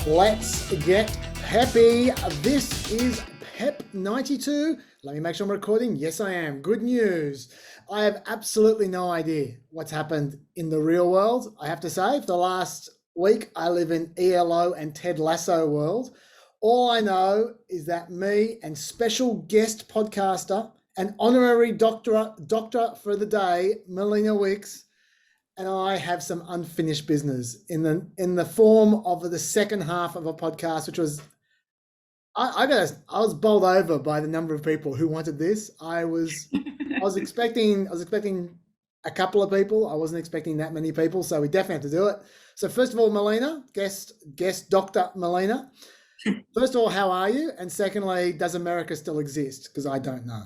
Let's get peppy. This is PEP 92. Let me make sure I'm recording. Yes, I am. Good news. I have absolutely no idea what's happened in the real world. I have to say, for the last week, I live in ELO and Ted Lasso world. All I know is that me and special guest podcaster and honorary doctor for the day, Melina Wicks, and I have some unfinished business in the form of the second half of a podcast, which was I was bowled over by the number of people who wanted this. I was expecting a couple of people. I wasn't expecting that many people, so we definitely have to do it. So first of all, Melina, guest Dr. Melina. First of all, how are you? And secondly, does America still exist? Because I don't know.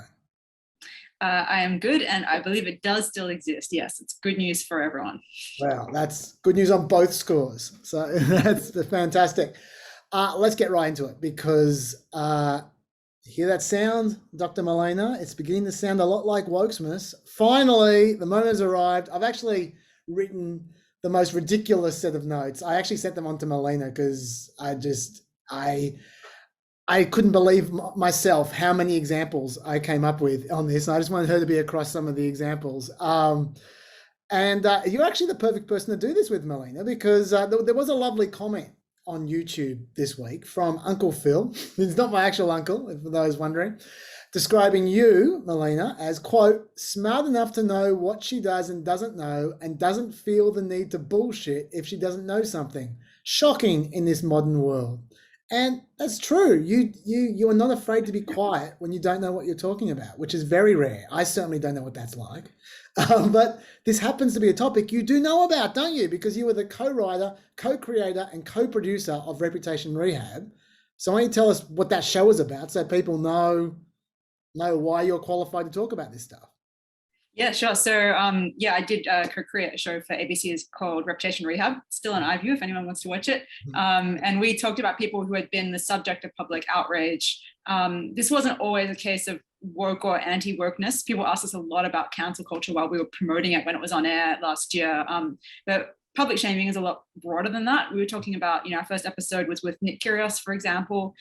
I am good, and I believe it does still exist. Yes, it's good news for everyone. Wow, that's good news on both scores. So that's fantastic. Let's get right into it because hear that sound, Dr. Melina? It's beginning to sound a lot like Wokesmas. Finally, the moment has arrived. I've actually written the most ridiculous set of notes. I actually sent them on to Melina because I couldn't believe myself how many examples I came up with on this. I just wanted her to be across some of the examples. And you're actually the perfect person to do this with, Melina, because there was a lovely comment on YouTube this week from Uncle Phil. He's not my actual uncle, for those wondering, describing you, Melina, as, quote, smart enough to know what she does and doesn't know and doesn't feel the need to bullshit if she doesn't know something. Shocking in this modern world. And that's true. You are not afraid to be quiet when you don't know what you're talking about, which is very rare. I certainly don't know what that's like. But this happens to be a topic you do know about, don't you? Because you were the co-writer, co-creator, and co-producer of Reputation Rehab. So why don't you tell us what that show is about so people know why you're qualified to talk about this stuff? Yeah, sure. So I did co-create a show for ABC. It's called Reputation Rehab. It's still on iView if anyone wants to watch it. And we talked about people who had been the subject of public outrage. This wasn't always a case of woke or anti-wokeness. People asked us a lot about cancel culture while we were promoting it when it was on air last year. But public shaming is a lot broader than that. We were talking about, our first episode was with Nick Kyrgios, for example.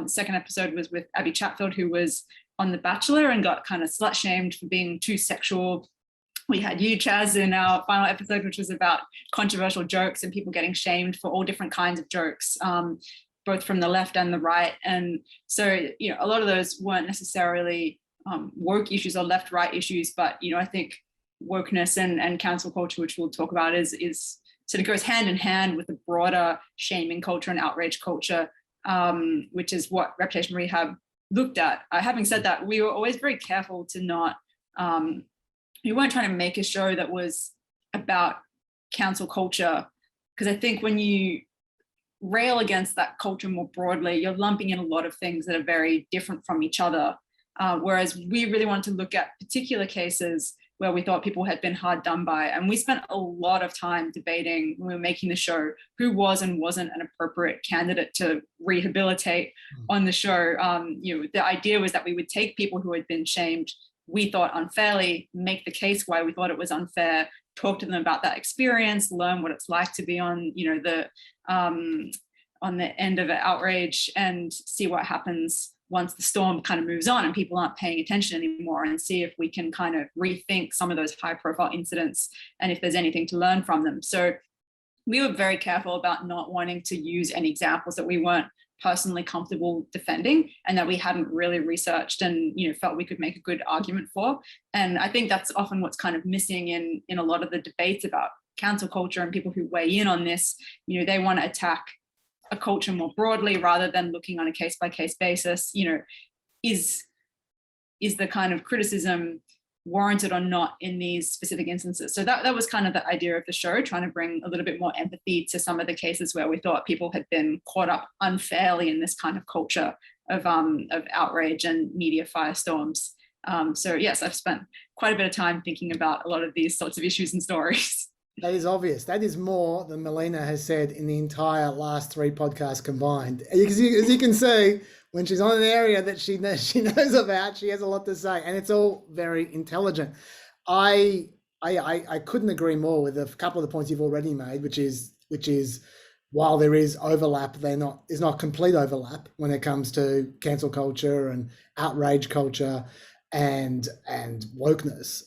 Second episode was with Abby Chatfield, who was on The Bachelor and got kind of slut shamed for being too sexual. We had you, Chaz, in our final episode, which was about controversial jokes and people getting shamed for all different kinds of jokes, both from the left and the right. And so, a lot of those weren't necessarily woke issues or left-right issues, but, I think wokeness and cancel culture, which we'll talk about, is sort of goes hand in hand with the broader shaming culture and outrage culture, which is what Reputation Rehab looked at. Having said that, we were always very careful to not, we weren't trying to make a show that was about cancel culture, because I think when you rail against that culture more broadly, you're lumping in a lot of things that are very different from each other. Whereas we really wanted to look at particular cases where we thought people had been hard done by. And we spent a lot of time debating when we were making the show who was and wasn't an appropriate candidate to rehabilitate on the show. The idea was that we would take people who had been shamed, we thought unfairly, make the case why we thought it was unfair, talk to them about that experience, learn what it's like to be on, on the end of an outrage, and see what happens once the storm kind of moves on and people aren't paying attention anymore, and see if we can kind of rethink some of those high profile incidents and if there's anything to learn from them. So we were very careful about not wanting to use any examples that we weren't personally comfortable defending and that we hadn't really researched and, felt we could make a good argument for. And I think that's often what's kind of missing in a lot of the debates about cancel culture and people who weigh in on this. They want to attack a culture more broadly rather than looking on a case-by-case basis. Is the kind of criticism warranted or not in these specific instances? So that was kind of the idea of the show, trying to bring a little bit more empathy to some of the cases where we thought people had been caught up unfairly in this kind of culture of outrage and media firestorms. So yes, I've spent quite a bit of time thinking about a lot of these sorts of issues and stories. That is obvious. That is more than Melina has said in the entire last 3 podcasts combined. As you can see, when she's on an area that she knows about, she has a lot to say, and it's all very intelligent. I couldn't agree more with a couple of the points you've already made, which is while there is overlap, there's not complete overlap when it comes to cancel culture and outrage culture and wokeness.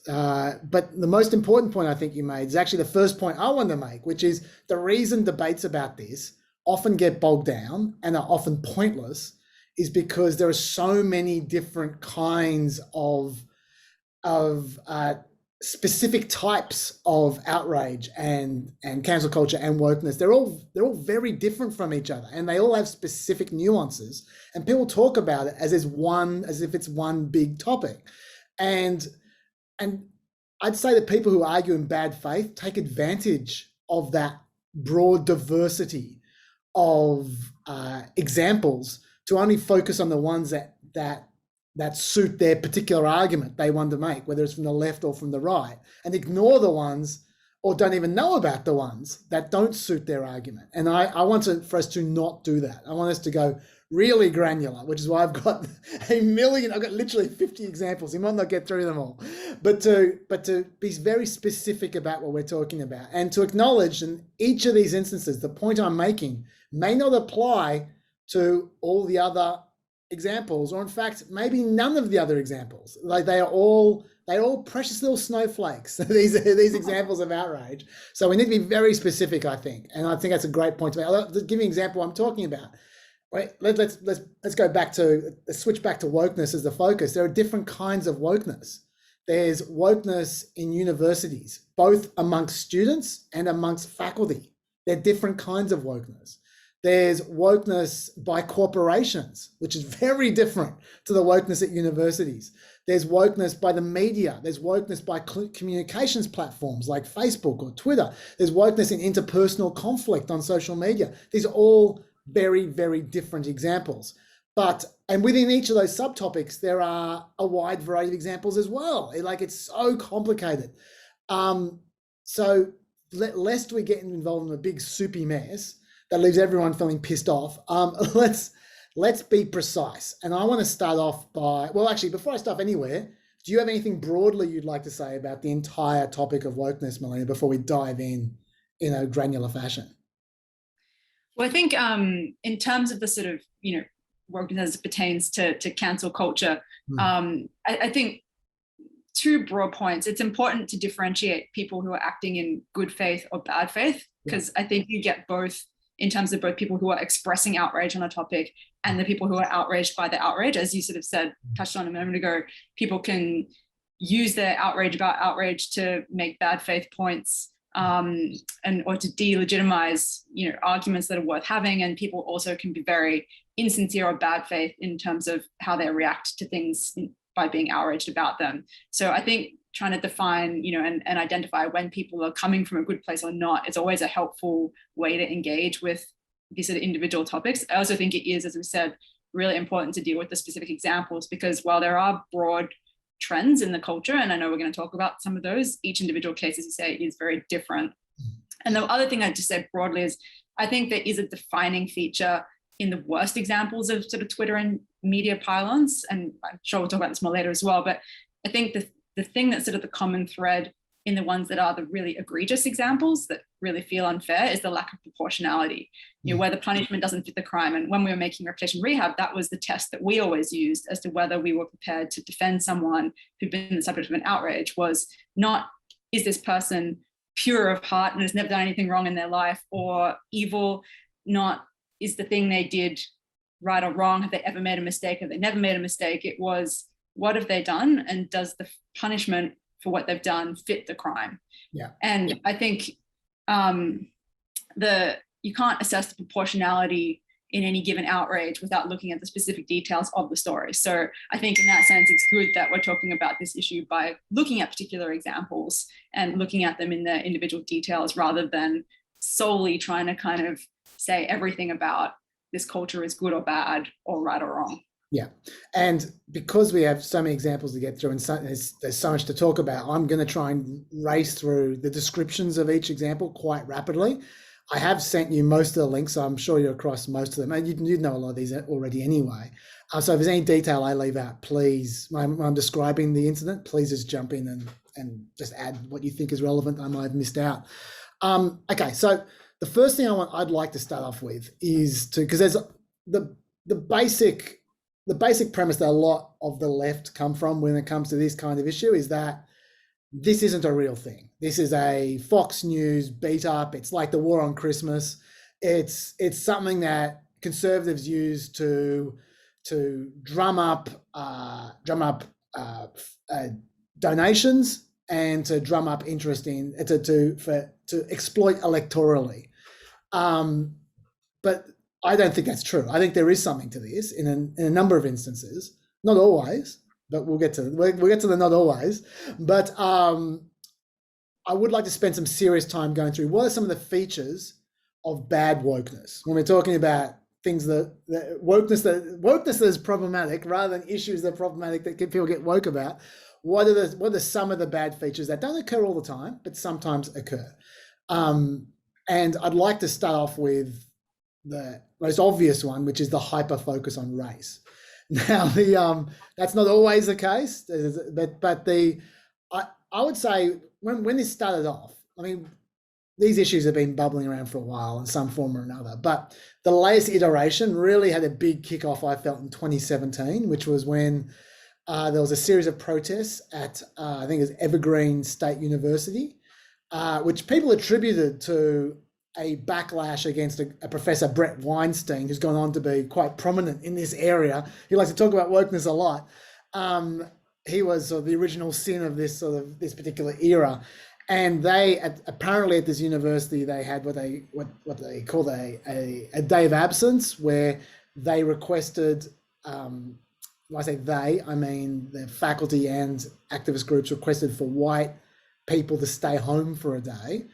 But the most important point I think you made is actually the first point I wanted to make, which is the reason debates about this often get bogged down and are often pointless is because there are so many different kinds of specific types of outrage and cancel culture and wokeness. They're all very different from each other, and they all have specific nuances. And people talk about it as if it's one big topic. And I'd say that people who argue in bad faith take advantage of that broad diversity of examples to only focus on the ones that suit their particular argument they want to make, whether it's from the left or from the right, and ignore the ones or don't even know about the ones that don't suit their argument. And I want for us to not do that. I want us to go really granular, which is why I've got I've got literally 50 examples. You might not get through them all, but to be very specific about what we're talking about and to acknowledge in each of these instances, the point I'm making may not apply to all the other examples, or in fact, maybe none of the other examples. Like they're all precious little snowflakes. these examples of outrage. So we need to be very specific, I think. And I think that's a great point to make. I'll give you an example I'm talking about. Wait, let's go back to switch back to wokeness as the focus. There are different kinds of wokeness. There's wokeness in universities, both amongst students and amongst faculty. They're different kinds of wokeness. There's wokeness by corporations, which is very different to the wokeness at universities. There's wokeness by the media. There's wokeness by communications platforms like Facebook or Twitter. There's wokeness in interpersonal conflict on social media. These are all very, very different examples. And within each of those subtopics, there are a wide variety of examples as well. It's so complicated. So lest we get involved in a big soupy mess that leaves everyone feeling pissed off, let's be precise. And I want to start off by, well, actually, before I start anywhere, do you have anything broadly you'd like to say about the entire topic of wokeness, Melina, before we dive in a granular fashion? Well, I think in terms of the sort of, wokeness as it pertains to cancel culture, I think two broad points. It's important to differentiate people who are acting in good faith or bad faith, because I think you get both in terms of both people who are expressing outrage on a topic and the people who are outraged by the outrage. As you sort of touched on a moment ago, people can use their outrage about outrage to make bad faith points or to delegitimize, arguments that are worth having. And people also can be very insincere or bad faith in terms of how they react to things by being outraged about them. So I think trying to define, and identify when people are coming from a good place or not is always a helpful way to engage with these sort of individual topics. I also think it is, as we said, really important to deal with the specific examples, because while there are broad trends in the culture, and I know we're going to talk about some of those, each individual case, as you say, is very different. And the other thing I'd just say broadly is I think there is a defining feature in the worst examples of sort of Twitter and media pylons, and I'm sure we'll talk about this more later as well, but I think the thing that's sort of the common thread in the ones that are the really egregious examples that really feel unfair is the lack of proportionality, where the punishment doesn't fit the crime. And when we were making Reputation Rehab, that was the test that we always used as to whether we were prepared to defend someone who'd been the subject of an outrage, was not, is this person pure of heart and has never done anything wrong in their life, or evil, not, is the thing they did right or wrong? Have they ever made a mistake? Have they never made a mistake? It was, what have they done? And does the punishment for what they've done fit the crime? Yeah. And I think you can't assess the proportionality in any given outrage without looking at the specific details of the story. So I think in that sense, it's good that we're talking about this issue by looking at particular examples and looking at them in their individual details, rather than solely trying to kind of say everything about this culture is good or bad or right or wrong. Yeah. And because we have so many examples to get through and there's so much to talk about, I'm going to try and race through the descriptions of each example quite rapidly. I have sent you most of the links, so I'm sure you're across most of them. And you know a lot of these already anyway. So if there's any detail I leave out, please, when I'm describing the incident, please just jump in and just add what you think is relevant I might have missed out. Okay, so the first thing I'd like to start off with is because there's the basic premise that a lot of the left come from when it comes to this kind of issue is that this isn't a real thing. This is a Fox News beat up. It's like the war on Christmas. It's something that conservatives use to drum up donations and to drum up interest in to exploit electorally. But I don't think that's true. I think there is something to this in a number of instances, not always, but we'll get to the not always. But I would like to spend some serious time going through what are some of the features of bad wokeness when we're talking about things that wokeness that is problematic rather than issues that are problematic that people get woke about. What are some of the bad features that don't occur all the time, but sometimes occur? And I'd like to start off with the most obvious one, which is the hyper focus on race. Now, that's not always the case, but I would say when this started off, I mean, these issues have been bubbling around for a while in some form or another, but the latest iteration really had a big kickoff, I felt, in 2017, which was when there was a series of protests at, I think it was Evergreen State University, which people attributed to a backlash against a professor, Brett Weinstein, who's gone on to be quite prominent in this area. He likes to talk about wokeness a lot. He was sort of the original sin of this particular era. And they apparently at this university, they had what they called a day of absence, where they requested, when I say they, I mean the faculty and activist groups requested for white people to stay home for a day.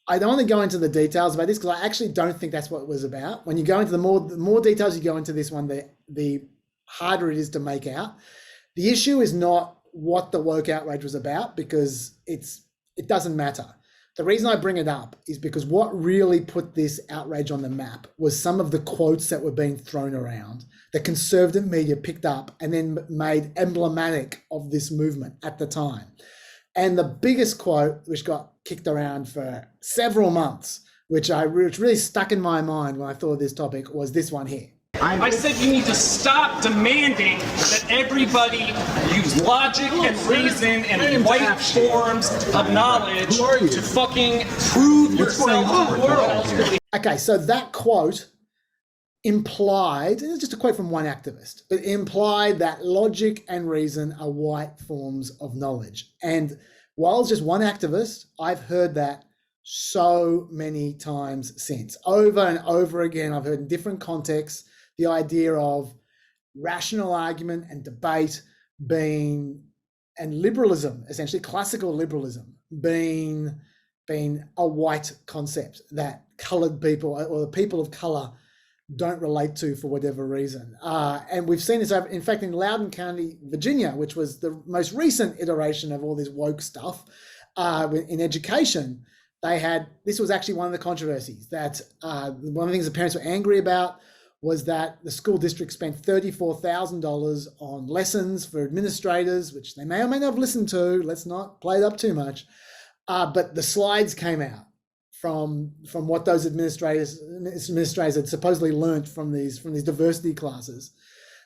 I don't want to go into the details about this because I actually don't think that's what it was about. When you go into the more details you go into this one, the harder it is to make out. The issue is not what the woke outrage was about, because it doesn't matter. The reason I bring it up is because what really put this outrage on the map was some of the quotes that were being thrown around that conservative media picked up and then made emblematic of this movement at the time. And the biggest quote, which got kicked around for several months, which really stuck in my mind when I thought of this topic, was this one here. I said you need to stop demanding that everybody use logic and reason and white forms of knowledge to fucking prove yourself to the world. Okay, so that quote implied, and it's just a quote from one activist, but implied that logic and reason are white forms of knowledge. And while it's just one activist, I've heard that so many times since. Over and over again, I've heard in different contexts the idea of rational argument and debate being, and liberalism, essentially classical liberalism, being a white concept that colored people or the people of color don't relate to for whatever reason. And we've seen this, in fact, in Loudoun County, Virginia, which was the most recent iteration of all this woke stuff in education. This was actually one of the controversies that one of the things the parents were angry about was that the school district spent $34,000 on lessons for administrators, which they may or may not have listened to. Let's not play it up too much. But the slides came out from what those administrators had supposedly learnt from these diversity classes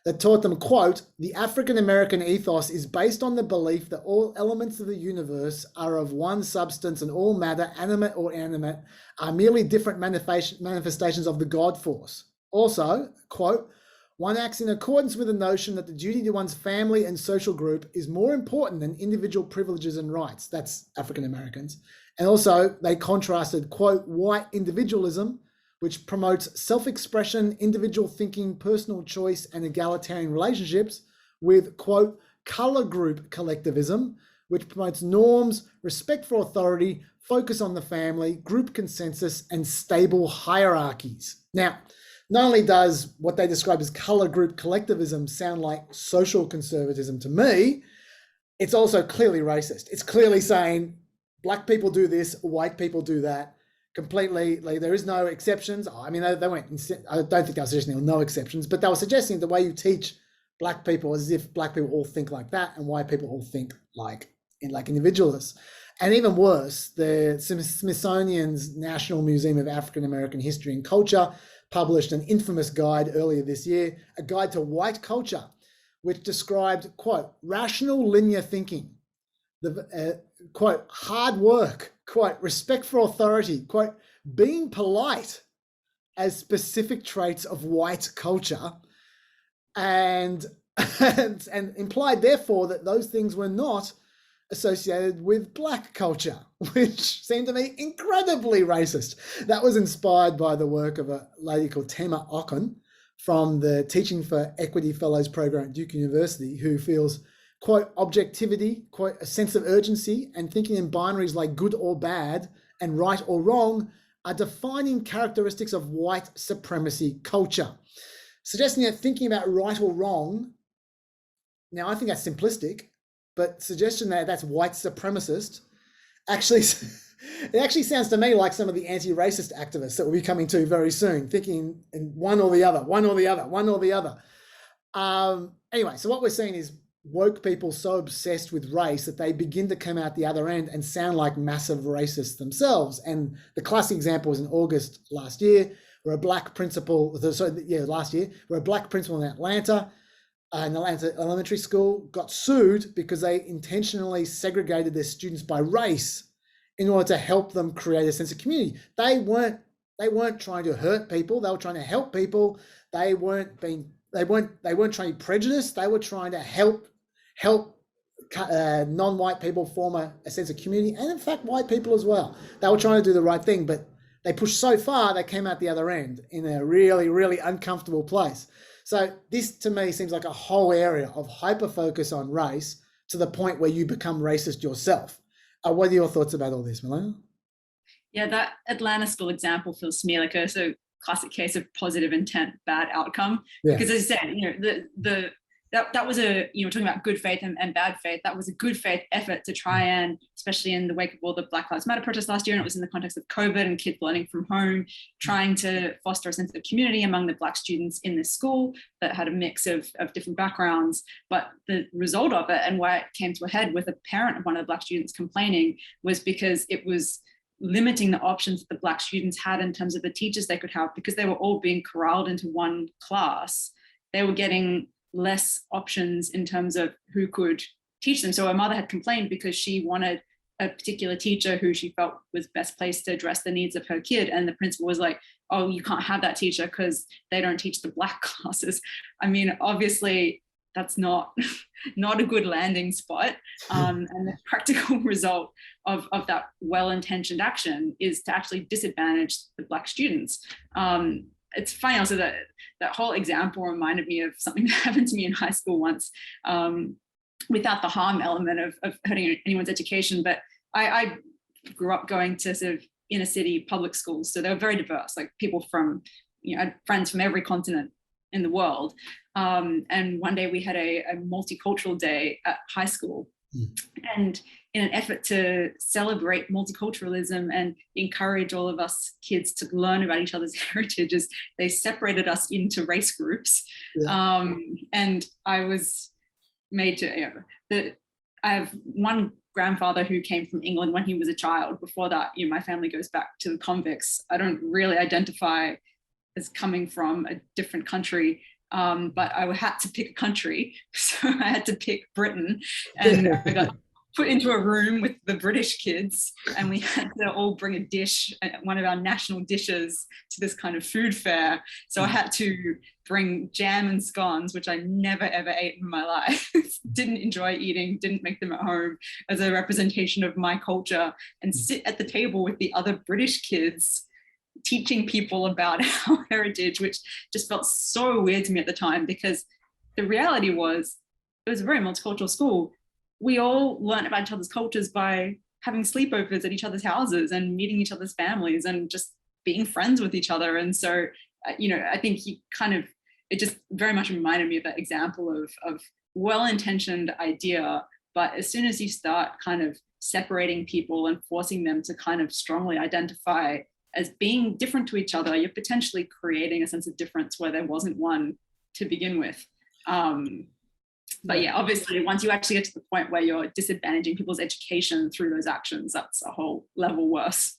that taught them, quote, "The African-American ethos is based on the belief that all elements of the universe are of one substance and all matter, animate or inanimate, are merely different manifestations of the God force. Also, quote, one acts in accordance with the notion that the duty to one's family and social group is more important than individual privileges and rights." That's African Americans. And also they contrasted, quote, "white individualism, which promotes self-expression, individual thinking, personal choice, and egalitarian relationships, with, quote, color group collectivism, which promotes norms, respect for authority, focus on the family, group consensus, and stable hierarchies." Now, not only does what they describe as color group collectivism sound like social conservatism to me, it's also clearly racist. It's clearly saying black people do this, white people do that, completely. Like, there is no exceptions. I mean, they went, I don't think they were suggesting there were no exceptions, but they were suggesting the way you teach black people is as if black people all think like that and white people all think like like individualists. And even worse, the Smithsonian's National Museum of African American History and Culture published an infamous guide earlier this year, a guide to white culture, which described, quote, rational linear thinking, the quote, hard work, quote, respect for authority, quote, being polite as specific traits of white culture, and implied therefore that those things were not associated with black culture, which seemed to me incredibly racist. That was inspired by the work of a lady called Tema Okun from the Teaching for Equity Fellows program at Duke University, who feels, quote, objectivity, quote, a sense of urgency, and thinking in binaries like good or bad and right or wrong are defining characteristics of white supremacy culture. Suggesting that thinking about right or wrong, now I think that's simplistic, but suggestion that that's white supremacist, actually, it actually sounds to me like some of the anti-racist activists that will be coming to very soon, thinking in one or the other, one or the other, one or the other. Anyway, so what we're seeing is woke people so obsessed with race that they begin to come out the other end and sound like massive racists themselves. And the classic example was in August last year, where a black principal, where a black principal in Atlanta elementary school got sued because they intentionally segregated their students by race in order to help them create a sense of community. They weren't trying to hurt people. They were trying to help people. They weren't trying to be prejudiced. They were trying to help non-white people form a sense of community, and in fact, white people as well. They were trying to do the right thing, but they pushed so far, they came out the other end in a really, really uncomfortable place. So this, to me, seems like a whole area of hyper-focus on race to the point where you become racist yourself. What are your thoughts about all this, Melina? Yeah, that Atlanta school example feels to me like a sort of classic case of positive intent, bad outcome. Yeah. Because as I said, that was talking about good faith and bad faith. That was a good faith effort to try and, especially in the wake of all the Black Lives Matter protests last year, and it was in the context of COVID and kids learning from home, trying to foster a sense of community among the Black students in this school that had a mix of different backgrounds. But the result of it, and why it came to a head with a parent of one of the Black students complaining, was because it was limiting the options that the Black students had in terms of the teachers they could have, because they were all being corralled into one class. They were getting less options in terms of who could teach them. So her mother had complained because she wanted a particular teacher who she felt was best placed to address the needs of her kid. And the principal was like, oh, you can't have that teacher because they don't teach the Black classes. I mean, obviously that's not a good landing spot. And the practical result of that well-intentioned action is to actually disadvantage the Black students. It's funny also that whole example reminded me of something that happened to me in high school once, without the harm element of hurting anyone's education. But I grew up going to sort of inner city public schools. So they were very diverse, like people from, I had friends from every continent in the world. And one day we had a multicultural day at high school. And in an effort to celebrate multiculturalism and encourage all of us kids to learn about each other's heritages, they separated us into race groups. Yeah. And I was made to, I have one grandfather who came from England when he was a child. Before that, my family goes back to the convicts. I don't really identify as coming from a different country. But I had to pick a country, so I had to pick Britain, and I got put into a room with the British kids, and we had to all bring a dish, one of our national dishes, to this kind of food fair. So I had to bring jam and scones, which I never ever ate in my life, didn't enjoy eating, didn't make them at home, as a representation of my culture, and sit at the table with the other British kids teaching people about our heritage, which just felt so weird to me at the time, because the reality was it was a very multicultural school. We all learned about each other's cultures by having sleepovers at each other's houses and meeting each other's families and just being friends with each other. And so, I think it just very much reminded me of that example of well-intentioned idea, but as soon as you start kind of separating people and forcing them to kind of strongly identify as being different to each other, you're potentially creating a sense of difference where there wasn't one to begin with. But yeah, obviously, once you actually get to the point where you're disadvantaging people's education through those actions, that's a whole level worse.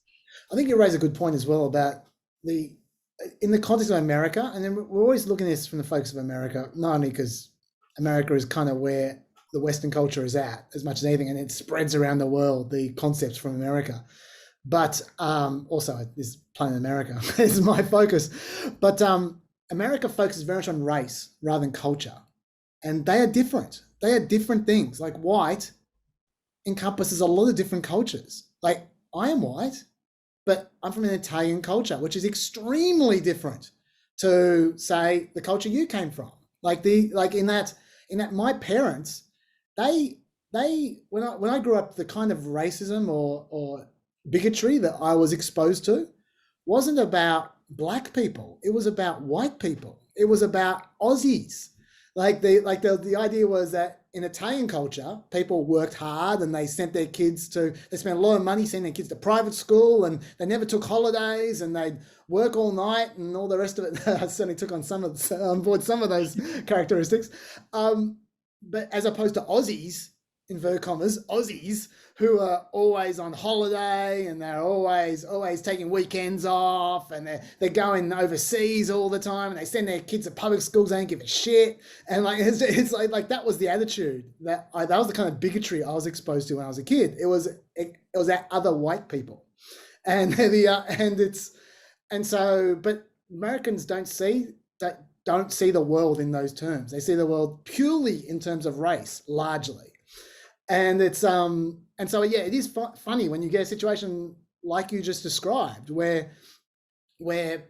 I think you raise a good point as well about in the context of America, and then we're always looking at this from the focus of America, not only because America is kind of where the Western culture is at as much as anything, and it spreads around the world, the concepts from America. But also this planet America is my focus. But America focuses very much on race rather than culture. And they are different. They are different things. Like white encompasses a lot of different cultures. Like I am white, but I'm from an Italian culture, which is extremely different to, say, the culture you came from. Like in that my parents, they when I grew up, the kind of racism or bigotry that I was exposed to wasn't about black people. It was about white people. It was about Aussies. The idea was that in Italian culture, people worked hard and they spent a lot of money sending their kids to private school, and they never took holidays, and they'd work all night and all the rest of it. I certainly took on board some of those characteristics. But as opposed to Aussies, inverted commas, Aussies, who are always on holiday, and they're always taking weekends off, and they're going overseas all the time, and they send their kids to public schools, they don't give a shit. And it's like that was the attitude that was the kind of bigotry I was exposed to when I was a kid. It was that other white people. And but Americans don't see the world in those terms. They see the world purely in terms of race, largely. And it is funny when you get a situation like you just described, where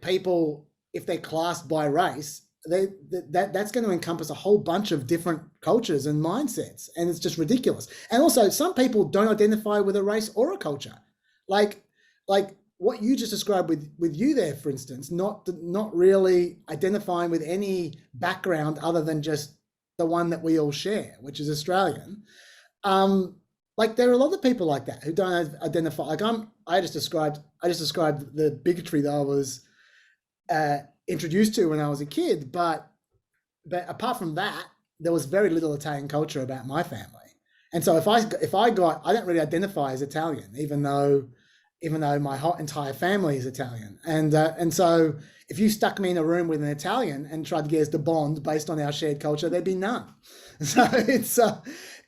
people, if they're classed by race, that's going to encompass a whole bunch of different cultures and mindsets, and it's just ridiculous. And also, some people don't identify with a race or a culture, like what you just described with you there, for instance, not really identifying with any background other than just the one that we all share, which is Australian. There are a lot of people like that who don't identify. I just described the bigotry that I was introduced to when I was a kid, but apart from that, there was very little Italian culture about my family. And so I don't really identify as Italian, even though my whole entire family is Italian. And so if you stuck me in a room with an Italian and tried to get us to bond based on our shared culture, there'd be none. So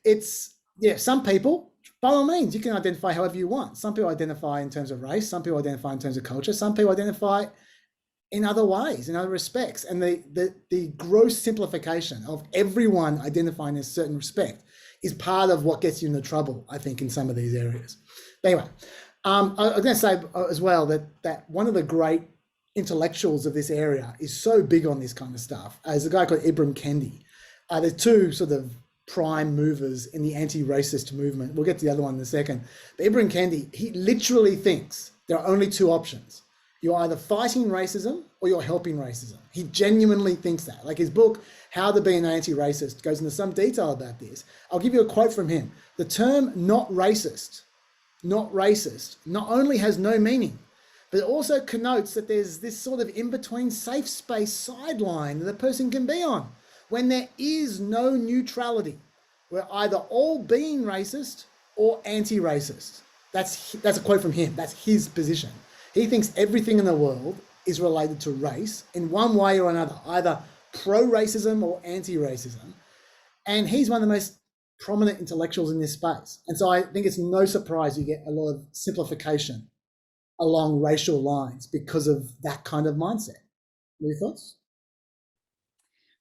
it's some people, by all means, you can identify however you want. Some people identify in terms of race, some people identify in terms of culture, some people identify in other ways, in other respects. And the gross simplification of everyone identifying in a certain respect is part of what gets you into trouble, I think, in some of these areas. But anyway, I was going to say as well that one of the great intellectuals of this area is so big on this kind of stuff, as a guy called Ibram Kendi. There's two sort of prime movers in the anti-racist movement. We'll get to the other one in a second. But Ibram Kendi, he literally thinks there are only two options. You're either fighting racism or you're helping racism. He genuinely thinks that. Like his book, How to Be an Anti-Racist, goes into some detail about this. I'll give you a quote from him. The term not racist, not only has no meaning, but it also connotes that there's this sort of in-between safe space sideline that a person can be on, when there is no neutrality. We're either all being racist or anti-racist. That's a quote from him. That's his position. He thinks everything in the world is related to race in one way or another, either pro-racism or anti-racism. And he's one of the most prominent intellectuals in this space. And so I think it's no surprise you get a lot of simplification along racial lines because of that kind of mindset. What are your thoughts?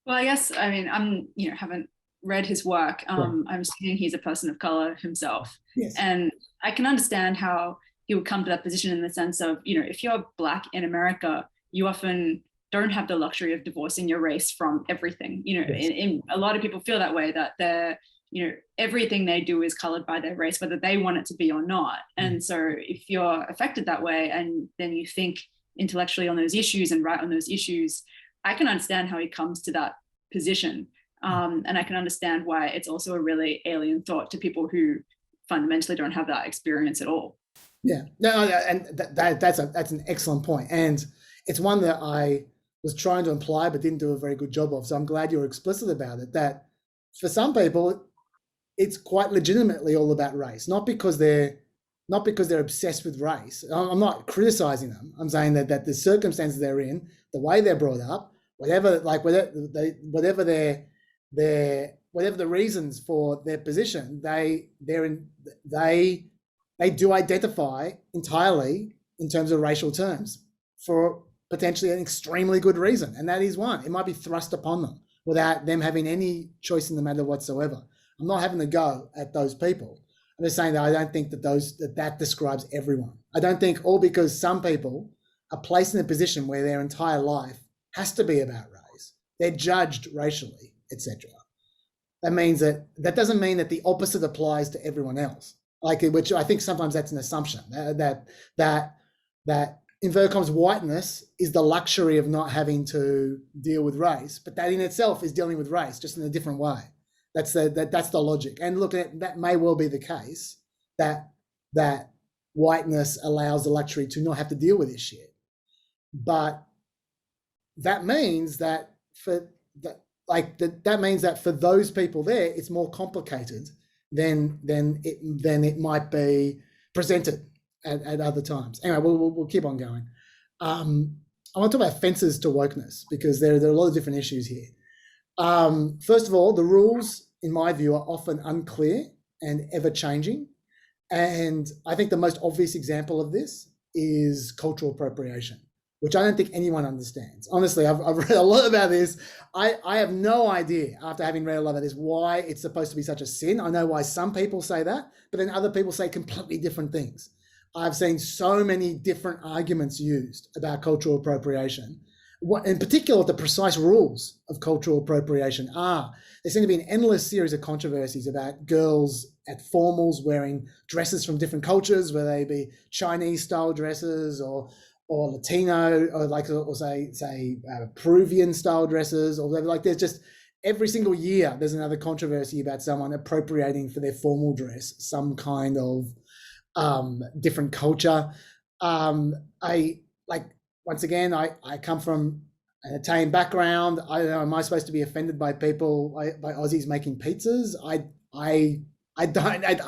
Well, I guess, haven't read his work. I'm assuming he's a person of color himself. Yes. And I can understand how he would come to that position in the sense of, if you're Black in America, you often don't have the luxury of divorcing your race from everything. Yes. In a lot of people feel that way, that they're, everything they do is colored by their race, whether they want it to be or not. And so if you're affected that way, and then you think intellectually on those issues and write on those issues, I can understand how he comes to that position. And I can understand why it's also a really alien thought to people who fundamentally don't have that experience at all. Yeah, no, and that's an excellent point. And it's one that I was trying to imply but didn't do a very good job of. So I'm glad you're explicit about it, that for some people, it's quite legitimately all about race, not because they're obsessed with race. I'm not criticizing them. I'm saying that the circumstances they're in, the way they're brought up, whatever the reasons for their position, they do identify entirely in terms of racial terms for potentially an extremely good reason, and that is one. It might be thrust upon them without them having any choice in the matter whatsoever. I'm not having a go at those people. I'm just saying that I don't think that describes everyone. I don't think all because some people are placed in a position where their entire life has to be about race, they're judged racially, etc. That doesn't mean that the opposite applies to everyone else. Which I think sometimes that's an assumption that inverted commas whiteness is the luxury of not having to deal with race, but that in itself is dealing with race, just in a different way. That's the logic. And look, that may well be the case, that whiteness allows the luxury to not have to deal with this shit. But that means that for those people there, it's more complicated than it might be presented at other times. Anyway, we'll keep on going. I want to talk about fences to wokeness, because there are a lot of different issues here. First of all, the rules, in my view, are often unclear and ever-changing. And I think the most obvious example of this is cultural appropriation, which I don't think anyone understands. Honestly, I've read a lot about this. I have no idea, after having read a lot about this, why it's supposed to be such a sin. I know why some people say that, but then other people say completely different things. I've seen so many different arguments used about cultural appropriation. What, in particular, what the precise rules of cultural appropriation are. There seem to be an endless series of controversies about girls at formals wearing dresses from different cultures, whether they be Chinese-style dresses or Latino, or say Peruvian-style dresses, or whatever. There's just every single year there's another controversy about someone appropriating for their formal dress some kind of different culture. Once again, I come from an Italian background. I don't know, am I supposed to be offended by people, by Aussies making pizzas? I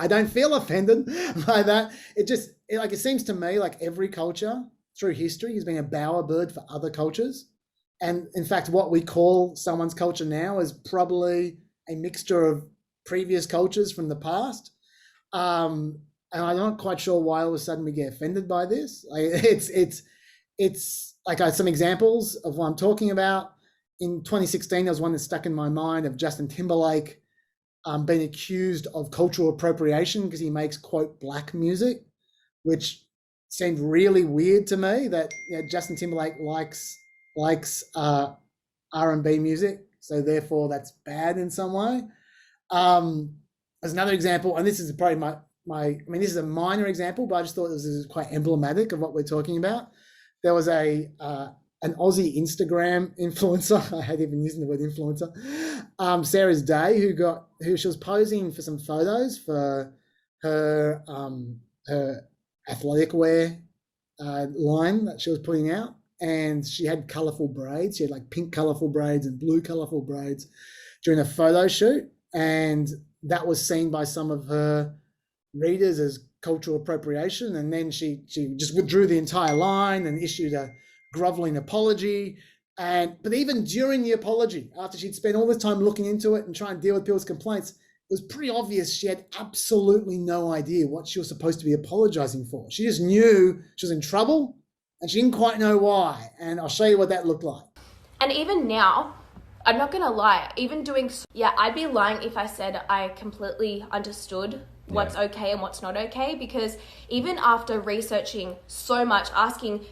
don't feel offended by that. It seems to me like every culture through history has been a bowerbird for other cultures. And in fact, what we call someone's culture now is probably a mixture of previous cultures from the past. And I'm not quite sure why all of a sudden we get offended by this. It's like some examples of what I'm talking about. In 2016, there was one that stuck in my mind of Justin Timberlake being accused of cultural appropriation because he makes, quote, black music, which seemed really weird to me, that Justin Timberlake likes R&B music, so therefore that's bad in some way. As another example, and this is probably this is a minor example, but I just thought this is quite emblematic of what we're talking about. There was an Aussie Instagram influencer, I hate even using the word influencer, Sarah's Day, who she was posing for some photos for her athletic wear line that she was putting out, and she had colourful braids. She had pink colourful braids and blue colourful braids during a photo shoot, and that was seen by some of her readers as cultural appropriation. And then she just withdrew the entire line and issued a groveling apology. But even during the apology, after she'd spent all this time looking into it and trying to deal with people's complaints, it was pretty obvious she had absolutely no idea what she was supposed to be apologizing for. She just knew she was in trouble and she didn't quite know why. And I'll show you what that looked like. And even now, I'm not going to lie, I'd be lying if I said I completely understood what's okay and what's not okay, because even after researching so much, asking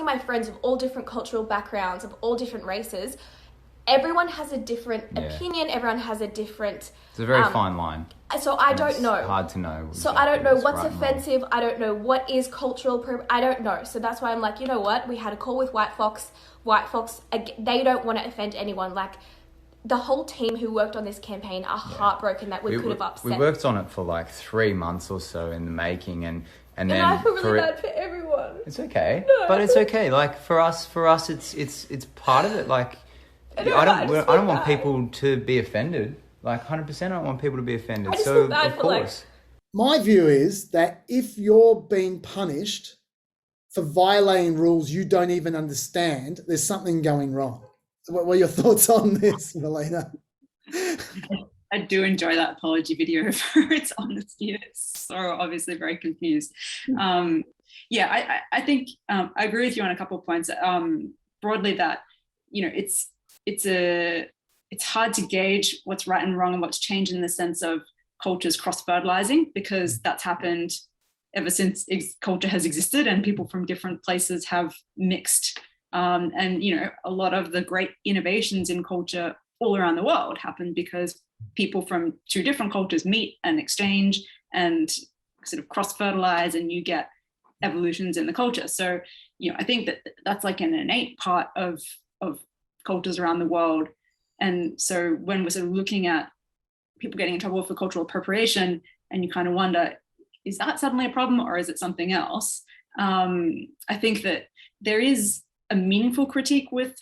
my friends of all different cultural backgrounds, of all different races, everyone has a different opinion, everyone has a different... It's a very fine line. So I don't know. It's hard to know. So I don't know what's offensive, I don't know what is cultural, I don't know. So that's why I'm like, you know what, we had a call with White Fox, they don't want to offend anyone. The whole team who worked on this campaign are heartbroken that we could have upset. We worked on it for 3 months or so in the making, and then I feel really bad for everyone. It's okay, but it's okay. For us, it's part of it. I don't want people to be offended. Like 100%, I don't want people to be offended. I just So feel bad of for, like- course, My view is that if you're being punished for violating rules you don't even understand, there's something going wrong. What are your thoughts on this, Melina? I do enjoy that apology video for its honesty. It's so obviously very confused. Yeah, I think I agree with you on a couple of points. Broadly, that it's hard to gauge what's right and wrong and what's changed in the sense of cultures cross-fertilizing, because that's happened ever since culture has existed and people from different places have mixed. And a lot of the great innovations in culture all around the world happen because people from two different cultures meet and exchange and sort of cross-fertilize, and you get evolutions in the culture. So, I think that that's like an innate part of cultures around the world. And so when we're sort of looking at people getting in trouble for cultural appropriation, and you kind of wonder, is that suddenly a problem or is it something else? I think that there is a meaningful critique with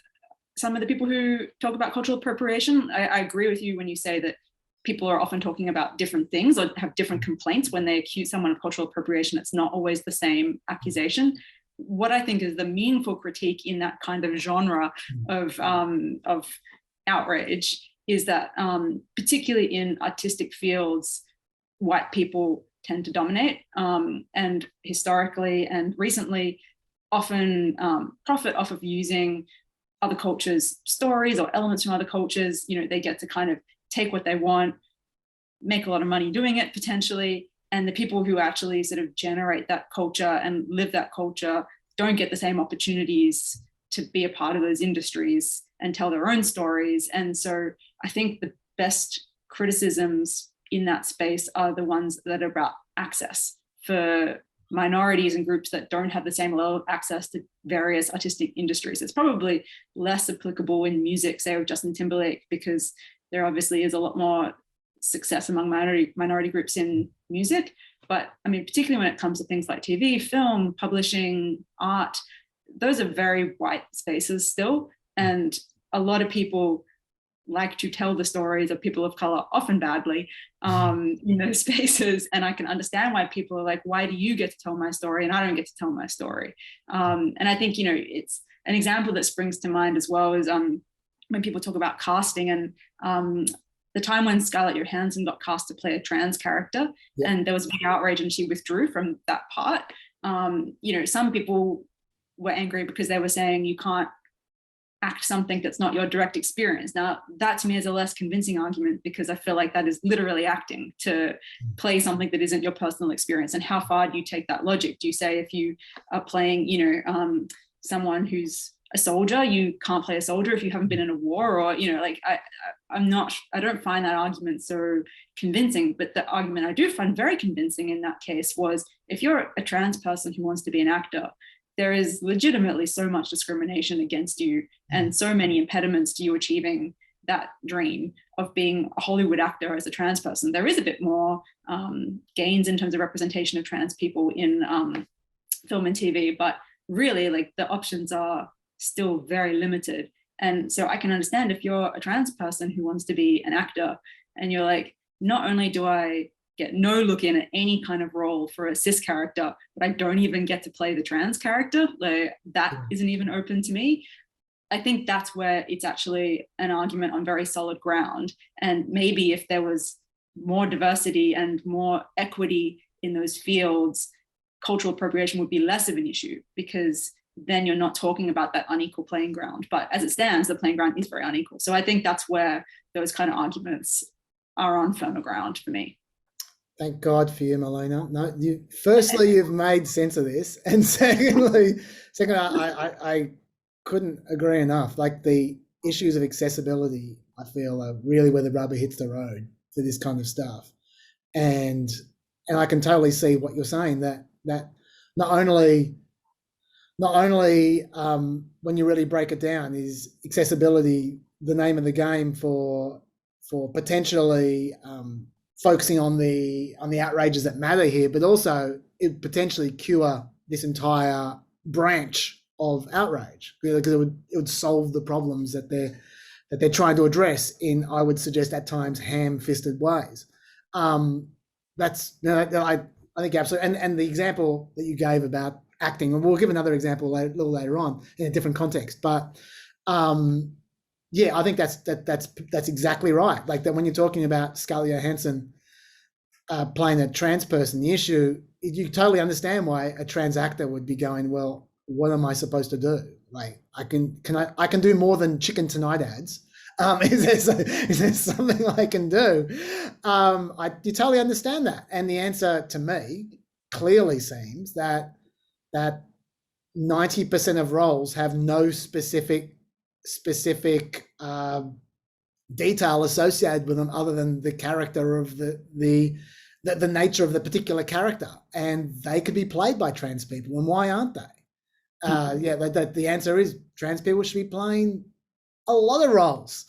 some of the people who talk about cultural appropriation. I agree with you when you say that people are often talking about different things or have different complaints when they accuse someone of cultural appropriation. It's not always the same accusation. What I think is the meaningful critique in that kind of genre of outrage is that particularly in artistic fields, white people tend to dominate, and historically and recently often profit off of using other cultures' stories or elements from other cultures. They get to kind of take what they want, make a lot of money doing it potentially, and the people who actually sort of generate that culture and live that culture don't get the same opportunities to be a part of those industries and tell their own stories. And so I think the best criticisms in that space are the ones that are about access for minorities and groups that don't have the same level of access to various artistic industries. It's probably less applicable in music, say, with Justin Timberlake, because there obviously is a lot more success among minority groups in music. But I mean, particularly when it comes to things like TV, film, publishing, art, those are very white spaces still. And a lot of people like to tell the stories of people of color, often badly, in those spaces. And I can understand why people are like, why do you get to tell my story and I don't get to tell my story? And I think, it's an example that springs to mind as well is when people talk about casting and the time when Scarlett Johansson got cast to play a trans character, and there was a big outrage and she withdrew from that part. Some people were angry because they were saying you can't act something that's not your direct experience. Now, that to me is a less convincing argument, because I feel like that is literally acting to play something that isn't your personal experience. And how far do you take that logic? Do you say if you are playing, someone who's a soldier, you can't play a soldier if you haven't been in a war? Or, I don't find that argument so convincing. But the argument I do find very convincing in that case was, if you're a trans person who wants to be an actor, there is legitimately so much discrimination against you and so many impediments to you achieving that dream of being a Hollywood actor as a trans person. There is a bit more gains in terms of representation of trans people in film and TV, but really, like, the options are still very limited. And so I can understand if you're a trans person who wants to be an actor and you're like, not only do I get no look in at any kind of role for a cis character, but I don't even get to play the trans character, like, that isn't even open to me. I think that's where it's actually an argument on very solid ground. And maybe if there was more diversity and more equity in those fields, cultural appropriation would be less of an issue, because then you're not talking about that unequal playing ground. But as it stands, the playing ground is very unequal. So I think that's where those kind of arguments are on firmer ground for me. Thank God for you, Melina. No, firstly, you've made sense of this, and secondly, I couldn't agree enough. Like, the issues of accessibility, I feel, are really where the rubber hits the road for this kind of stuff. And I can totally see what you're saying, that not only when you really break it down, is accessibility the name of the game for potentially focusing on the outrages that matter here, but also it potentially cure this entire branch of outrage, because it would solve the problems that that they're trying to address in, I would suggest at times, ham-fisted ways. That's, I think absolutely. And the example that you gave about acting, and we'll give another example a little later on in a different context, but yeah, I think that's exactly right. Like that when you're talking about Scarlett Johansson playing a trans person, the issue, you totally understand why a trans actor would be going, well, what am I supposed to do? Like I can do more than Chicken Tonight ads. Is there something I can do? You totally understand that. And the answer to me clearly seems that 90% of roles have no specific detail associated with them other than the character of the nature of the particular character, and they could be played by trans people. And why aren't they? The answer is trans people should be playing a lot of roles,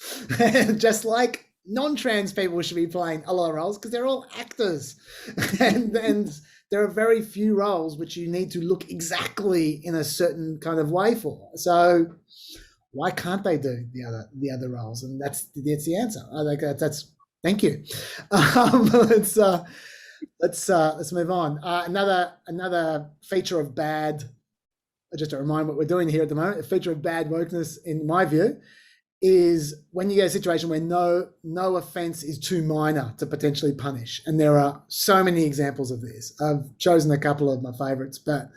just like non-trans people should be playing a lot of roles, because they're all actors, and there are very few roles which you need to look exactly in a certain kind of way for. So why can't they do the other roles? And that's the answer. I think that's thank you. Let's move on. Another feature of bad, just to remind what we're doing here at the moment, a feature of bad wokeness, in my view, is when you get a situation where no offense is too minor to potentially punish. And there are so many examples of this. I've chosen a couple of my favorites, but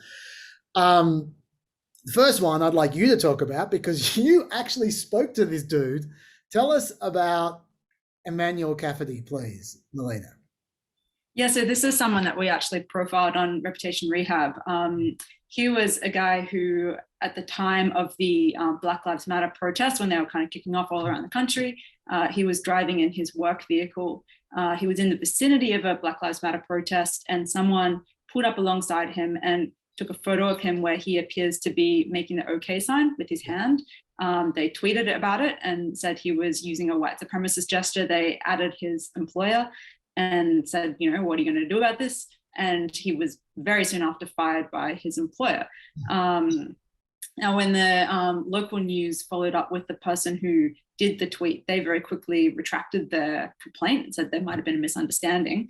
the first one I'd like you to talk about, because you actually spoke to this dude. Tell us about Emmanuel Cafferty, please, Melina. Yeah, so this is someone that we actually profiled on Reputation Rehab. He was a guy who, at the time of the Black Lives Matter protests, when they were kind of kicking off all around the country, he was driving in his work vehicle. He was in the vicinity of a Black Lives Matter protest, and someone pulled up alongside him and took a photo of him where he appears to be making the OK sign with his hand. They tweeted about it and said he was using a white supremacist gesture. They added his employer and said, what are you going to do about this? And he was very soon after fired by his employer. Now, when the local news followed up with the person who did the tweet, they very quickly retracted their complaint and said there might have been a misunderstanding.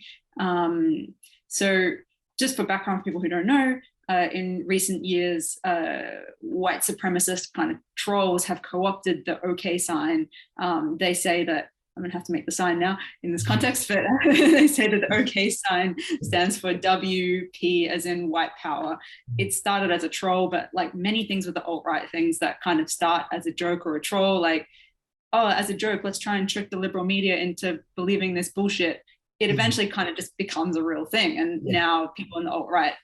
So just for background for people who don't know, in recent years, white supremacist kind of trolls have co-opted the OK sign. They say that, I'm gonna have to make the sign now in this context, but they say that the OK sign stands for WP, as in white power. It started as a troll, but like many things with the alt-right, things that kind of start as a joke or a troll, like, oh, as a joke, let's try and trick the liberal media into believing this bullshit. It eventually kind of just becomes a real thing. And now people in the alt-right,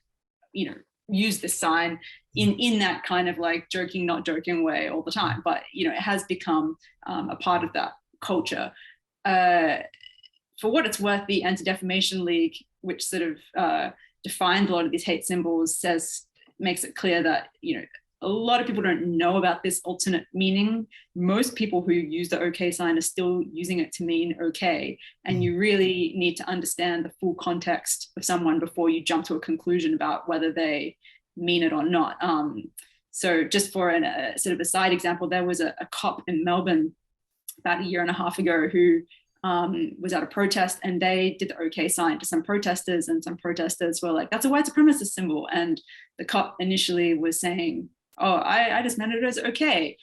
use this sign in that kind of like joking, not joking way all the time. But, it has become a part of that culture. For what it's worth, the Anti-Defamation League, which sort of defined a lot of these hate symbols, makes it clear that, a lot of people don't know about this alternate meaning. Most people who use the OK sign are still using it to mean okay. And you really need to understand the full context of someone before you jump to a conclusion about whether they mean it or not. So just for a sort of a side example, there was a cop in Melbourne about a year and a half ago who was at a protest, and they did the OK sign to some protesters, and some protesters were like, that's a white supremacist symbol. And the cop initially was saying, oh, I just meant it as okay.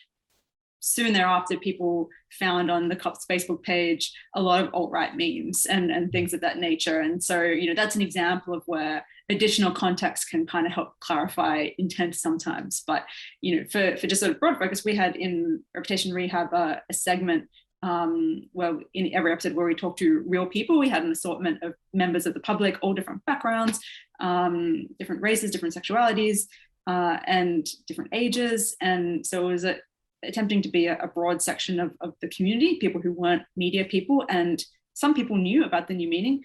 Soon thereafter, people found on the cop's Facebook page a lot of alt-right memes and things of that nature. And so, that's an example of where additional context can kind of help clarify intent sometimes. But, for just sort of broad focus, we had in Reputation Rehab a segment where in every episode where we talked to real people. We had an assortment of members of the public, all different backgrounds, different races, different sexualities, and different ages. And so it was attempting to be a broad section of the community, people who weren't media people. And some people knew about the new meaning.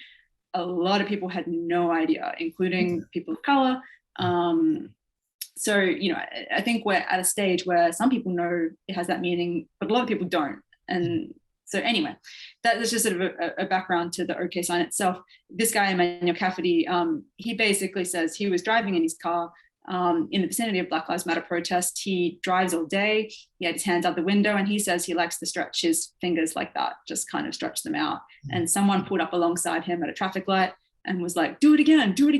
A lot of people had no idea, including people of color. So, I think we're at a stage where some people know it has that meaning, but a lot of people don't. And so anyway, that's just sort of a background to the OK sign itself. This guy, Emmanuel Cafferty, he basically says he was driving in his car. in the vicinity of Black Lives Matter protest. He drives all day. He had his hands out the window, and he says he likes to stretch his fingers like that, just kind of stretch them out. And someone pulled up alongside him at a traffic light and was like, do it again, do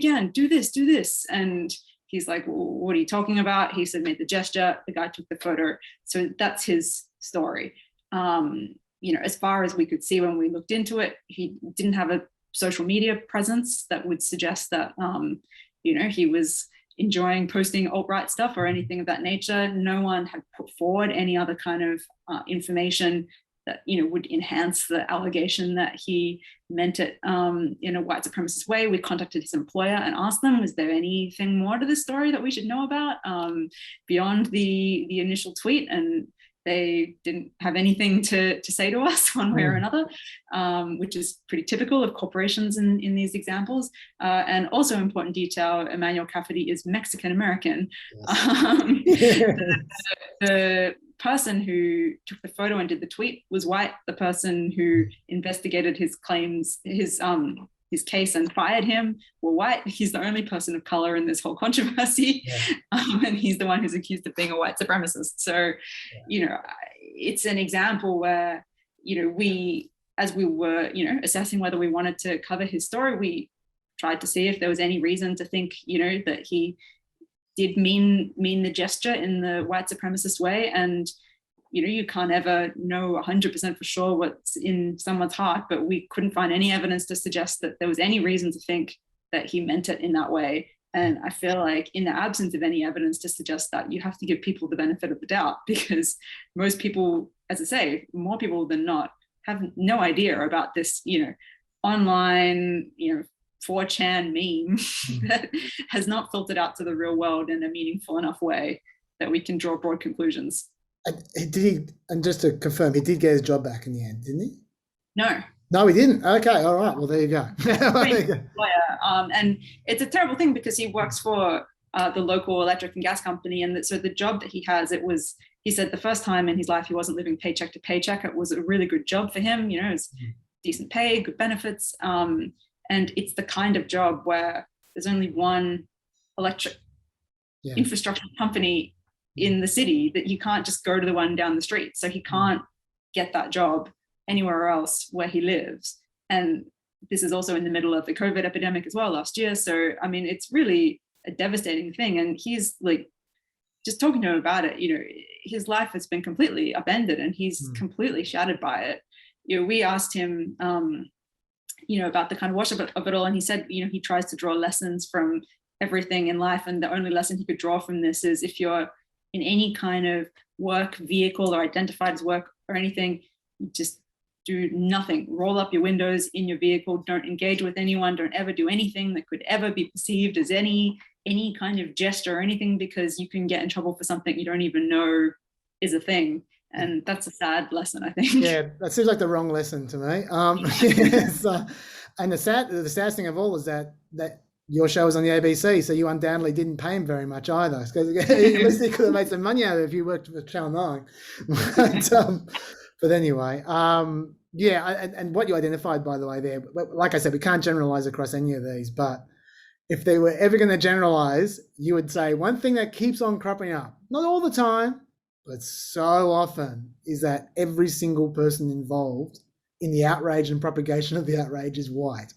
this. And he's like, well, what are you talking about? He said, made the gesture. The guy took the photo. So that's his story. As far as we could see when we looked into it, he didn't have a social media presence that would suggest that, he was enjoying posting alt-right stuff or anything of that nature. No one had put forward any other kind of information that would enhance the allegation that he meant it in a white supremacist way. We contacted his employer and asked them, was there anything more to this story that we should know about beyond the initial tweet? And they didn't have anything to say to us one way or another, which is pretty typical of corporations in these examples. And also important detail, Emmanuel Cafferty is Mexican-American. Yes. The person who took the photo and did the tweet was white. The person who investigated his claims, his case and fired him were white. He's the only person of color in this whole controversy. And he's the one who's accused of being a white supremacist. So, it's an example where, we, as we were, assessing whether we wanted to cover his story, we tried to see if there was any reason to think, that he did mean the gesture in the white supremacist way. And you can't ever know 100% for sure what's in someone's heart, but we couldn't find any evidence to suggest that there was any reason to think that he meant it in that way. And I feel like in the absence of any evidence to suggest that, you have to give people the benefit of the doubt, because most people, as I say, more people than not, have no idea about this, online, 4chan meme that has not filtered out to the real world in a meaningful enough way that we can draw broad conclusions. And just to confirm, he did get his job back in the end, didn't he? No, he didn't. Okay, all right. Well, there you go. And it's a terrible thing because he works for the local electric and gas company, and so the job that he has, he said the first time in his life he wasn't living paycheck to paycheck. It was a really good job for him. It was decent pay, good benefits, and it's the kind of job where there's only one electric infrastructure company in the city, that you can't just go to the one down the street. So he can't get that job anywhere else where he lives. And this is also in the middle of the COVID epidemic as well last year. So, I mean, it's really a devastating thing. And he's like, just talking to him about it, his life has been completely upended and he's completely shattered by it. We asked him, about the kind of wash of it all. And he said, he tries to draw lessons from everything in life. And the only lesson he could draw from this is, if you're in any kind of work vehicle or identified as work or anything, just do nothing. Roll up your windows in your vehicle. Don't engage with anyone. Don't ever do anything that could ever be perceived as any kind of gesture or anything, because you can get in trouble for something you don't even know is a thing. And that's a sad lesson, I think. Yeah, that seems like the wrong lesson to me. Yes, and the saddest thing of all is that your show was on the ABC, so you undoubtedly didn't pay him very much either. Because at least he could have made some money out of it if you worked for Channel 9. But anyway, and what you identified, by the way, there, like I said, we can't generalize across any of these, but if they were ever going to generalize, you would say one thing that keeps on cropping up, not all the time, but so often, is that every single person involved in the outrage and propagation of the outrage is white.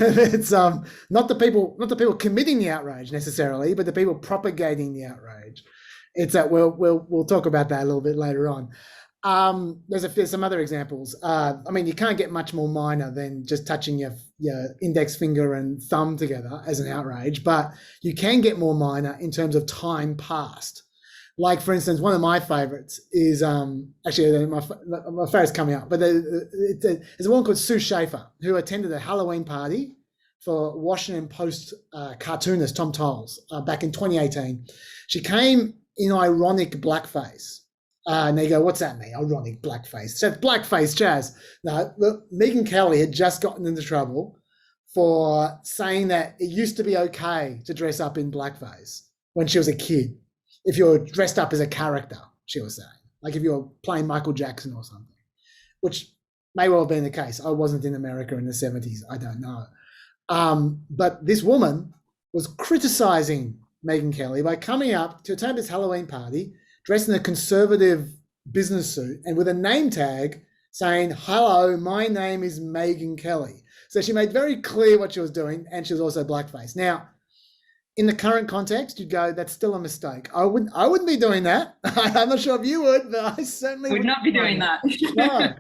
It's not the people committing the outrage necessarily, but the people propagating the outrage. It's that we'll talk about that a little bit later on. There's some other examples. I mean, you can't get much more minor than just touching your index finger and thumb together as an outrage, but you can get more minor in terms of time passed. Like, for instance, one of my favorites is actually my favorite's coming up, but there's a woman called Sue Schaefer who attended a Halloween party for Washington Post cartoonist Tom Towles back in 2018. She came in ironic blackface. And they go, what's that mean? Ironic blackface. So blackface, Chaz. No, look, Megyn Kelly had just gotten into trouble for saying that it used to be okay to dress up in blackface when she was a kid. If you're dressed up as a character, she was saying, like if you're playing Michael Jackson or something, which may well have been the case. I wasn't in America in the 70s. I don't know. But this woman was criticizing Megyn Kelly by coming up to attend this Halloween party dressed in a conservative business suit and with a name tag saying, "Hello, my name is Megyn Kelly." So she made very clear what she was doing, and she was also blackface. Now, in the current context, you'd go, that's still a mistake. I wouldn't be doing that. I'm not sure if you would, but I certainly Would not be doing that. No.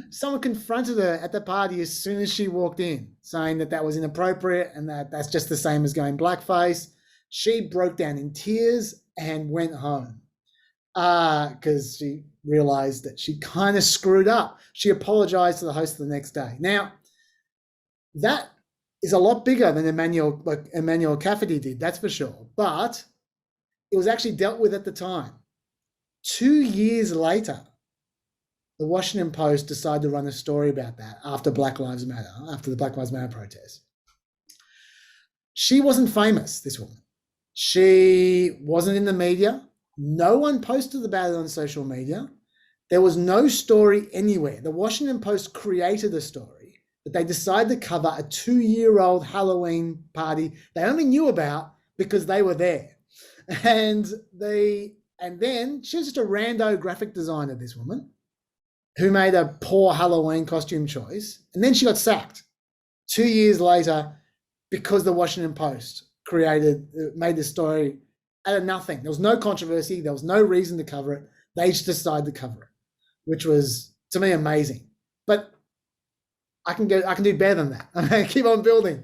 Someone confronted her at the party as soon as she walked in, saying that that was inappropriate and that that's just the same as going blackface. She broke down in tears and went home because she realized that she kind of screwed up. She apologized to the host the next day. Now, that is a lot bigger than Emmanuel Cafferty did, that's for sure. But it was actually dealt with at the time. 2 years later, the Washington Post decided to run a story about that after the Black Lives Matter protest. She wasn't famous, this woman. She wasn't in the media. No one posted about it on social media. There was no story anywhere. The Washington Post created a story that they decided to cover a 2-year-old Halloween party they only knew about because they were there. And then she was just a rando graphic designer, this woman, who made a poor Halloween costume choice. And then she got sacked 2 years later because the Washington Post made this story out of nothing. There was no controversy. There was no reason to cover it. They just decided to cover it, which was, to me, amazing. But I can do better than that. I'm going to keep on building.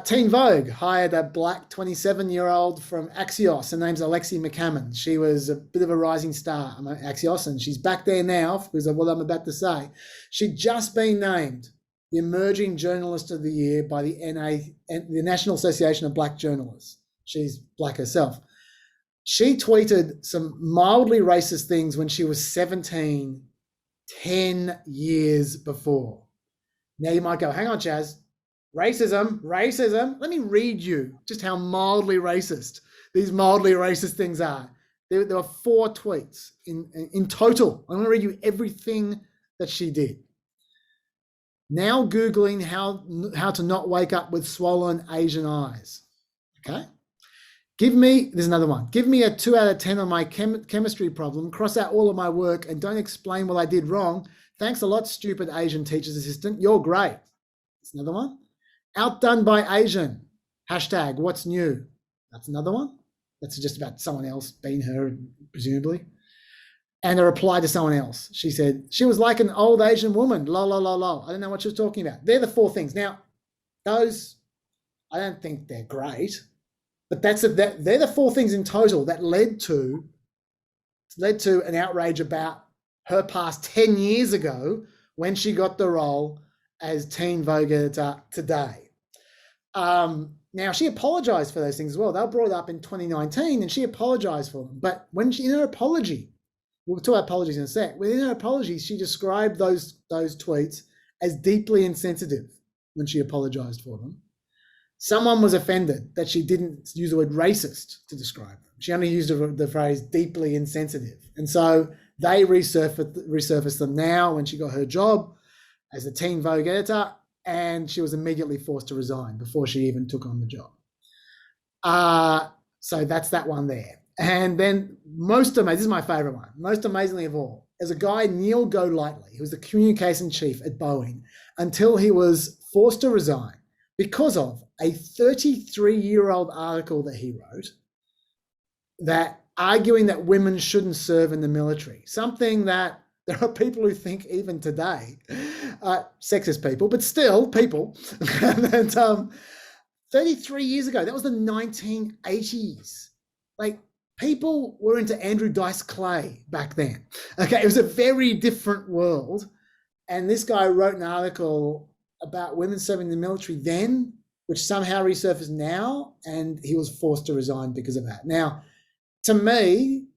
Teen Vogue hired a black 27-year-old from Axios. Her name's Alexi McCammon. She was a bit of a rising star on Axios, and she's back there now because of what I'm about to say. She'd just been named the Emerging Journalist of the Year by the National Association of Black Journalists. She's black herself. She tweeted some mildly racist things when she was 17, 10 years before. Now you might go, hang on, Chaz. Racism. Let me read you just how mildly racist these mildly racist things are. There were 4 tweets in total. I'm going to read you everything that she did. Now Googling how to not wake up with swollen Asian eyes. Okay. There's another one. Give me a 2 out of 10 on my chemistry problem, cross out all of my work and don't explain what I did wrong. Thanks a lot, stupid Asian teacher's assistant. You're great. That's another one. Outdone by Asian. Hashtag what's new. That's another one. That's just about someone else being her, presumably. And a reply to someone else. She said, she was like an old Asian woman. Lol, lol, lol, lol. I don't know what she was talking about. They're the 4 things. Now, those, I don't think they're great, but they're the 4 things in total that led to an outrage about her past 10 years ago when she got the role as Teen Vogue editor today. Now, she apologized for those things as well. They were brought up in 2019 and she apologized for them. But in her apology, we'll talk about apologies in a sec. Within her apology, she described those tweets as deeply insensitive when she apologized for them. Someone was offended that she didn't use the word racist to describe them. She only used the phrase deeply insensitive. And so they resurfaced them now when she got her job as the Teen Vogue editor, and she was immediately forced to resign before she even took on the job. So that's that one there. And then this is my favorite one, most amazingly of all, is a guy, Neil Golightly, who was the communication chief at Boeing until he was forced to resign because of a 33-year-old article that he wrote that arguing that women shouldn't serve in the military, something that there are people who think even today, sexist people, but still people, and 33 years ago, that was the 1980s. Like, people were into Andrew Dice Clay back then. Okay, it was a very different world. And this guy wrote an article about women serving in the military then, which somehow resurfaced now, and he was forced to resign because of that. Now, to me,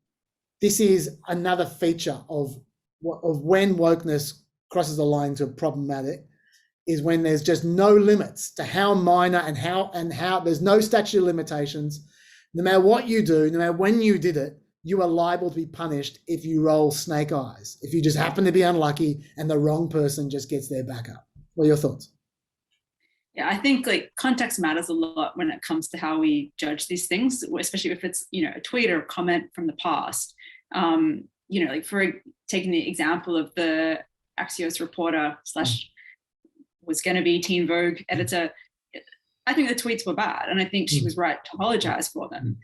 this is another feature of when wokeness crosses the line to problematic, is when there's just no limits to how minor and how there's no statute of limitations. No matter what you do, no matter when you did it, you are liable to be punished if you roll snake eyes, if you just happen to be unlucky and the wrong person just gets their back up. What are your thoughts? Yeah, I think like context matters a lot when it comes to how we judge these things, especially if it's, you know, a tweet or a comment from the past. You know, like for taking the example of the Axios reporter slash was going to be Teen Vogue editor, I think the tweets were bad, and I think she was right to apologize for them.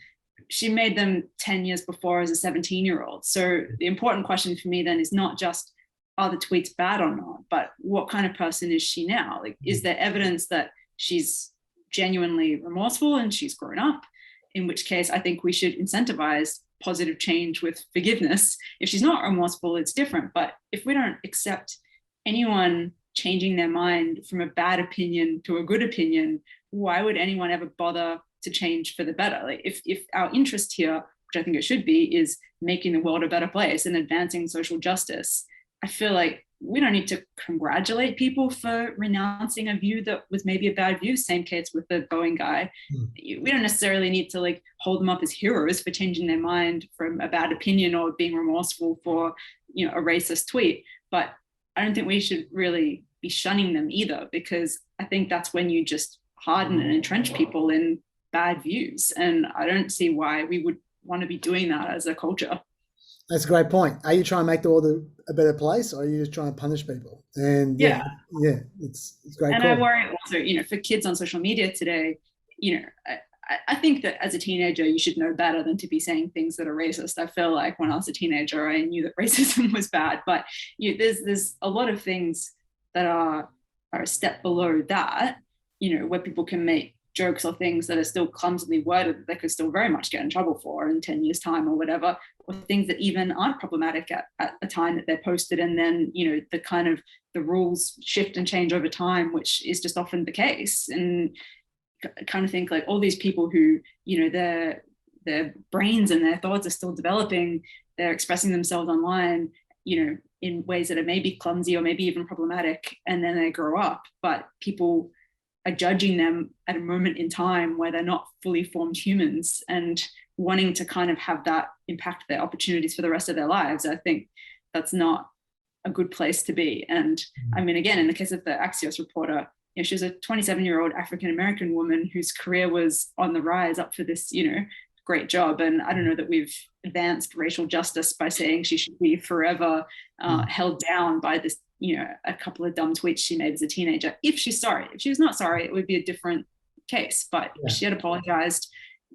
She made them 10 years before as a 17-year-old. So the important question for me then is not just, are the tweets bad or not, but what kind of person is she now? Like, is there evidence that she's genuinely remorseful and she's grown up? In which case, I think we should incentivize positive change with forgiveness. If she's not remorseful, it's different. But if we don't accept anyone changing their mind from a bad opinion to a good opinion, why would anyone ever bother to change for the better? Like, if our interest here, which I think it should be, is making the world a better place and advancing social justice, I feel like we don't need to congratulate people for renouncing a view that was maybe a bad view. Same case with the Boeing guy. We don't necessarily need to like hold them up as heroes for changing their mind from a bad opinion or being remorseful for, you know, a racist tweet. But I don't think we should really be shunning them either, because I think that's when you just harden and entrench people in bad views. And I don't see why we would want to be doing that as a culture. That's a great point. Are you trying to make the world a better place, or are you just trying to punish people? And it's great. And call. I worry also, you know, for kids on social media today, you know, I think that as a teenager, you should know better than to be saying things that are racist. I feel like when I was a teenager, I knew that racism was bad, but there's a lot of things that are a step below that, you know, where people can make jokes or things that are still clumsily worded that they could still very much get in trouble for in 10 years time or whatever, or things that even aren't problematic at the time that they're posted. And then, you know, the rules shift and change over time, which is just often the case. And I kind of think like all these people who, you know, their brains and their thoughts are still developing, they're expressing themselves online, you know, in ways that are maybe clumsy or maybe even problematic, and then they grow up, but people are judging them at a moment in time where they're not fully formed humans and wanting to kind of have that impact their opportunities for the rest of their lives. I think that's not a good place to be. And I mean, again, in the case of the Axios reporter, you know, she was a 27-year-old African-American woman whose career was on the rise up for this, you know, great job. And I don't know that we've advanced racial justice by saying she should be forever held down by this, you know, a couple of dumb tweets she made as a teenager. If she's sorry, if she was not sorry, it would be a different case. But she had apologized.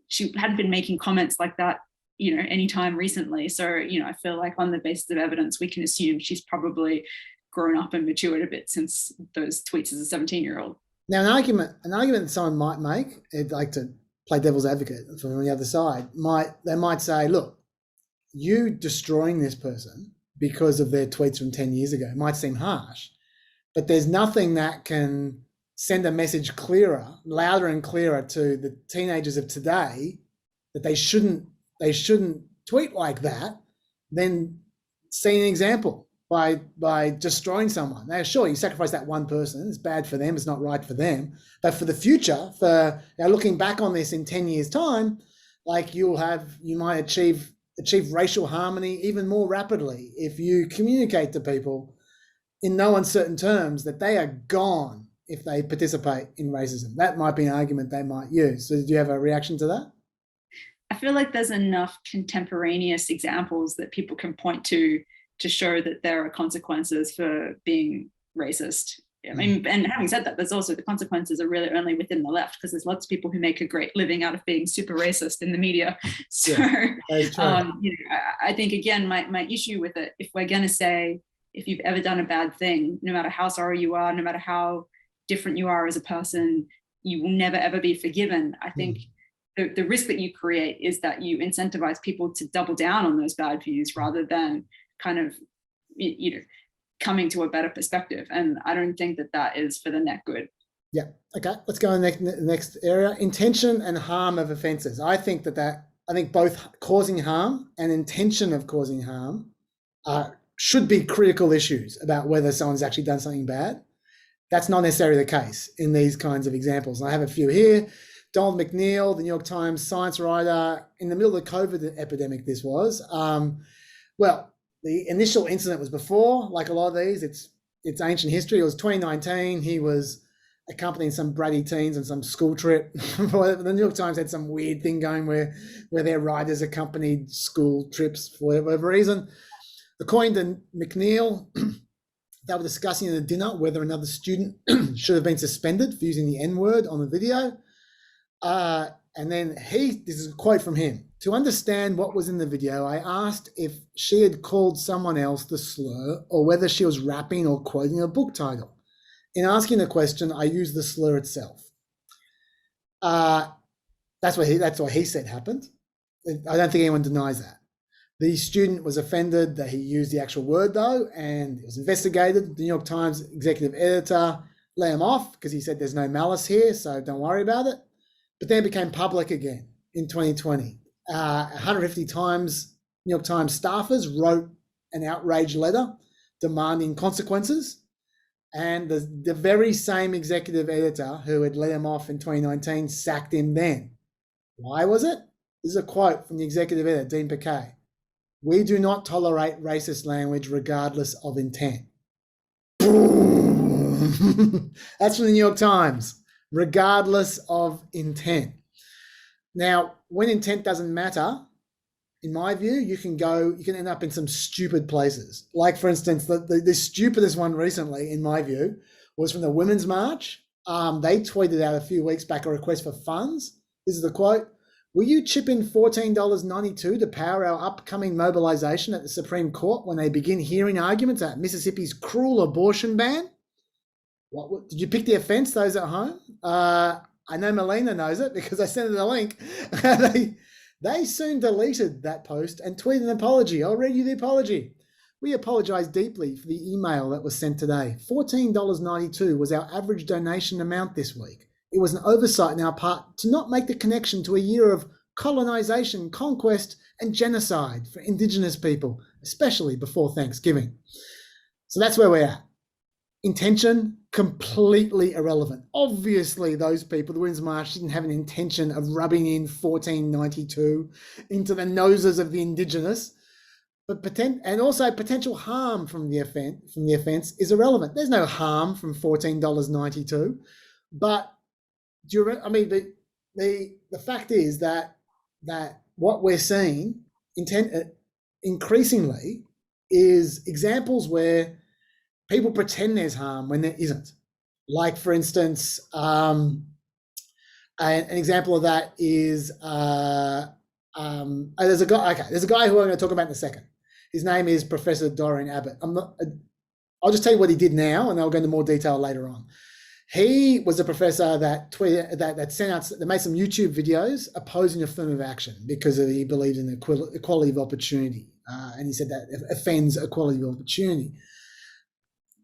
She hadn't been making comments like that, you know, anytime recently. So, you know, I feel like on the basis of evidence, we can assume she's probably grown up and matured a bit since those tweets as a 17-year-old. Now, an argument that someone might make, I'd like to play devil's advocate from the other side, they might say, look, you destroying this person because of their tweets from 10 years ago might seem harsh, but there's nothing that can send a message louder and clearer to the teenagers of today that they shouldn't tweet like that than seeing an example by destroying someone. Now, sure, you sacrifice that one person, it's bad for them, it's not right for them, but for the future, for looking back on this in 10 years time, like you might achieve racial harmony even more rapidly if you communicate to people in no uncertain terms that they are gone if they participate in racism. That might be an argument they might use. So do you have a reaction to that? I feel like there's enough contemporaneous examples that people can point to show that there are consequences for being racist. I mean, and having said that, there's also the consequences are really only within the left, because there's lots of people who make a great living out of being super racist in the media. So, you know, I think, again, my issue with it, if we're going to say, if you've ever done a bad thing, no matter how sorry you are, no matter how different you are as a person, you will never, ever be forgiven. I think the risk that you create is that you incentivize people to double down on those bad views rather than kind of, you know, coming to a better perspective. And I don't think that is for the net good. Yeah. Okay. Let's go on the next area. Intention and harm of offences. I think both causing harm and intention of causing harm should be critical issues about whether someone's actually done something bad. That's not necessarily the case in these kinds of examples. And I have a few here. Donald McNeil, the New York Times science writer, in the middle of the COVID epidemic, this was. The initial incident was before, like a lot of these, it's ancient history. It was 2019. He was accompanying some bratty teens on some school trip. The New York Times had some weird thing going where their riders accompanied school trips for whatever reason. According to McNeil, they were discussing at a dinner whether another student should have been suspended for using the N-word on the video. And then this is a quote from him. To understand what was in the video, I asked if she had called someone else the slur or whether she was rapping or quoting a book title. In asking the question, I used the slur itself. That's what he said happened. I don't think anyone denies that. The student was offended that he used the actual word though, and it was investigated. The New York Times executive editor let him off because he said there's no malice here, so don't worry about it. But then it became public again in 2020. 150 times New York Times staffers wrote an outrage letter demanding consequences. And the very same executive editor who had let him off in 2019 sacked him then. Why was it? This is a quote from the executive editor, Dean Piquet. We do not tolerate racist language regardless of intent. Boom. That's from the New York Times, regardless of intent. Now, when intent doesn't matter, in my view, you can end up in some stupid places. Like, for instance, the stupidest one recently, in my view, was from the Women's March. They tweeted out a few weeks back a request for funds. This is the quote. Will you chip in $14.92 to power our upcoming mobilization at the Supreme Court when they begin hearing arguments at Mississippi's cruel abortion ban? What did you pick the offense, those at home? I know Melina knows it because I sent her the link. They soon deleted that post and tweeted an apology. I'll read you the apology. We apologize deeply for the email that was sent today. $14.92 was our average donation amount this week. It was an oversight on our part to not make the connection to a year of colonization, conquest, and genocide for Indigenous people, especially before Thanksgiving. So that's where we're at. Intention, completely irrelevant. Obviously, those people, the Women's March, didn't have an intention of rubbing in $14.92 into the noses of the Indigenous, but potential harm from the offence is irrelevant. There's no harm from $14.92, but the fact is that what we're seeing increasingly is examples where people pretend there's harm when there isn't. Like, for instance, an example of that is there's a guy who I'm going to talk about in a second. His name is Professor Dorian Abbott. I'll just tell you what he did now, and I'll go into more detail later on. He was a professor that made some YouTube videos opposing affirmative action because he believed in equality of opportunity, and he said that offends equality of opportunity.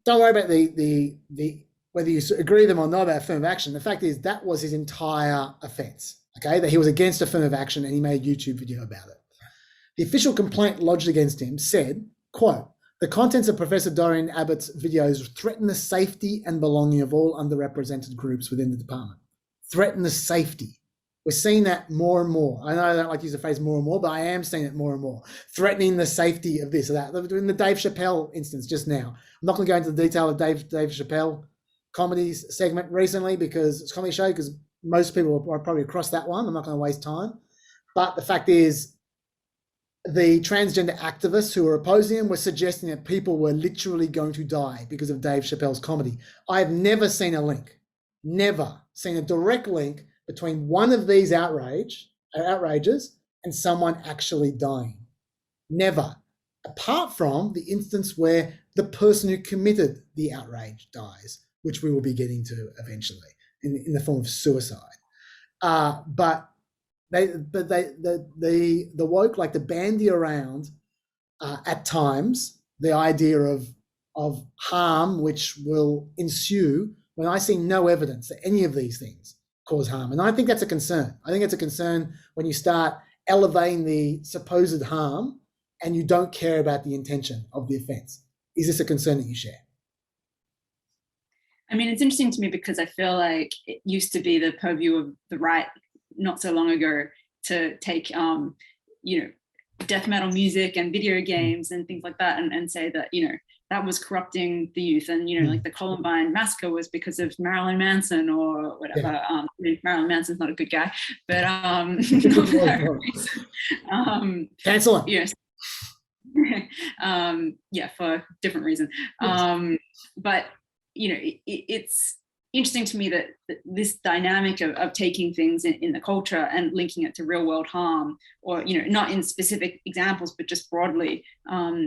Don't worry about the whether you agree with them or not about affirmative action. The fact is that was his entire offence. Okay, that he was against affirmative action and he made a YouTube video about it. The official complaint lodged against him said, quote, the contents of Professor Dorian Abbott's videos threaten the safety and belonging of all underrepresented groups within the department. Threaten the safety. We're seeing that more and more. I know I don't like to use the phrase more and more, but I am seeing it more and more. Threatening the safety of this or that. In the Dave Chappelle instance just now. I'm not going to go into the detail of Dave Chappelle comedy segment recently because it's a comedy show, because most people are probably across that one. I'm not going to waste time. But the fact is, the transgender activists who were opposing him were suggesting that people were literally going to die because of Dave Chappelle's comedy. I have never seen a direct link between one of these outrages and someone actually dying. Never. Apart from the instance where the person who committed the outrage dies, which we will be getting to eventually in the form of suicide. But the woke like to bandy around at times the idea of harm which will ensue when I see no evidence that any of these things cause harm. And I think that's a concern. I think it's a concern when you start elevating the supposed harm and you don't care about the intention of the offence. Is this a concern that you share? I mean, it's interesting to me because I feel like it used to be the purview of the right not so long ago to take, death metal music and video games and things like that and say that, that was corrupting the youth, and like the Columbine massacre was because of Marilyn Manson or whatever. I mean, Marilyn Manson's not a good guy, but cancel him. Yes. For different reason. But it's interesting to me that this dynamic of taking things in the culture and linking it to real world harm, or not in specific examples but just broadly,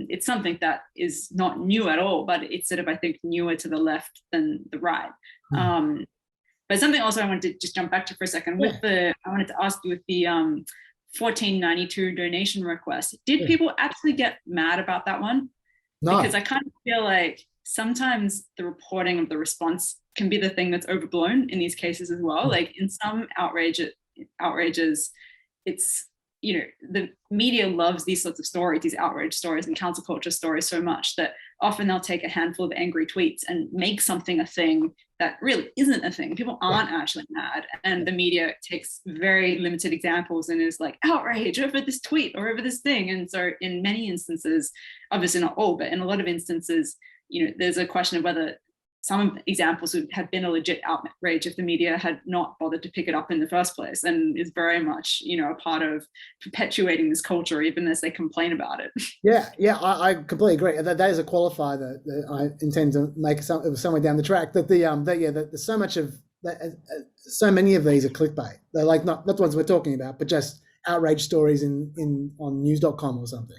it's something that is not new at all, but it's sort of, I think, newer to the left than the right. But something also I wanted to just jump back to for a second I wanted to ask you with the 1492 donation request, did people actually get mad about that one? No. Because I kind of feel like sometimes the reporting of the response can be the thing that's overblown in these cases as well. Like in some outrages, it's, the media loves these sorts of stories, these outrage stories and cancel culture stories so much that often they'll take a handful of angry tweets and make something a thing that really isn't a thing. People aren't actually mad. And the media takes very limited examples and is like, outrage over this tweet or over this thing. And so in many instances, obviously not all, but in a lot of instances, there's a question of whether some examples would have been a legit outrage if the media had not bothered to pick it up in the first place, and is very much, a part of perpetuating this culture, even as they complain about it. Yeah, I completely agree. That is a qualifier that I intend to make somewhere down the track. That there's so much of that, so many of these are clickbait. They're like not the ones we're talking about, but just outrage stories on news.com or something.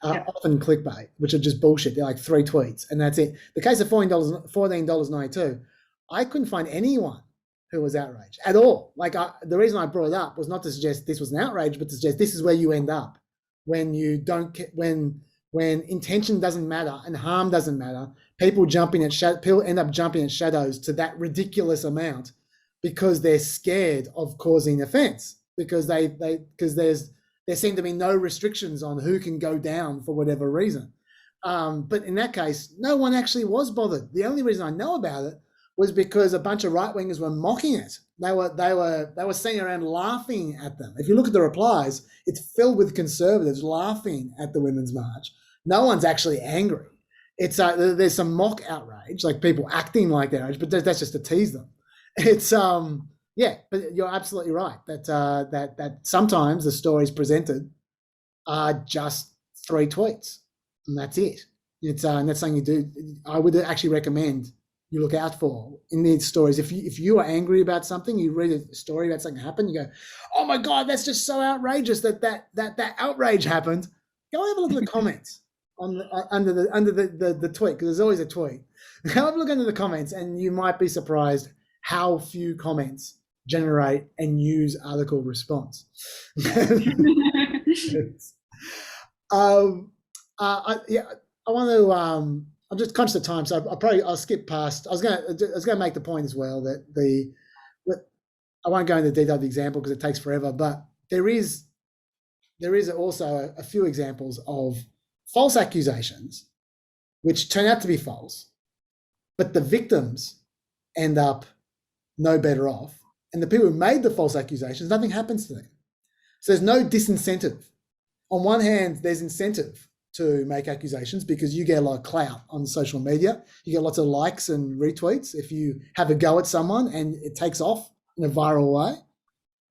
Often clickbait, which are just bullshit. They're like 3 tweets and that's it. The case of $14.92, I couldn't find anyone who was outraged at all. Like the reason I brought it up was not to suggest this was an outrage, but to suggest this is where you end up when you don't, when intention doesn't matter and harm doesn't matter. People end up jumping at shadows to that ridiculous amount because they're scared of causing offense, because there seem to be no restrictions on who can go down for whatever reason. But in that case, no one actually was bothered. The only reason I know about it was because a bunch of right-wingers were mocking it. They were sitting around laughing at them. If you look at the replies, it's filled with conservatives laughing at the Women's March. No one's actually angry. It's there's some mock outrage, like people acting like they're outraged, but that's just to tease them. It's but you're absolutely right that sometimes the stories presented are just 3 tweets and that's it. It's and that's something I would actually recommend you look out for in these stories. If you are angry about something, you read a story about something happened, you go, oh my God, that's just so outrageous that outrage happened. Go have a look at the comments under the tweet, because there's always a tweet. Go have a look under the comments and you might be surprised how few comments generate and use article response. I want to. I'm just conscious of time, so I'll skip past. I was going to make the point as well that I won't go into the detail of the example because it takes forever. But there is also a few examples of false accusations which turn out to be false, but the victims end up no better off. And the people who made the false accusations, nothing happens to them. So there's no disincentive. On one hand, there's incentive to make accusations because you get a lot of clout on social media. You get lots of likes and retweets if you have a go at someone and it takes off in a viral way.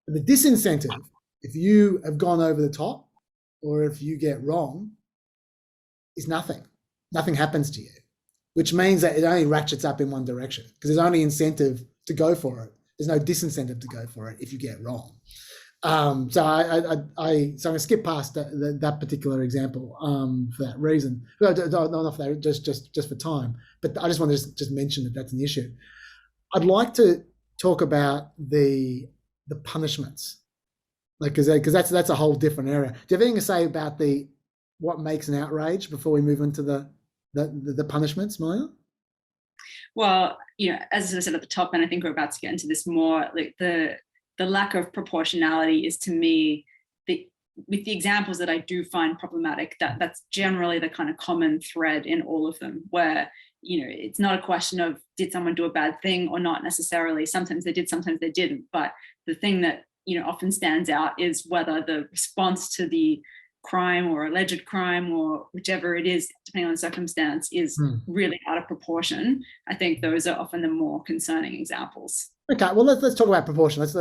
But the disincentive, if you have gone over the top or if you get wrong, is nothing. Nothing happens to you, which means that it only ratchets up in one direction because there's only incentive to go for it. There's no disincentive to go for it if you get wrong. So I'm going to skip past that particular example for that reason. Not for that, just for time. But I just want to just mention that that's an issue. I'd like to talk about the punishments, because that's a whole different area. Do you have anything to say about what makes an outrage before we move into the punishments, Melina? Well, as I said at the top, and I think we're about to get into this more, like the lack of proportionality is, to me, with the examples that I do find problematic, that's generally the kind of common thread in all of them, where, it's not a question of did someone do a bad thing or not necessarily. Sometimes they did, sometimes they didn't. But the thing that, often stands out is whether the response to the crime or alleged crime or whichever it is, depending on the circumstance, is really out of proportion, I think those are often the more concerning examples. Okay, well, let's talk about proportion. Let's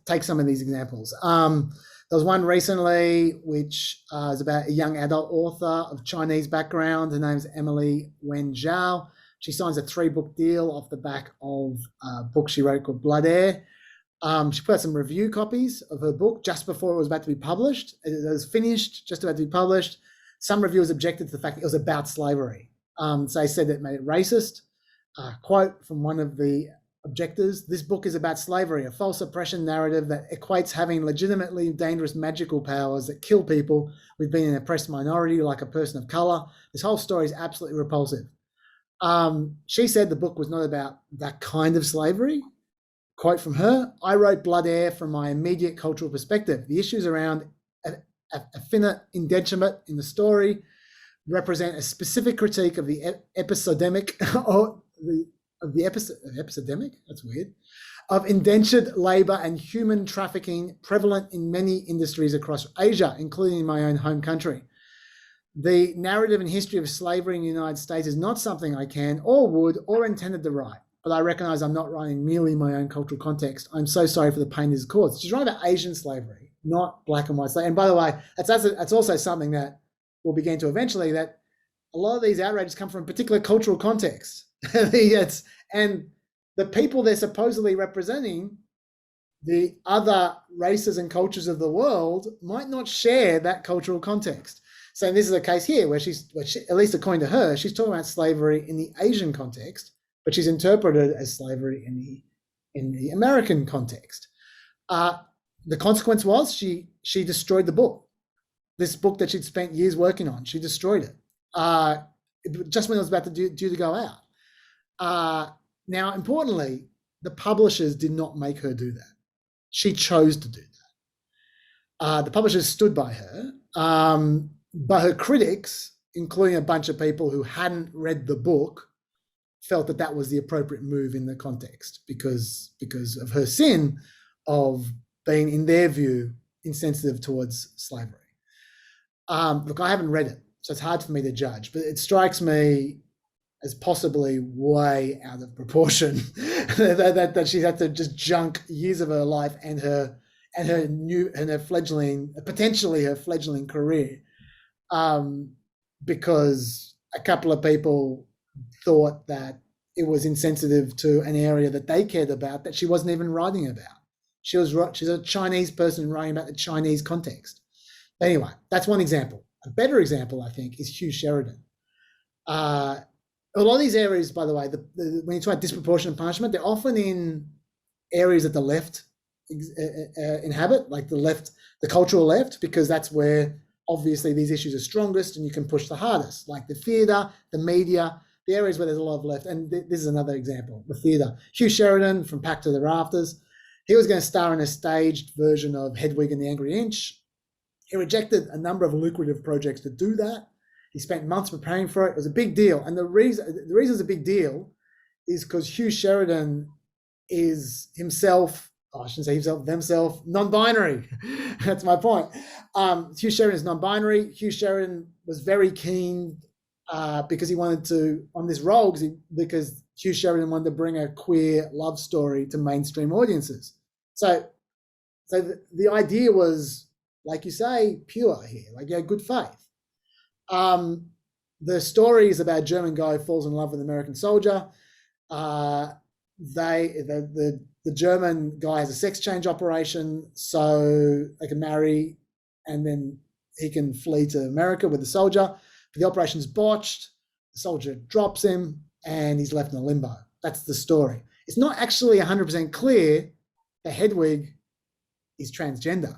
take some of these examples. There was one recently which is about a young adult author of Chinese background. Her name's Emily Wen Zhao. She signs a 3-book deal off the back of a book she wrote called Blood Air. She put out some review copies of her book just before it was about to be published. It was finished, just about to be published. Some reviewers objected to the fact that it was about slavery. So they said that it made it racist. Quote from one of the objectors: "This book is about slavery, a false oppression narrative that equates having legitimately dangerous magical powers that kill people with being an oppressed minority like a person of color. This whole story is absolutely repulsive." She said the book was not about that kind of slavery. Quote from her: "I wrote Blood Air from my immediate cultural perspective. The issues around a finite indenturement in the story represent a specific critique of the episodemic or the epidemic, that's weird, of indentured labor and human trafficking prevalent in many industries across Asia, including in my own home country. The narrative and history of slavery in the United States is not something I can or would or intended to write, but I recognize I'm not writing merely my own cultural context. I'm so sorry for the pain this caused." She's writing about Asian slavery, not black and white slavery. And by the way, that's also something that we'll begin to eventually, that a lot of these outrages come from a particular cultural context. And the people they're supposedly representing, the other races and cultures of the world, might not share that cultural context. So this is a case here where at least according to her, she's talking about slavery in the Asian context, but she's interpreted as slavery in the American context. The consequence was she destroyed the book. This book that she'd spent years working on, she destroyed it just when it was about to due to go out. Now, importantly, the publishers did not make her do that. She chose to do that. The publishers stood by her, but her critics, including a bunch of people who hadn't read the book, felt that that was the appropriate move in the context because of her sin of being, in their view, insensitive towards slavery. Look, I haven't read it, so it's hard for me to judge, but it strikes me as possibly way out of proportion that she's had to just junk years of her life and her potentially her fledgling career, because a couple of people thought that it was insensitive to an area that they cared about that she wasn't even writing about. She's a Chinese person writing about the Chinese context. Anyway, that's one example. A better example, I think, is Hugh Sheridan. A lot of these areas, by the way, when you talk about disproportionate punishment, they're often in areas that the left inhabit, like the cultural left, because that's where obviously these issues are strongest and you can push the hardest, like the theatre, the media, the areas where there's a lot of left. And this is another example, the theatre. Hugh Sheridan from Packed to the Rafters, he was going to star in a staged version of Hedwig and the Angry Inch. He rejected a number of lucrative projects to do that. He spent months preparing for it. It was a big deal. And the reason it's a big deal is because Hugh Sheridan is himself, I shouldn't say himself, non-binary. That's my point. Hugh Sheridan is non-binary. Hugh Sheridan was very keen because he wanted to, on this role, because Hugh Sheridan wanted to bring a queer love story to mainstream audiences. So the idea was, like you say, pure here, like good faith. The story is about a German guy who falls in love with an American soldier. The German guy has a sex change operation so they can marry and then he can flee to America with the soldier. But the operation's botched, the soldier drops him and he's left in a limbo. That's the story. It's not actually 100% clear that Hedwig is transgender,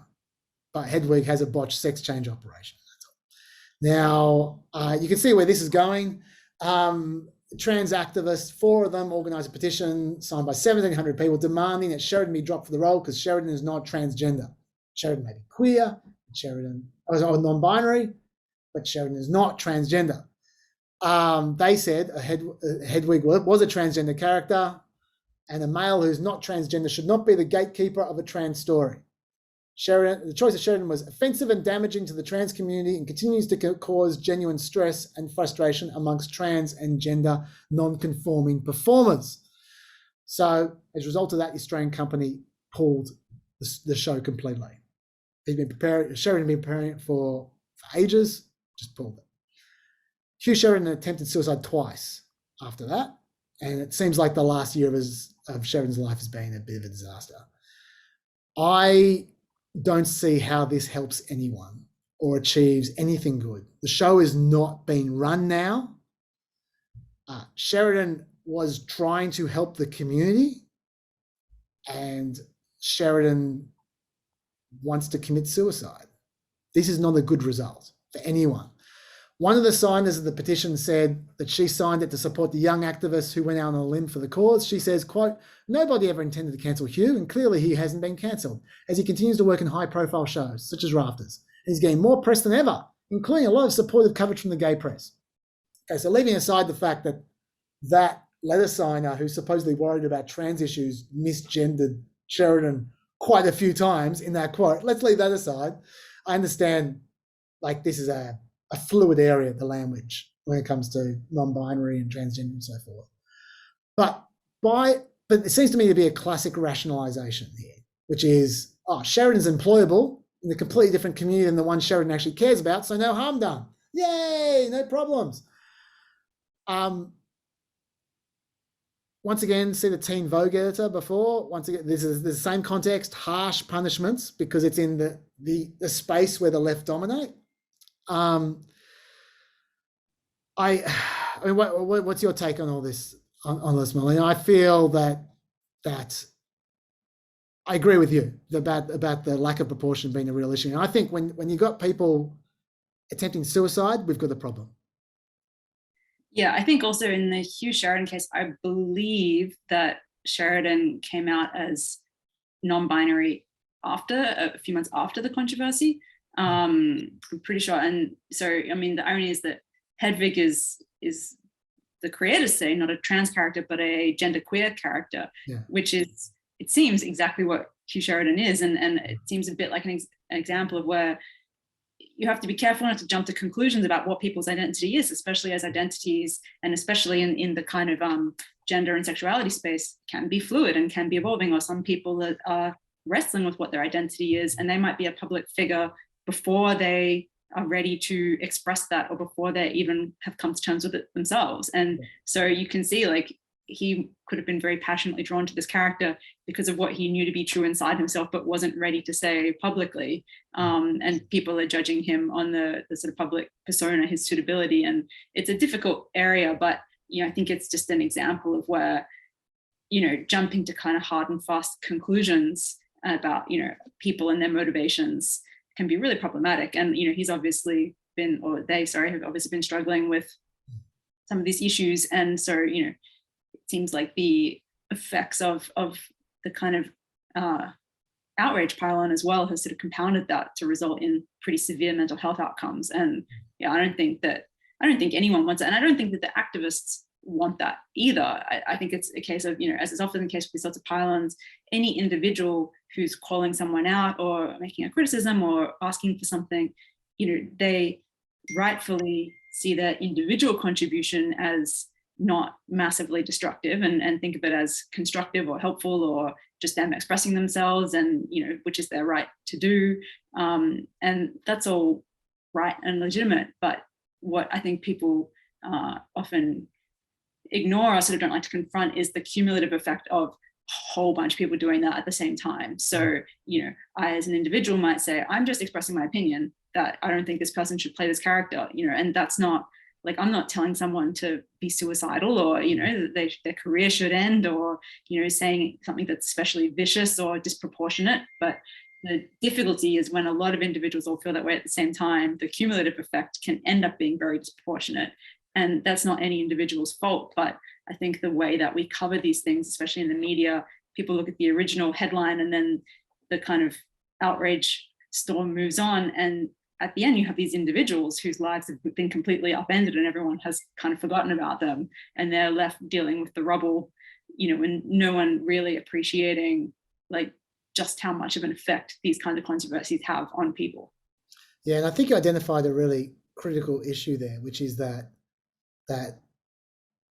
but Hedwig has a botched sex change operation. Now, you can see where this is going. Trans activists, 4 of them, organised a petition signed by 1,700 people demanding that Sheridan be dropped for the role because Sheridan is not transgender. Sheridan may be queer, Sheridan was non-binary, but Sheridan is not transgender. They said Hedwig was a transgender character and a male who's not transgender should not be the gatekeeper of a trans story. The choice of Sheridan was offensive and damaging to the trans community and continues to cause genuine stress and frustration amongst trans and gender non-conforming performers. So as a result of that, the Australian company pulled the show completely. Sheridan had been preparing it for ages, just pulled it. Hugh Sheridan attempted suicide twice after that, and it seems like the last year of Sheridan's life has been a bit of a disaster. I don't see how this helps anyone or achieves anything good. The show is not being run now. Sheridan was trying to help the community, and Sheridan wants to commit suicide. This is not a good result for anyone. One of the signers of the petition said that she signed it to support the young activist who went out on a limb for the cause. She says, quote, "Nobody ever intended to cancel Hugh, and clearly he hasn't been cancelled, as he continues to work in high-profile shows, such as Rafters. He's getting more press than ever, including a lot of supportive coverage from the gay press." Okay, so leaving aside the fact that that letter signer who's supposedly worried about trans issues misgendered Sheridan quite a few times in that quote, let's leave that aside. I understand, like, this is a fluid area, the language, when it comes to non-binary and transgender and so forth. But it seems to me to be a classic rationalization here, which is, Sheridan's employable in a completely different community than the one Sheridan actually cares about, so no harm done. Yay, no problems. Once again, see the Teen Vogue editor before. Once again, this is the same context, harsh punishments, because it's in the space where the left dominate. I mean, what's your take on all this, on this, Melina? I feel that I agree with you about the lack of proportion being a real issue. And I think when you got people attempting suicide, we've got a problem. Yeah, I think also in the Hugh Sheridan case, I believe that Sheridan came out as non-binary a few months after the controversy. I'm pretty sure. And so, I mean, the irony is that Hedwig is the creators say, not a trans character, but a genderqueer character, which is, it seems exactly what Hugh Sheridan is. And it seems a bit like an example of where you have to be careful not to jump to conclusions about what people's identity is, especially as identities, and especially in the kind of gender and sexuality space can be fluid and can be evolving, or some people that are wrestling with what their identity is, and they might be a public figure before they are ready to express that, or before they even have come to terms with it themselves. And so you can see, like, he could have been very passionately drawn to this character because of what he knew to be true inside himself, but wasn't ready to say publicly. And people are judging him on the sort of public persona, his suitability. And it's a difficult area, but, I think it's just an example of where, jumping to kind of hard and fast conclusions about, people and their motivations can be really problematic. And, he's obviously been, or they, have obviously been struggling with some of these issues. And so, it seems like the effects of the kind of outrage pile-on as well has sort of compounded that to result in pretty severe mental health outcomes. And I don't think anyone wants it. And I don't think that the activists want that either. I think it's a case of, as is often the case with these sorts of pile-ons, any individual who's calling someone out or making a criticism or asking for something, they rightfully see their individual contribution as not massively destructive and think of it as constructive or helpful, or just them expressing themselves, and which is their right to do, and that's all right and legitimate. But what I think people often ignore or sort of don't like to confront is the cumulative effect of a whole bunch of people doing that at the same time. So I as an individual might say, I'm just expressing my opinion that I don't think this person should play this character, and that's not, like, I'm not telling someone to be suicidal, or, that their career should end, or, saying something that's especially vicious or disproportionate. But the difficulty is when a lot of individuals all feel that way at the same time, the cumulative effect can end up being very disproportionate. And that's not any individual's fault. But I think the way that we cover these things, especially in the media, people look at the original headline and then the kind of outrage storm moves on. And at the end, you have these individuals whose lives have been completely upended and everyone has kind of forgotten about them. And they're left dealing with the rubble, and no one really appreciating, like, just how much of an effect these kinds of controversies have on people. Yeah, and I think you identified a really critical issue there, which is that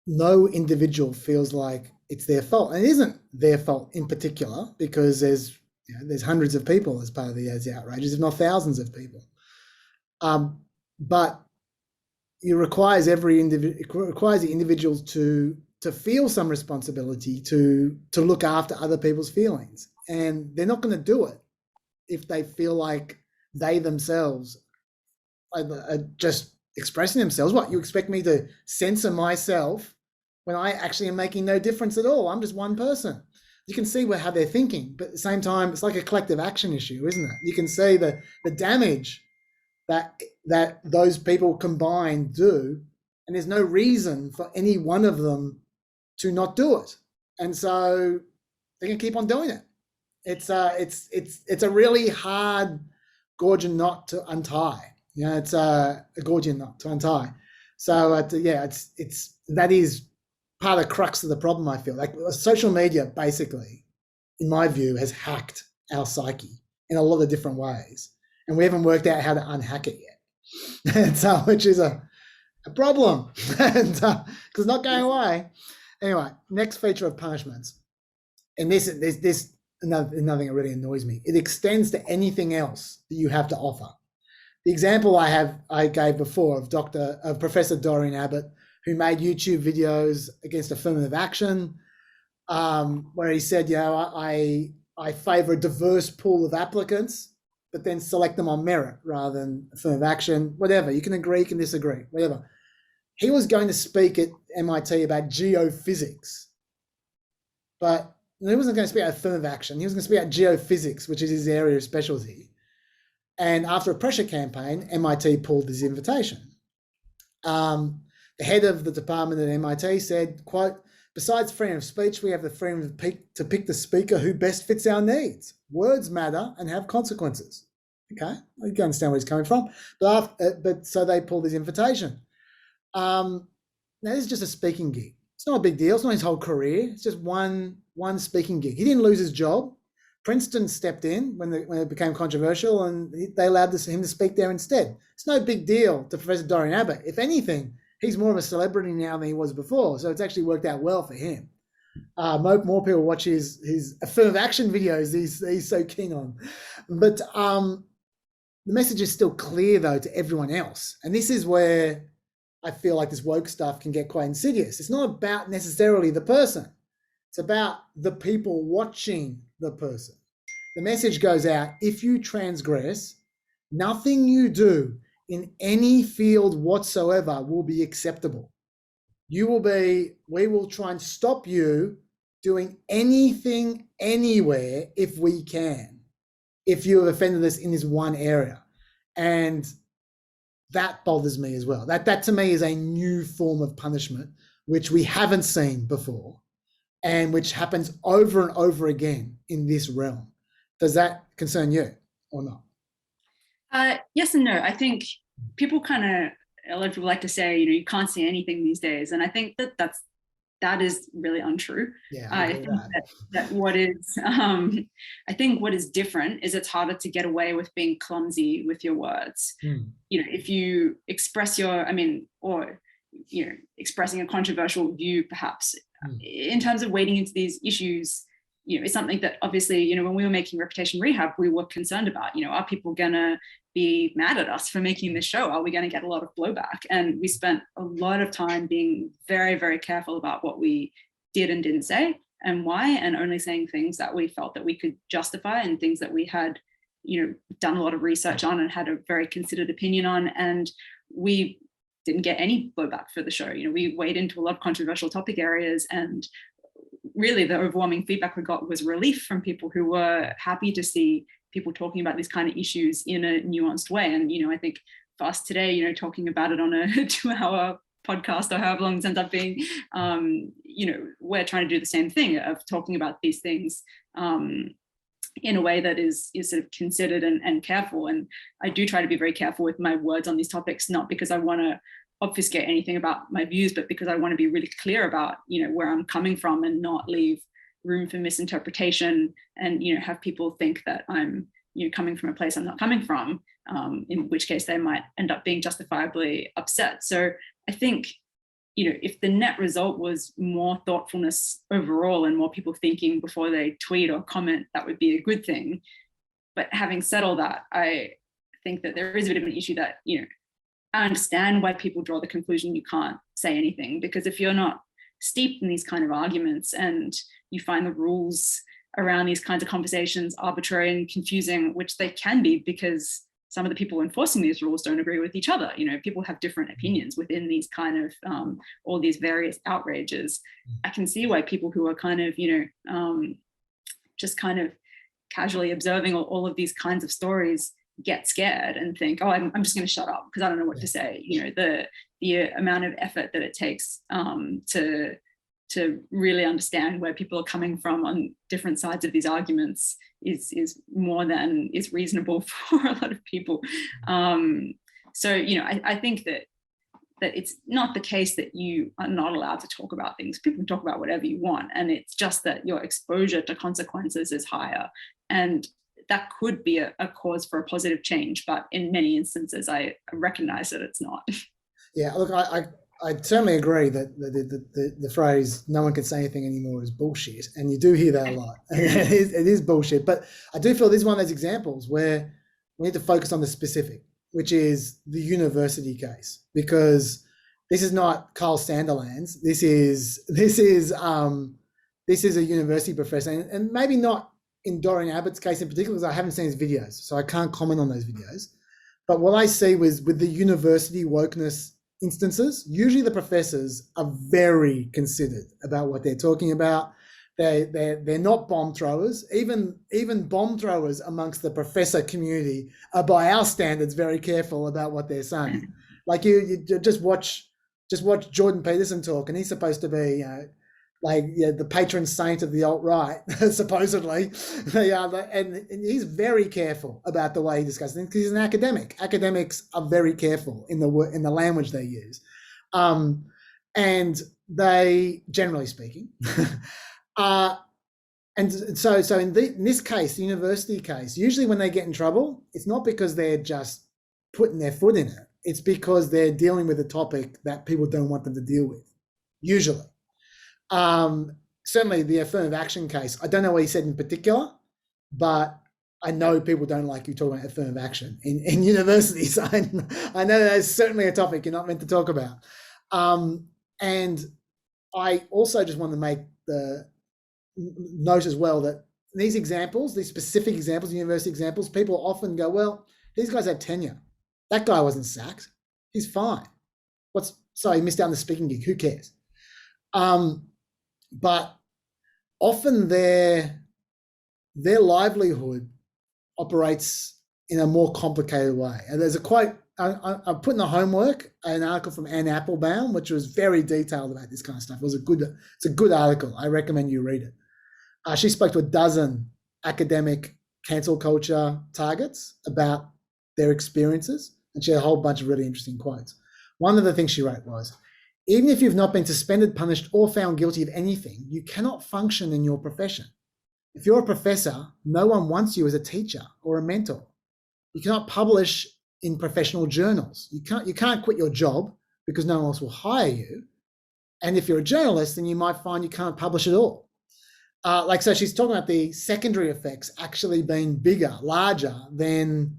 no individual feels like it's their fault, and it isn't their fault in particular, because there's hundreds of people as part of the outrages, if not thousands of people. But it requires the individuals to feel some responsibility to look after other people's feelings, and they're not going to do it if they feel like they themselves are just expressing themselves. What, you expect me to censor myself when I actually am making no difference at all? I'm just one person. You can see how they're thinking, but at the same time, it's like a collective action issue, isn't it? You can see the damage that those people combined do, and there's no reason for any one of them to not do it, and so they can keep on doing it. It's a really hard Gordian knot to untie. It's a Gordian knot to untie. So that is part of the crux of the problem. I feel like social media, basically, in my view, has hacked our psyche in a lot of different ways, and we haven't worked out how to unhack it yet. And so, which is a problem, and because it's not going away. Anyway, next feature of punishments, and this another thing that really annoys me. It extends to anything else that you have to offer. The example I gave before of Professor Dorian Abbott, who made YouTube videos against affirmative action, where he said, I favour a diverse pool of applicants, but then select them on merit rather than affirmative action. Whatever, you can agree, you can disagree, whatever. He was going to speak at MIT about geophysics, but he wasn't going to speak about affirmative action. He was going to speak about geophysics, which is his area of specialty. And after a pressure campaign, MIT pulled his invitation. The head of the department at MIT said, quote, "Besides freedom of speech, we have the freedom to pick the speaker who best fits our needs. Words matter and have consequences." Okay, you can understand where he's coming from. But so they pulled his invitation. Now, this is just a speaking gig. It's not a big deal. It's not his whole career. It's just one speaking gig. He didn't lose his job. Princeton stepped in when it became controversial, and they allowed him to speak there instead. It's no big deal to Professor Dorian Abbott. If anything, he's more of a celebrity now than he was before, so it's actually worked out well for him. More people watch his affirmative action videos he's so keen on. But the message is still clear, though, to everyone else. And this is where I feel like this woke stuff can get quite insidious. It's not about necessarily the person. It's about the people watching the person. The message goes out: if you transgress, nothing you do in any field whatsoever will be acceptable. We will try and stop you doing anything, anywhere, if we can, if you have offended us in this one area. And that bothers me as well. That to me is a new form of punishment, which we haven't seen before, and which happens over and over again in this realm. Does that concern you or not? Yes and no. I think people a lot of people like to say, you can't see anything these days. And I think that is really untrue. Yeah, I think that what is, I think what is different is it's harder to get away with being clumsy with your words. If you express expressing a controversial view, perhaps, in terms of wading into these issues, it's something that obviously, when we were making Reputation Rehab, we were concerned about, are people gonna be mad at us for making this show? Are we going to get a lot of blowback? And we spent a lot of time being very, very careful about what we did and didn't say and why, and only saying things that we felt that we could justify and things that we had, done a lot of research on and had a very considered opinion on. And we didn't get any blowback for the show. We waded into a lot of controversial topic areas, and really the overwhelming feedback we got was relief from people who were happy to see people talking about these kind of issues in a nuanced way. And, I think for us today, talking about it on a 2-hour podcast or however long it ends up being, we're trying to do the same thing of talking about these things in a way that is sort of considered and careful. And I do try to be very careful with my words on these topics, not because I want to obfuscate anything about my views, but because I want to be really clear about, where I'm coming from and not leave room for misinterpretation and, have people think that I'm, coming from a place I'm not coming from, in which case they might end up being justifiably upset. So I think, if the net result was more thoughtfulness overall and more people thinking before they tweet or comment, that would be a good thing. But having said all that, I think that there is a bit of an issue that, I understand why people draw the conclusion you can't say anything, because if you're not steeped in these kind of arguments and you find the rules around these kinds of conversations arbitrary and confusing, which they can be because some of the people enforcing these rules don't agree with each other. People have different opinions within these kind of all these various outrages. I can see why people who are kind of, just kind of casually observing all of these kinds of stories get scared and think, oh, I'm just going to shut up because I don't know what to say. The amount of effort that it takes to really understand where people are coming from on different sides of these arguments is more than is reasonable for a lot of people. So, I think that it's not the case that you are not allowed to talk about things. People can talk about whatever you want, and it's just that your exposure to consequences is higher. And that could be a cause for a positive change, but in many instances, I recognize that it's not. Yeah, look, I certainly agree that the phrase "no one can say anything anymore" is bullshit, and you do hear that a lot. It is bullshit, but I do feel this is one of those examples where we need to focus on the specific, which is the university case, because this is not Carl Sanderlands. This is a university professor, and maybe not in Dorian Abbott's case in particular, because I haven't seen his videos, so I can't comment on those videos. But what I see was with the university wokeness instances, usually the professors are very considered about what they're talking about. They're not bomb throwers. Even bomb throwers amongst the professor community are, by our standards, very careful about what they're saying. Like you just watch Jordan Peterson talk, and he's supposed to be the patron saint of the alt-right, supposedly. And he's very careful about the way he discusses things because he's an academic. Academics are very careful in the language they use. And they, generally speaking, and so in this case, the university case, usually when they get in trouble, it's not because they're just putting their foot in it. It's because they're dealing with a topic that people don't want them to deal with, usually. Certainly the affirmative action case, I don't know what he said in particular, but I know people don't like you talking about affirmative action in universities. I know that's certainly a topic you're not meant to talk about. And I also just want to make the note as well that these examples, these specific examples, university examples, people often go, well, these guys have tenure. That guy wasn't sacked. He's fine. Sorry, he missed out on the speaking gig. Who cares? But often their livelihood operates in a more complicated way. And there's a quote, I put in the homework, an article from Anne Applebaum, which was very detailed about this kind of stuff. It's a good article. I recommend you read it. She spoke to a dozen academic cancel culture targets about their experiences, and she had a whole bunch of really interesting quotes. One of the things she wrote was, even if you've not been suspended, punished, or found guilty of anything, you cannot function in your profession. If you're a professor, no one wants you as a teacher or a mentor. You cannot publish in professional journals. You can't quit your job because no one else will hire you. And if you're a journalist, then you might find you can't publish at all. So she's talking about the secondary effects actually being bigger, larger than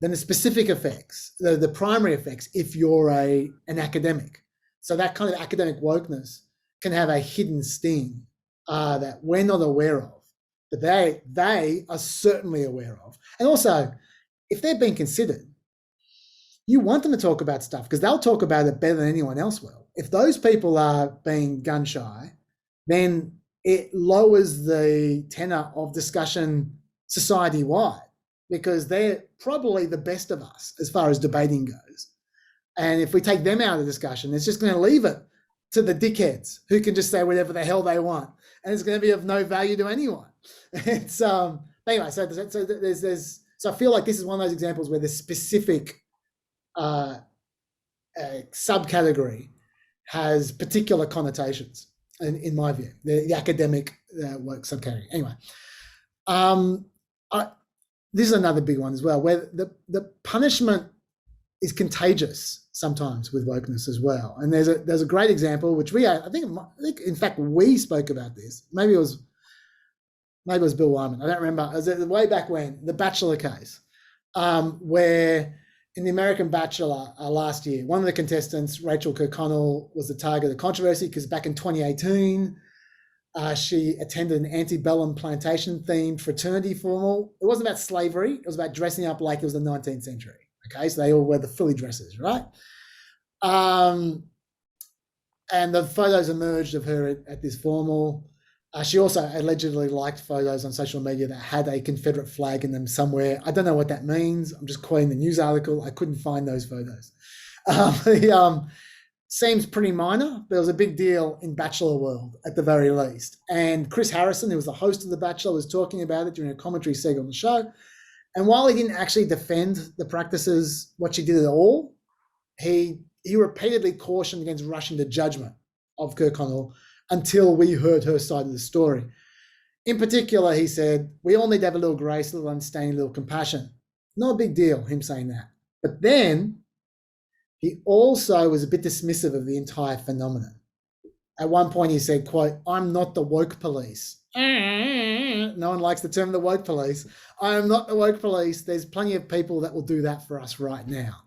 the specific effects, the primary effects, if you're an academic. So that kind of academic wokeness can have a hidden sting that we're not aware of, but they are certainly aware of. And also, if they're being considered, you want them to talk about stuff because they'll talk about it better than anyone else will. If those people are being gun shy, then it lowers the tenor of discussion society-wide because they're probably the best of us as far as debating goes. And if we take them out of the discussion, it's just going to leave it to the dickheads who can just say whatever the hell they want, and it's going to be of no value to anyone. It's anyway. So I feel like this is one of those examples where the specific subcategory has particular connotations, in my view, the academic work subcategory. Anyway, this is another big one as well, where the punishment is contagious sometimes with wokeness as well. And there's a great example, which I think in fact we spoke about this. Maybe it was Bill Wyman. I don't remember. It was way back when, the Bachelor case, where in the American Bachelor last year, one of the contestants, Rachel Kirkconnell, was the target of controversy because back in 2018, she attended an antebellum plantation-themed fraternity formal. It wasn't about slavery. It was about dressing up like it was the 19th century. Okay, so they all wear the frilly dresses, right? And the photos emerged of her at this formal. She also allegedly liked photos on social media that had a Confederate flag in them somewhere. I don't know what that means. I'm just quoting the news article. I couldn't find those photos. Seems pretty minor, but it was a big deal in Bachelor world at the very least. And Chris Harrison, who was the host of The Bachelor, was talking about it during a commentary segment on the show. And while he didn't actually defend the practices, what she did at all, he repeatedly cautioned against rushing to judgment of Kirkconnell until we heard her side of the story. In particular, he said, we all need to have a little grace, a little understanding, a little compassion. Not a big deal, him saying that. But then he also was a bit dismissive of the entire phenomenon. At one point he said, quote, I'm not the woke police. No one likes the term the woke police. I am not the woke police. There's plenty of people that will do that for us right now,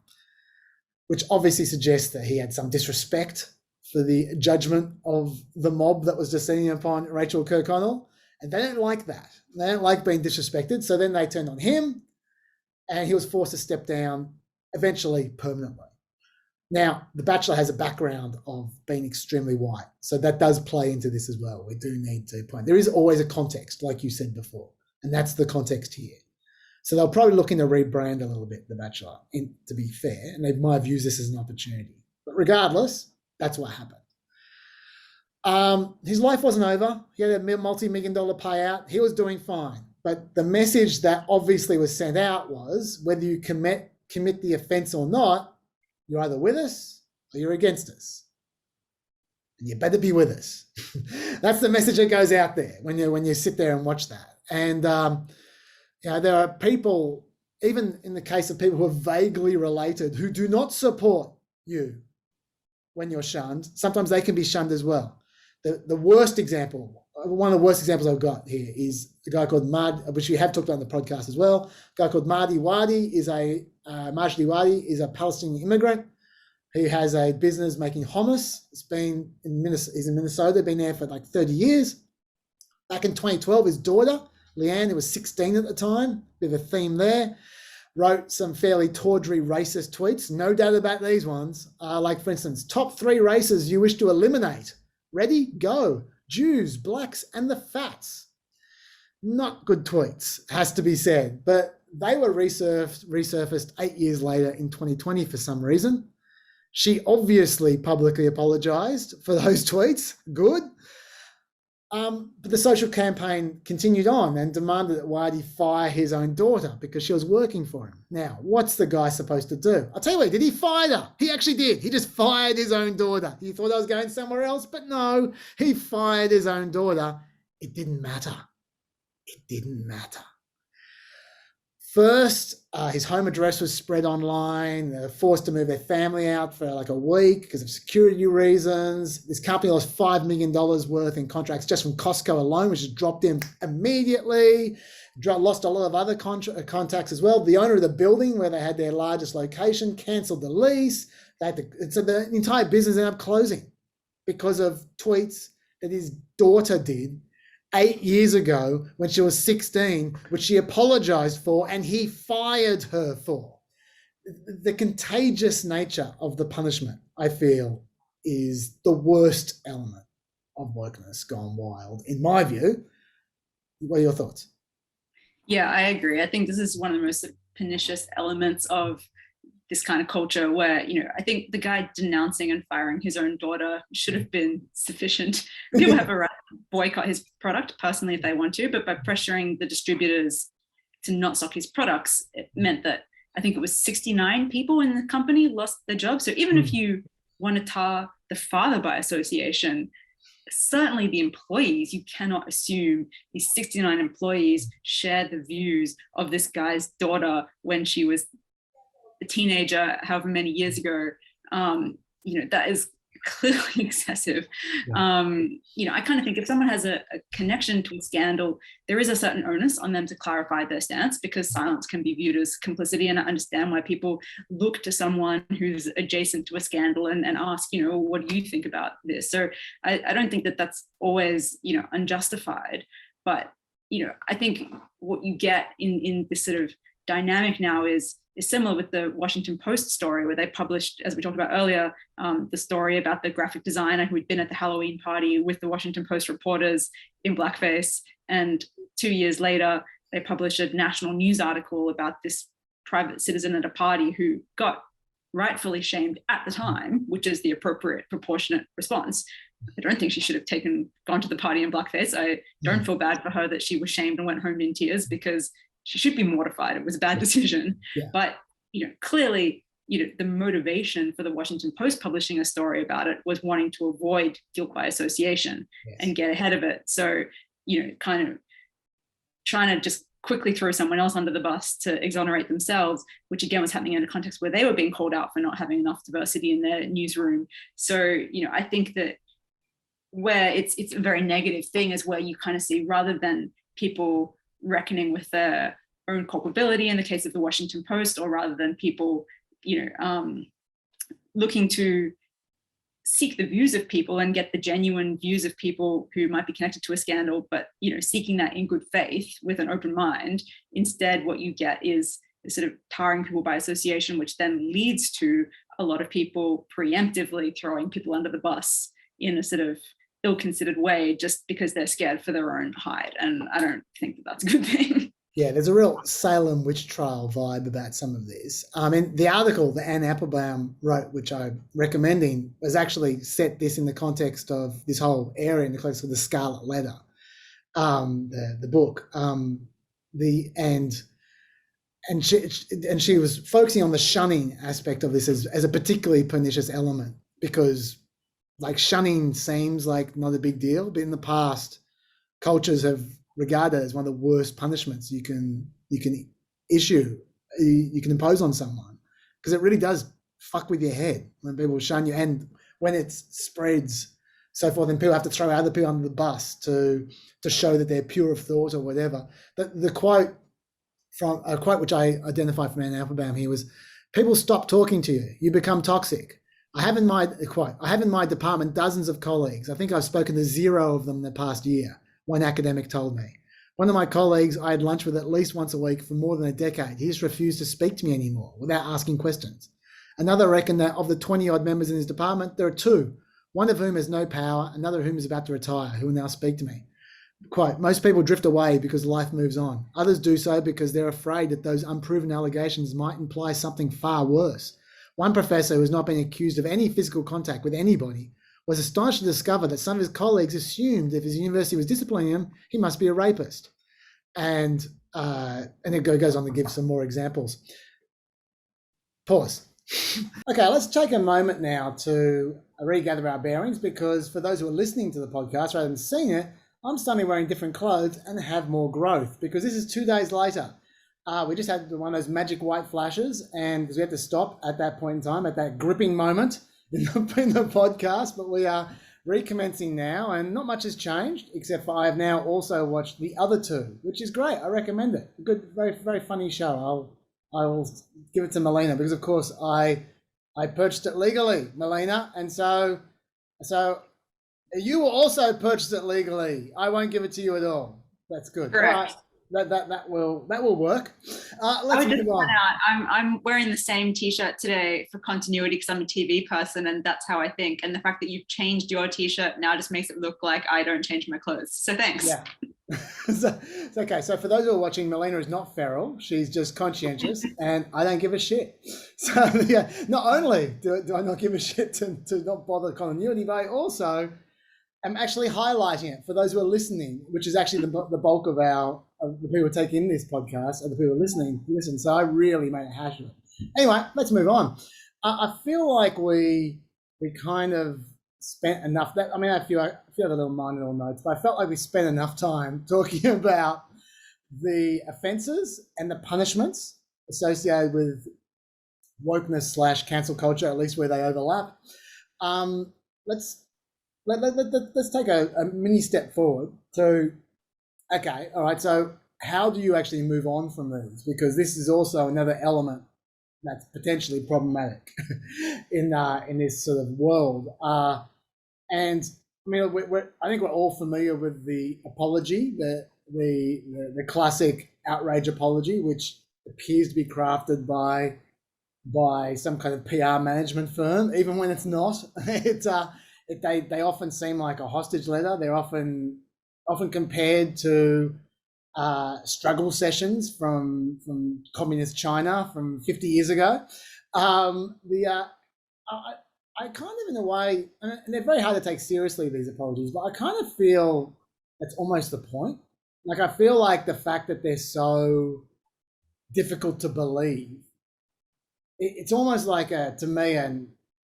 which obviously suggests that he had some disrespect for the judgment of the mob that was descending upon Rachel Kirkconnell. And they don't like that. They don't like being disrespected. So then they turned on him and he was forced to step down, eventually permanently. Now, The Bachelor has a background of being extremely white. So that does play into this as well. We do need to point. There is always a context, like you said before, and that's the context here. So they're probably looking to rebrand a little bit, The Bachelor, to be fair, and they might have used this as an opportunity. But regardless, that's what happened. His life wasn't over. He had a multi-million-dollar payout. He was doing fine. But the message that obviously was sent out was, whether you commit the offence or not, you're either with us or you're against us. And you better be with us. That's the message that goes out there when you sit there and watch that. And there are people, even in the case of people who are vaguely related, who do not support you when you're shunned. Sometimes they can be shunned as well. The worst example, one of the worst examples I've got here is a guy called which we have talked about on the podcast as well. A guy called Majdi Wadi is a Palestinian immigrant who has a business making hummus. He's in Minnesota, been there for like 30 years. Back in 2012, his daughter, Leanne, who was 16 at the time, bit of a theme there, wrote some fairly tawdry racist tweets. No doubt about these ones. Like, for instance, top 3 races you wish to eliminate. Ready? Go. Jews, blacks, and the fats. Not good tweets, has to be said. But they were resurfaced 8 years later in 2020 for some reason. She obviously publicly apologized for those tweets. Good. But the social campaign continued on and demanded that Wadi fire his own daughter because she was working for him. Now, what's the guy supposed to do? I'll tell you what, did he fire her? He actually did. He just fired his own daughter. He thought I was going somewhere else, but no, he fired his own daughter. It didn't matter. It didn't matter. First, his home address was spread online. They were forced to move their family out for like a week because of security reasons. This company lost $5 million worth in contracts just from Costco alone, which has dropped him immediately. Lost a lot of other contacts as well. The owner of the building where they had their largest location canceled the lease. So the entire business ended up closing because of tweets that his daughter did 8 years ago when she was 16, which she apologized for and he fired her for. The contagious nature of the punishment, I feel, is the worst element of wokeness gone wild, in my view. What are your thoughts? Yeah, I agree. I think this is one of the most pernicious elements of this kind of culture where, I think the guy denouncing and firing his own daughter should have been sufficient. People have a right to boycott his product personally if they want to, but by pressuring the distributors to not stock his products, it meant that I think it was 69 people in the company lost their jobs. So even if you want to tar the father by association, certainly the employees, you cannot assume these 69 employees shared the views of this guy's daughter when she was a teenager, however many years ago. That is clearly excessive. Yeah. I kind of think if someone has a connection to a scandal, there is a certain onus on them to clarify their stance, because silence can be viewed as complicity. And I understand why people look to someone who's adjacent to a scandal and ask, what do you think about this? So I don't think that that's always, unjustified. But, I think what you get in this sort of dynamic now is similar with the Washington Post story, where they published, as we talked about earlier, the story about the graphic designer who had been at the Halloween party with the Washington Post reporters in blackface. And 2 years later, they published a national news article about this private citizen at a party who got rightfully shamed at the time, which is the appropriate, proportionate response. I don't think she should have gone to the party in blackface. I don't feel bad for her that she was shamed and went home in tears, because she should be mortified. It was a bad decision. Yeah. But, clearly, the motivation for the Washington Post publishing a story about it was wanting to avoid guilt by association and get ahead of it. So, kind of trying to just quickly throw someone else under the bus to exonerate themselves, which again was happening in a context where they were being called out for not having enough diversity in their newsroom. So, I think that where it's a very negative thing is where you kind of see, rather than people reckoning with their own culpability in the case of the Washington Post, or rather than people, looking to seek the views of people and get the genuine views of people who might be connected to a scandal, but, seeking that in good faith with an open mind. Instead, what you get is sort of tarring people by association, which then leads to a lot of people preemptively throwing people under the bus in a sort of ill-considered way, just because they're scared for their own hide. And I don't think that that's a good thing. Yeah, there's a real Salem witch trial vibe about some of this. I mean, the article that Anne Applebaum wrote, which I'm recommending, was actually set this in the context of this whole area, in the context of the Scarlet Letter, the book. And she was focusing on the shunning aspect of this as a particularly pernicious element, because like shunning seems like not a big deal, but in the past, cultures have regarded it as one of the worst punishments you can impose on someone, because it really does fuck with your head when people shun you, and when it spreads so forth, and people have to throw other people under the bus to show that they're pure of thought or whatever. But the quote from a quote which I identified from Anne Applebaum here was, "People stop talking to you. You become toxic. I have in my department dozens of colleagues. I think I've spoken to 0 of them in the past year," one academic told me. "One of my colleagues I had lunch with at least once a week for more than a decade. He just refused to speak to me anymore without asking questions. Another reckoned that of the 20-odd members in his department, there are 2, one of whom has no power, another of whom is about to retire, who will now speak to me. Quote, most people drift away because life moves on. Others do so because they're afraid that those unproven allegations might imply something far worse. One professor who has not been accused of any physical contact with anybody was astonished to discover that some of his colleagues assumed if his university was disciplining him, he must be a rapist." And it goes on to give some more examples. Pause. Okay, let's take a moment now to regather our bearings, because for those who are listening to the podcast rather than seeing it, I'm suddenly wearing different clothes and have more growth, because this is 2 days later. We just had one of those magic white flashes, and because we had to stop at that point in time, at that gripping moment in the podcast, but we are recommencing now, and not much has changed, except for I have now also watched the other 2, which is great. I recommend it. Good, very, very funny show. I will give it to Melina, because of course I purchased it legally, Melina, and so you will also purchase it legally. I won't give it to you at all. That's good. Correct. All right. That will work. Let's move on. I'm wearing the same t-shirt today for continuity, because I'm a TV person, and that's how I think. And the fact that you've changed your t-shirt now just makes it look like I don't change my clothes. So thanks. Yeah. So, okay. So for those who are watching, Melina is not feral. She's just conscientious, and I don't give a shit. So yeah, not only do I not give a shit to not bother continuity, but I also am actually highlighting it for those who are listening, which is actually the bulk of the people taking this podcast, and the people listening. Listen, so I really made a hash of it. Anyway, let's move on. I feel like we kind of spent enough. I mean, a few other little minor little notes, but I felt like we spent enough time talking about the offences and the punishments associated with wokeness / cancel culture, at least where they overlap. Let's take a mini step forward to, okay, all right, so how do you actually move on from these? Because this is also another element that's potentially problematic in this sort of world. And I mean, I think we're all familiar with the apology, the classic outrage apology, which appears to be crafted by some kind of PR management firm, even when it's not. They often seem like a hostage letter. They're often compared to struggle sessions from communist China from 50 years ago. I kind of, in a way, and they're very hard to take seriously, these apologies, but I kind of feel that's almost the point. Like, I feel like the fact that they're so difficult to believe, it's almost like, to me,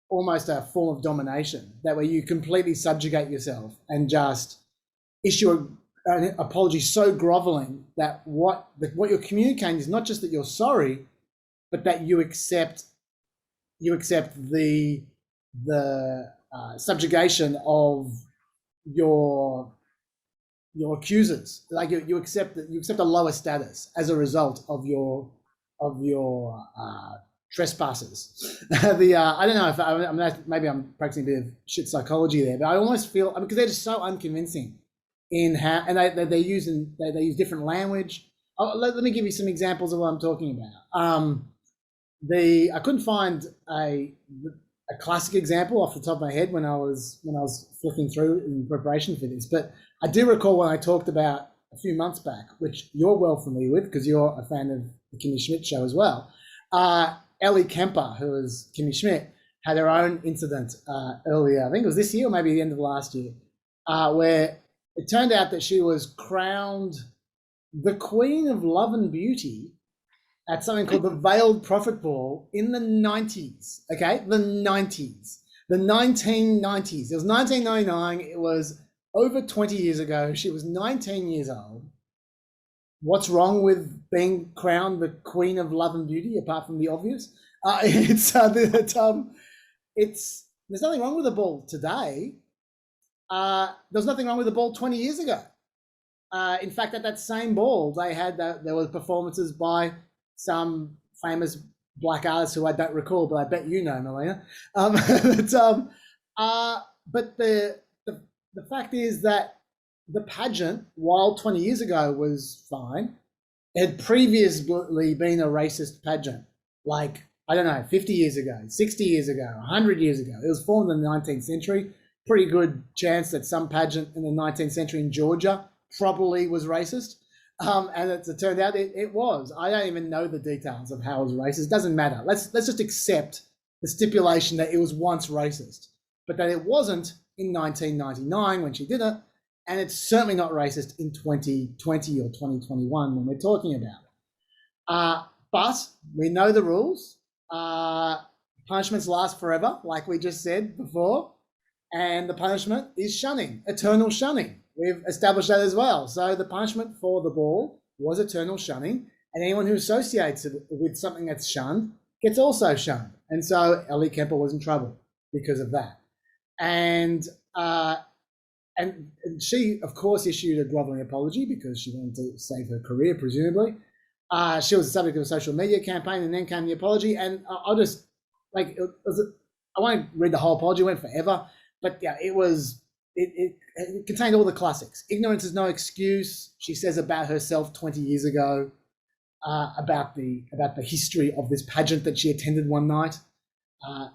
almost a form of domination, that where you completely subjugate yourself and just issue an apology so groveling that what you're communicating is not just that you're sorry, but that you accept the subjugation of your accusers. Like, you accept a lower status as a result of your trespassers. I don't know if maybe I'm practicing a bit of shit psychology there, but I almost feel, because they're just so unconvincing in how, and they use different language. Let me give you some examples of what I'm talking about. I couldn't find a classic example off the top of my head when I was flicking through in preparation for this, but I do recall when I talked about a few months back, which you're well familiar with because you're a fan of the Kimmy Schmidt show as well. Ellie Kemper, who was Kimmy Schmidt, had her own incident earlier, I think it was this year or maybe the end of last year, where it turned out that she was crowned the Queen of Love and Beauty at something called the Veiled Prophet Ball in the 90s, okay? The 90s, the 1990s. It was 1999. It was over 20 years ago. She was 19 years old. What's wrong with being crowned the Queen of Love and Beauty, apart from the obvious? There's nothing wrong with the ball today. There's nothing wrong with the ball 20 years ago. In fact, at that same ball, there were performances by some famous black artists who I don't recall, but I bet you know, Melina. But the fact is that the pageant, while 20 years ago was fine, had previously been a racist pageant. Like, I don't know, 50 years ago, 60 years ago, 100 years ago. It was formed in the 19th century. Pretty good chance that some pageant in the 19th century in Georgia probably was racist. And it turned out it was. I don't even know the details of how it was racist. It doesn't matter. Let's just accept the stipulation that it was once racist, but that it wasn't in 1999 when she did it. And it's certainly not racist in 2020 or 2021 when we're talking about it. But we know the rules. Punishments last forever, like we just said before. And the punishment is shunning, eternal shunning. We've established that as well. So the punishment for the ball was eternal shunning. And anyone who associates it with something that's shunned gets also shunned. And so Ellie Kemper was in trouble because of that. And she, of course, issued a groveling apology because she wanted to save her career, presumably. She was the subject of a social media campaign, and then came the apology. And I'll just, I won't read the whole apology, it went forever. But yeah, it contained all the classics. Ignorance is no excuse, she says about herself 20 years ago, about the history of this pageant that she attended one night.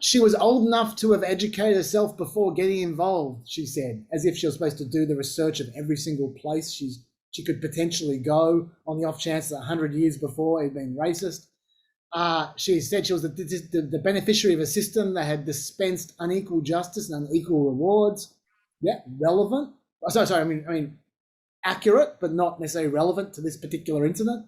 She was old enough to have educated herself before getting involved, she said, as if she was supposed to do the research of every single place she could potentially go on the off chance that 100 years before it had been racist. She said she was the beneficiary of a system that had dispensed unequal justice and unequal rewards. Yeah, relevant. I mean, accurate, but not necessarily relevant to this particular incident.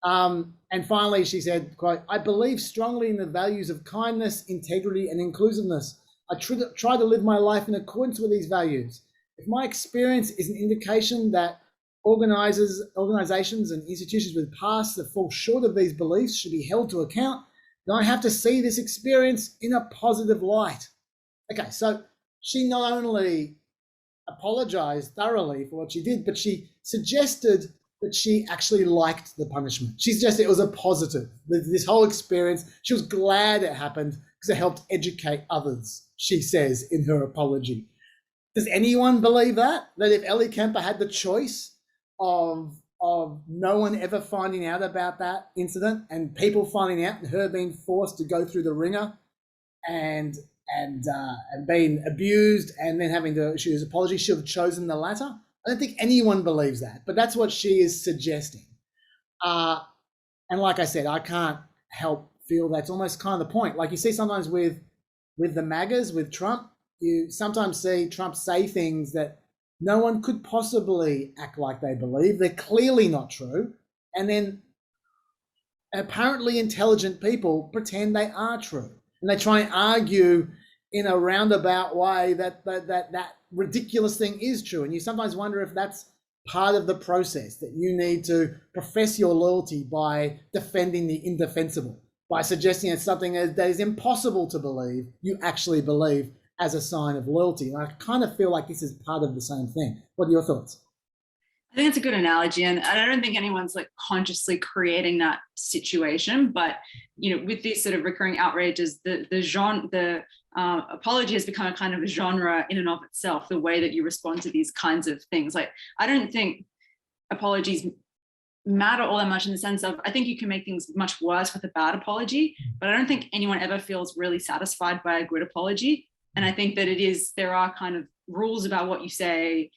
And finally, she said, quote, "I believe strongly in the values of kindness, integrity, and inclusiveness. I try to live my life in accordance with these values. If my experience is an indication that organizations and institutions with pasts that fall short of these beliefs should be held to account, then I have to see this experience in a positive light. Okay, so she not only apologized thoroughly for what she did, but she suggested that she actually liked the punishment. She suggested it was a positive. This whole experience, she was glad it happened because it helped educate others, she says in her apology. Does anyone believe that? That if Ellie Kemper had the choice of no one ever finding out about that incident and people finding out and her being forced to go through the ringer and being abused and then having to issue his apology, she would have chosen the latter? I don't think anyone believes that, but that's what she is suggesting. And like I said, I can't help feel that's almost kind of the point. Like you see sometimes with the MAGAs, with Trump, you sometimes see Trump say things that no one could possibly act like they believe. They're clearly not true. And then apparently intelligent people pretend they are true. And they try and argue in a roundabout way that ridiculous thing is true. And you sometimes wonder if that's part of the process, that you need to profess your loyalty by defending the indefensible, by suggesting it's something that is impossible to believe, you actually believe as a sign of loyalty. And I kind of feel like this is part of the same thing. What are your thoughts? I think it's a good analogy, and I don't think anyone's like consciously creating that situation. But you know, with these sort of recurring outrages, the apology has become a kind of a genre in and of itself. The way that you respond to these kinds of things, like I don't think apologies matter all that much in the sense of I think you can make things much worse with a bad apology, but I don't think anyone ever feels really satisfied by a good apology. And I think that there are kind of rules about what you say.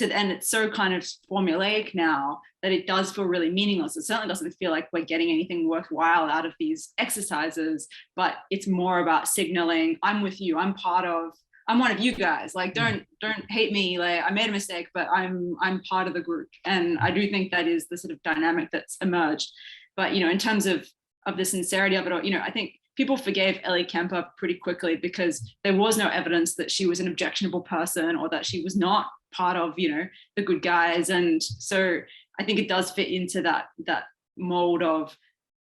And it's so kind of formulaic now that it does feel really meaningless. It certainly doesn't feel like we're getting anything worthwhile out of these exercises, but it's more about signaling, I'm with you, I'm one of you guys. Like, don't hate me. Like, I made a mistake, but I'm part of the group. And I do think that is the sort of dynamic that's emerged. But, you know, in terms of the sincerity of it all, you know, I think people forgave Ellie Kemper pretty quickly because there was no evidence that she was an objectionable person or that she was not part of, you know, the good guys. And so I think it does fit into that mold of,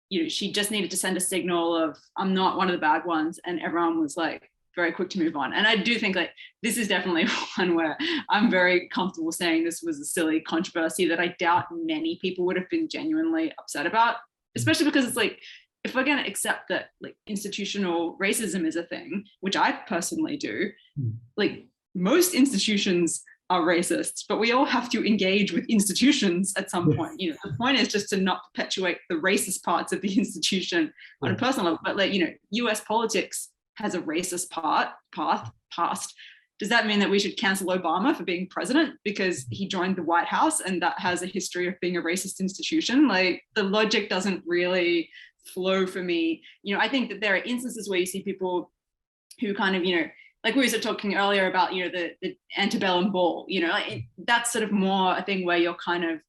you know, she just needed to send a signal of, I'm not one of the bad ones. And everyone was like very quick to move on. And I do think like this is definitely one where I'm very comfortable saying this was a silly controversy that I doubt many people would have been genuinely upset about, especially because it's like, if we're going to accept that like institutional racism is a thing, which I personally do, like most institutions are racists, but we all have to engage with institutions at some point. You know, the point is just to not perpetuate the racist parts of the institution on a personal level. But like, you know, US politics has a racist past. Does that mean that we should cancel Obama for being president because he joined the White House and that has a history of being a racist institution? Like the logic doesn't really flow for me. You know, I think that there are instances where you see people who kind of, you know, like we were talking earlier about, you know, the antebellum ball, you know, that's sort of more a thing where you're kind of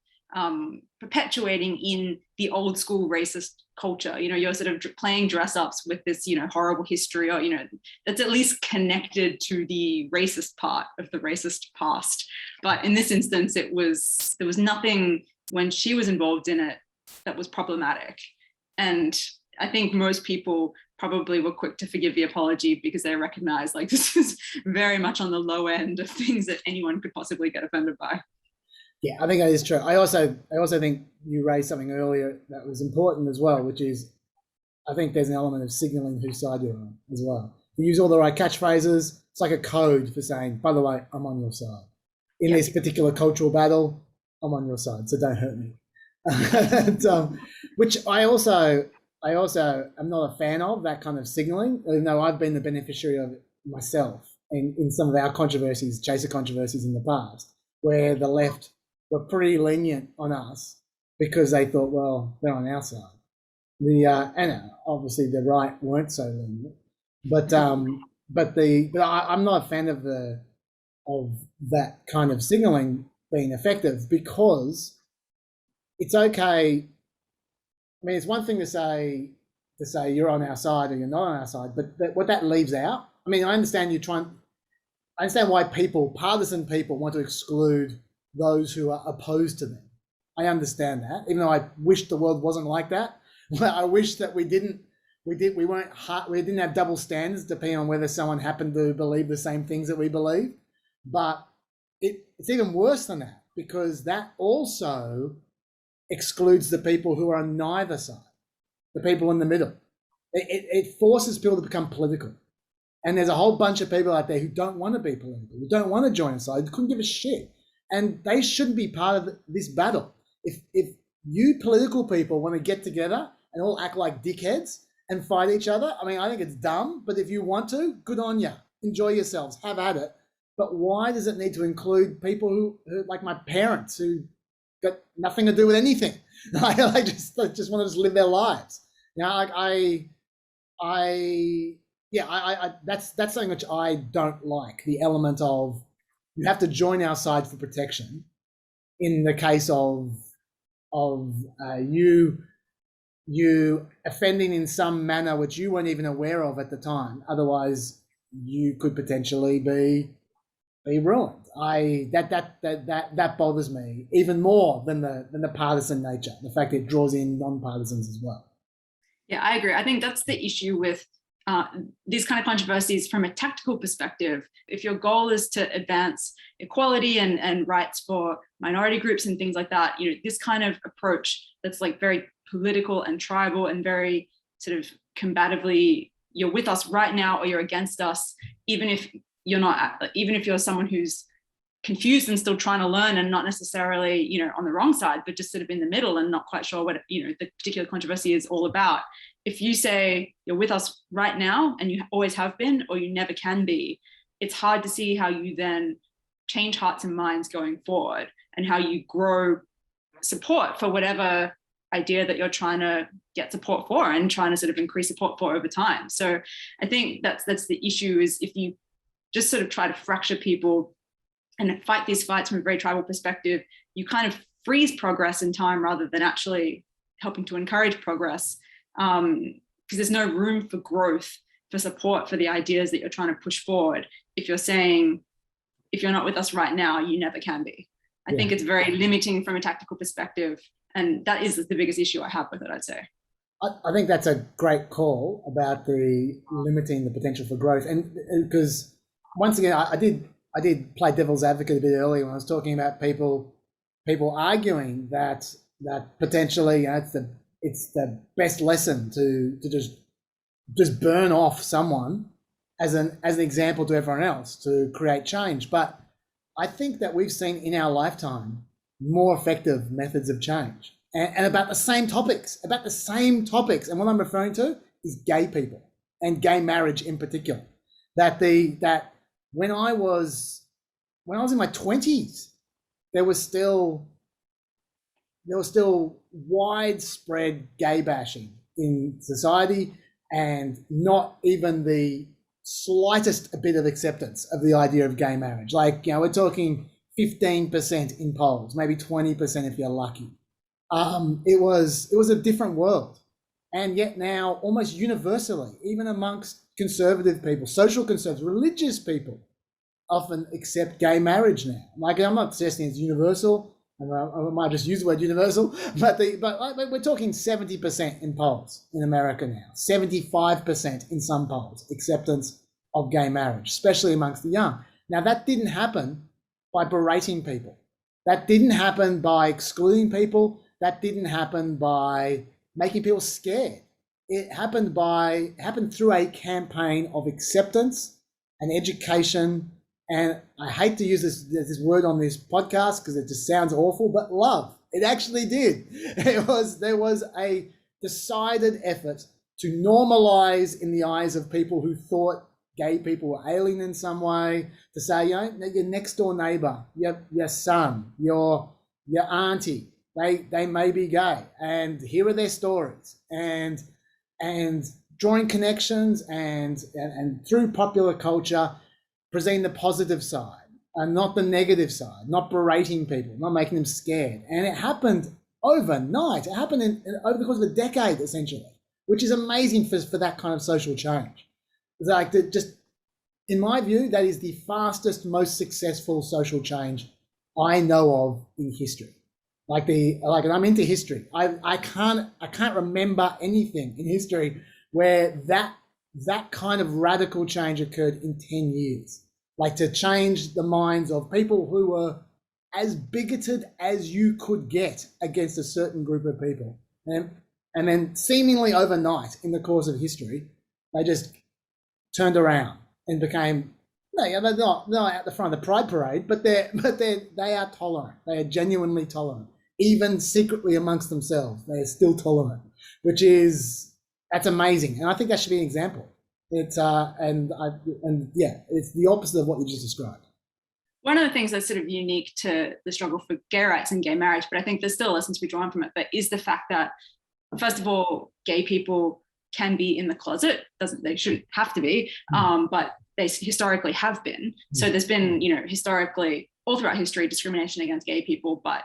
perpetuating in the old school racist culture. You know, you're sort of playing dress ups with this, you know, horrible history, or, you know, that's at least connected to the racist part of the racist past. But in this instance, there was nothing when she was involved in it that was problematic. And I think most people probably were quick to forgive the apology because they recognize like this is very much on the low end of things that anyone could possibly get offended by. Yeah, I think that is true. I also think you raised something earlier that was important as well, which is I think there's an element of signaling whose side you're on as well. You use all the right catchphrases. It's like a code for saying, by the way, I'm on your side. In this particular cultural battle, I'm on your side, so don't hurt me. And, which I also am not a fan of, that kind of signaling, even though I've been the beneficiary of it myself in some of our controversies, chaser controversies in the past, where the left were pretty lenient on us because they thought, well, they're on our side. And obviously the right weren't so lenient, but I'm not a fan of that kind of signaling being effective, because it's okay. I mean, it's one thing to say you're on our side or you're not on our side, but what that leaves out, I mean, I understand I understand why partisan people want to exclude those who are opposed to them. I understand that, even though I wish the world wasn't like that. I wish that we didn't have double standards depending on whether someone happened to believe the same things that we believe. But it's even worse than that, because that also excludes the people who are on neither side, the people in the middle. It forces people to become political. And there's a whole bunch of people out there who don't want to be political, who don't want to join a side, who couldn't give a shit. And they shouldn't be part of this battle. If you political people want to get together and all act like dickheads and fight each other, I mean, I think it's dumb, but if you want to, good on you. Enjoy yourselves, have at it. But why does it need to include people who like my parents, who got nothing to do with anything? Like just want to just live their lives. You know, that's something which I don't like, the element of you have to join our side for protection in the case of you offending in some manner which you weren't even aware of at the time. Otherwise, you could potentially be ruined. That bothers me even more than the partisan nature. The fact that it draws in non-partisans as well. Yeah, I agree. I think that's the issue with these kind of controversies from a tactical perspective. If your goal is to advance equality and rights for minority groups and things like that, you know, this kind of approach that's like very political and tribal and very sort of combatively, you're with us right now or you're against us, even if you're someone who's confused and still trying to learn and not necessarily, you know, on the wrong side, but just sort of in the middle and not quite sure what, you know, the particular controversy is all about. If you say you're with us right now and you always have been, or you never can be, it's hard to see how you then change hearts and minds going forward and how you grow support for whatever idea that you're trying to get support for and trying to sort of increase support for over time. So I think that's the issue, is if you just sort of try to fracture people and fight these fights from a very tribal perspective, you kind of freeze progress in time rather than actually helping to encourage progress, because there's no room for growth, for support for the ideas that you're trying to push forward. If you're saying, if you're not with us right now, you never can be. I think it's very limiting from a tactical perspective. And that is the biggest issue I have with it, I'd say. I think that's a great call about the limiting the potential for growth. And because once again, I did play devil's advocate a bit earlier when I was talking about people arguing that potentially, you know, it's the best lesson to just burn off someone as an example to everyone else to create change. But I think that we've seen in our lifetime more effective methods of change and about the same topics. And what I'm referring to is gay people and gay marriage in particular. That when I was in my 20s, there was still widespread gay bashing in society and not even the slightest bit of acceptance of the idea of gay marriage. Like, you know, we're talking 15% in polls, maybe 20% if you're lucky. It was a different world. And yet now, almost universally, even amongst conservative people, social conservatives, religious people, often accept gay marriage now. Like, I'm not suggesting it's universal, and I might just use the word universal, but we're talking 70% in polls in America now, 75% in some polls, acceptance of gay marriage, especially amongst the young. Now, that didn't happen by berating people. That didn't happen by excluding people. That didn't happen by making people scared. It happened through a campaign of acceptance and education. And I hate to use this word on this podcast because it just sounds awful, but love. It actually did. There was a decided effort to normalize in the eyes of people who thought gay people were alien in some way, to say, you know, your next door neighbor, your son, your auntie, they may be gay, and here are their stories, and drawing connections and through popular culture, presenting the positive side and not the negative side, not berating people, not making them scared. And it happened overnight. It happened over the course of a decade, essentially, which is amazing for that kind of social change. It's like just in my view, that is the fastest, most successful social change I know of in history. And I'm into history. I can't remember anything in history where that kind of radical change occurred in 10 years. Like, to change the minds of people who were as bigoted as you could get against a certain group of people. And then seemingly overnight in the course of history, they just turned around and became, they're not at the front of the Pride Parade, but they are tolerant. They are genuinely tolerant. Even secretly amongst themselves, they are still tolerant, that's amazing. And I think that should be an example. It's it's the opposite of what you just described. One of the things that's sort of unique to the struggle for gay rights and gay marriage, but I think there's still a lesson to be drawn from it, but is the fact that, first of all, gay people can be in the closet. They shouldn't have to be, but they historically have been. So there's been, historically, all throughout history, discrimination against gay people, but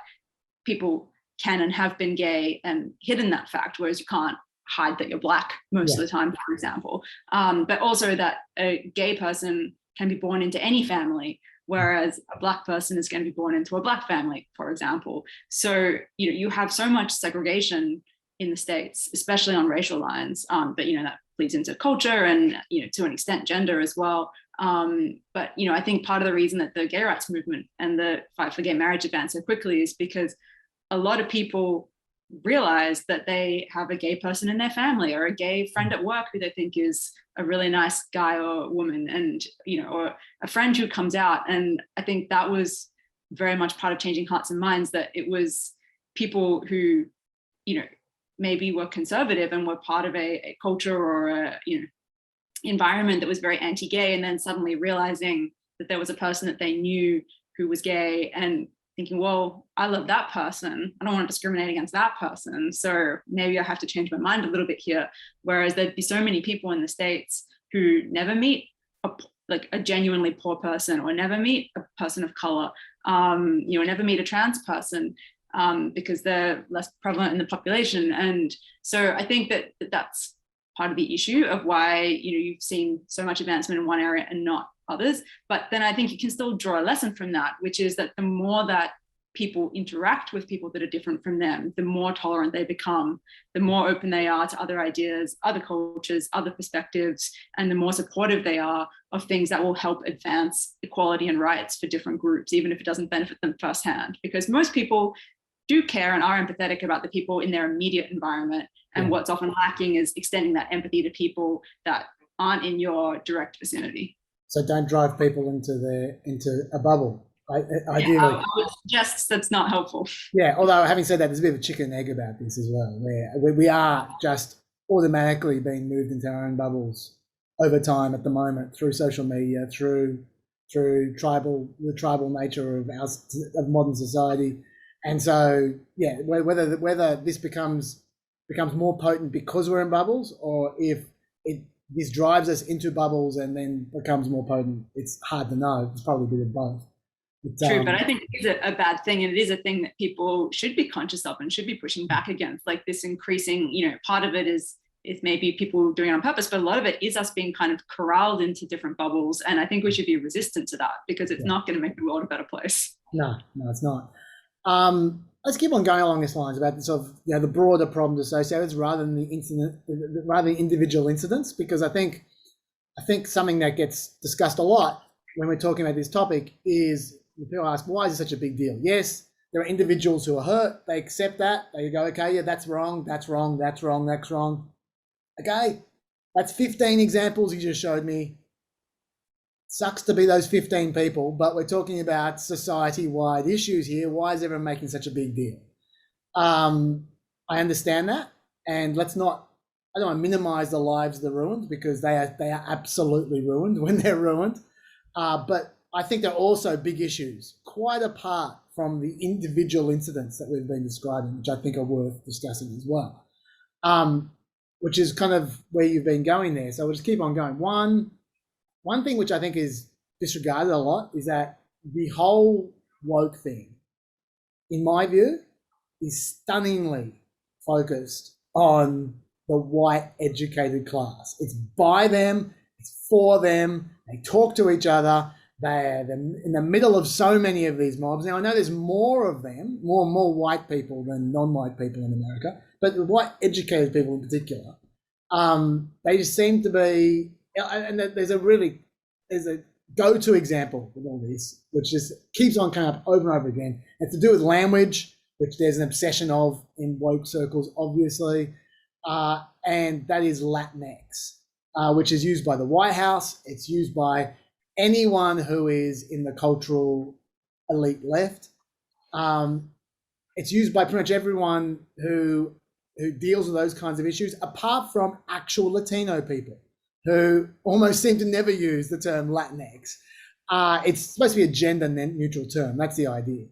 people can and have been gay and hidden that fact, whereas you can't hide that you're Black most of the time, for example. But also that a gay person can be born into any family, whereas a Black person is going to be born into a Black family, for example. So, you have so much segregation in the States, especially on racial lines, but, that bleeds into culture and, to an extent, gender as well. But, I think part of the reason that the gay rights movement and the fight for gay marriage advanced so quickly is because a lot of people realize that they have a gay person in their family or a gay friend at work who they think is a really nice guy or woman, and or a friend who comes out. And I think that was very much part of changing hearts and minds, that it was people who maybe were conservative and were part of a culture or a environment that was very anti-gay, and then suddenly realizing that there was a person that they knew who was gay and thinking, well, I love that person. I don't want to discriminate against that person. So maybe I have to change my mind a little bit here. Whereas there'd be so many people in the States who never meet a genuinely poor person, or never meet a person of color, never meet a trans person, because they're less prevalent in the population. And so I think that that's part of the issue of why, you've seen so much advancement in one area and not others. But then I think you can still draw a lesson from that, which is that the more that people interact with people that are different from them, the more tolerant they become, the more open they are to other ideas, other cultures, other perspectives, and the more supportive they are of things that will help advance equality and rights for different groups, even if it doesn't benefit them firsthand. Because most people do care and are empathetic about the people in their immediate environment. And what's often lacking is extending that empathy to people that aren't in your direct vicinity. So don't drive people into a bubble. Ideally, I would suggest that's not helpful. Yeah, although having said that, there's a bit of a chicken and egg about this as well, where we are just automatically being moved into our own bubbles over time at the moment, through social media, through the tribal nature of modern society. And so, whether this becomes more potent because we're in bubbles, or if this drives us into bubbles and then becomes more potent, it's hard to know. It's probably a bit of both. True, but I think it is a bad thing, and it is a thing that people should be conscious of and should be pushing back against. Like this increasing, part of it is maybe people doing it on purpose, but a lot of it is us being kind of corralled into different bubbles. And I think we should be resistant to that, because it's not going to make the world a better place. No, it's not. Let's keep on going along this lines about the sort of the broader problems associated rather than the individual incidents, because I think something that gets discussed a lot when we're talking about this topic is people ask, why is it such a big deal? Yes, there are individuals who are hurt. They accept that. They go, okay, yeah, that's wrong. That's wrong. That's wrong. That's wrong. Okay, that's 15 examples you just showed me. Sucks to be those 15 people, but we're talking about society-wide issues here. Why is everyone making such a big deal? I understand that, and I don't want to minimize the lives of the ruined, because they are absolutely ruined when they're ruined. But I think they're also big issues, quite apart from the individual incidents that we've been describing, which I think are worth discussing as well, which is kind of where you've been going there. So we'll just keep on going. One thing which I think is disregarded a lot is that the whole woke thing, in my view, is stunningly focused on the white educated class. It's by them, It's for them. They talk to each other. They're in the middle of so many of these mobs. Now, I know there's more of them, more white people than non-white people in America, but the white educated people in particular, they just seem to be, and there's a go-to example with all this, which just keeps on coming up over and over again. It's to do with language, which there's an obsession of in woke circles, obviously, and that is Latinx, which is used by the White House. It's used by anyone who is in the cultural elite left. It's used by pretty much everyone who deals with those kinds of issues, apart from actual Latino people who almost seem to never use the term Latinx. It's supposed to be a gender neutral term. That's the idea.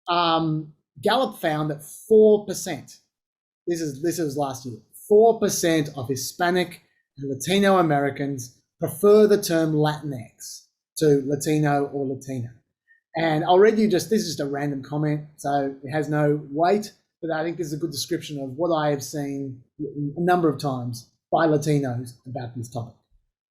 Gallup found that 4%, this is last year, 4% of Hispanic and Latino Americans prefer the term Latinx to Latino or Latina. And I'll read you this is just a random comment, so it has no weight, but I think this is a good description of what I have seen a number of times by Latinos about this topic,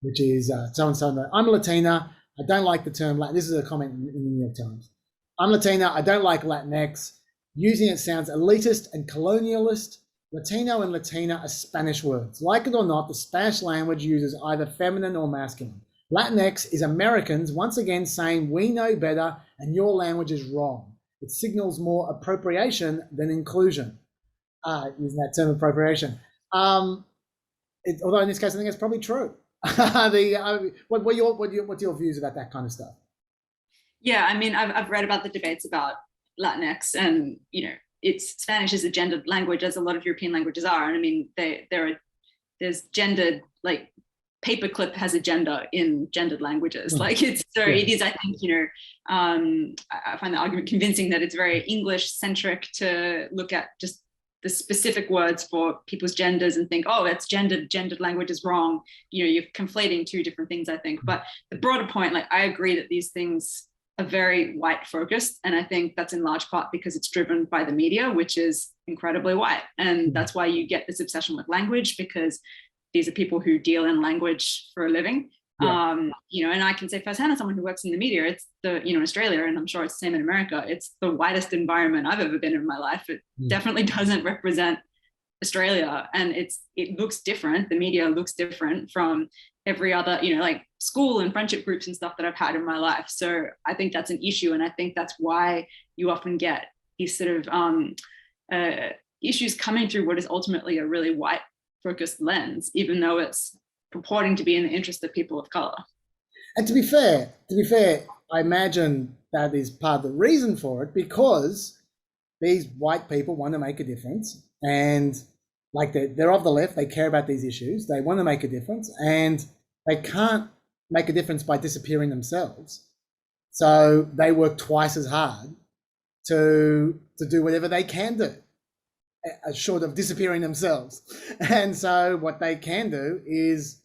which is someone saying, I'm a Latina, I don't like the term Latin. This is a comment in the New York Times. I'm Latina, I don't like Latinx. Using it sounds elitist and colonialist. Latino and Latina are Spanish words. Like it or not, the Spanish language uses either feminine or masculine. Latinx is Americans once again saying we know better and your language is wrong. It signals more appropriation than inclusion. Using that term appropriation. Although in this case, I think it's probably true. What's your views about that kind of stuff? Yeah, I mean, I've read about the debates about Latinx, and Spanish is a gendered language, as a lot of European languages are. And I mean, there's gendered, like paperclip has a gender in gendered languages. Like it is, I think, I find the argument convincing that it's very English centric to look at just the specific words for people's genders and think, oh, that's gendered language is wrong. You're conflating two different things, I think. But the broader point, like I agree that these things are very white focused. And I think that's in large part because it's driven by the media, which is incredibly white. And that's why you get this obsession with language, because these are people who deal in language for a living. Yeah. And I can say firsthand as someone who works in the media, it's in Australia, and I'm sure it's the same in America, it's the whitest environment I've ever been in my life. It definitely doesn't represent Australia, and it looks different. The media looks different from every other, like school and friendship groups and stuff that I've had in my life. So I think that's an issue. And I think that's why you often get these sort of issues coming through what is ultimately a really white focused lens, even though it's purporting to be in the interest of people of color. And to be fair, I imagine that is part of the reason for it, because these white people want to make a difference, and like they're of the left, they care about these issues, they want to make a difference, and they can't make a difference by disappearing themselves. So they work twice as hard to do whatever they can do, short of disappearing themselves. And so what they can do is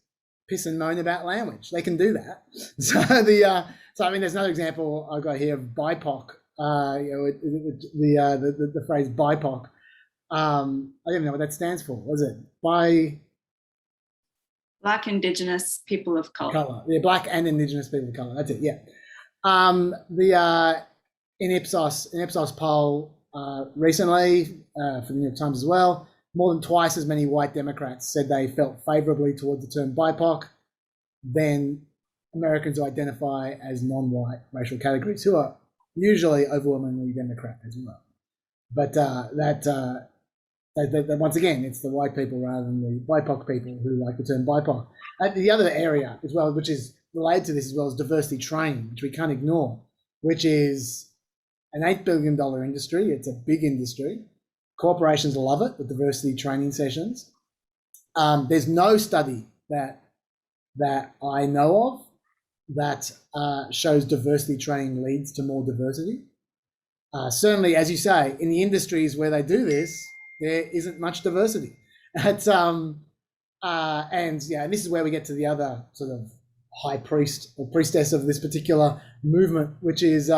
piss and moan about language. They can do that. So I mean, there's another example I've got here of BIPOC. The phrase BIPOC. I don't even know what that stands for. What is it? Black Indigenous people of color. Yeah, Black and Indigenous people of color. That's it. Yeah. In Ipsos poll recently for the New York Times as well, more than twice as many white Democrats said they felt favorably towards the term BIPOC than Americans who identify as non-white racial categories, who are usually overwhelmingly Democrat as well. But that once again, it's the white people rather than the BIPOC people who like the term BIPOC. The other area as well, which is related to this as well, is diversity training, which we can't ignore, which is an $8 billion industry. It's a big industry. Corporations love it, the diversity training sessions. There's no study that I know of that shows diversity training leads to more diversity. Certainly, as you say, in the industries where they do this, there isn't much diversity. It's, and this is where we get to the other sort of high priest or priestess of this particular movement, which is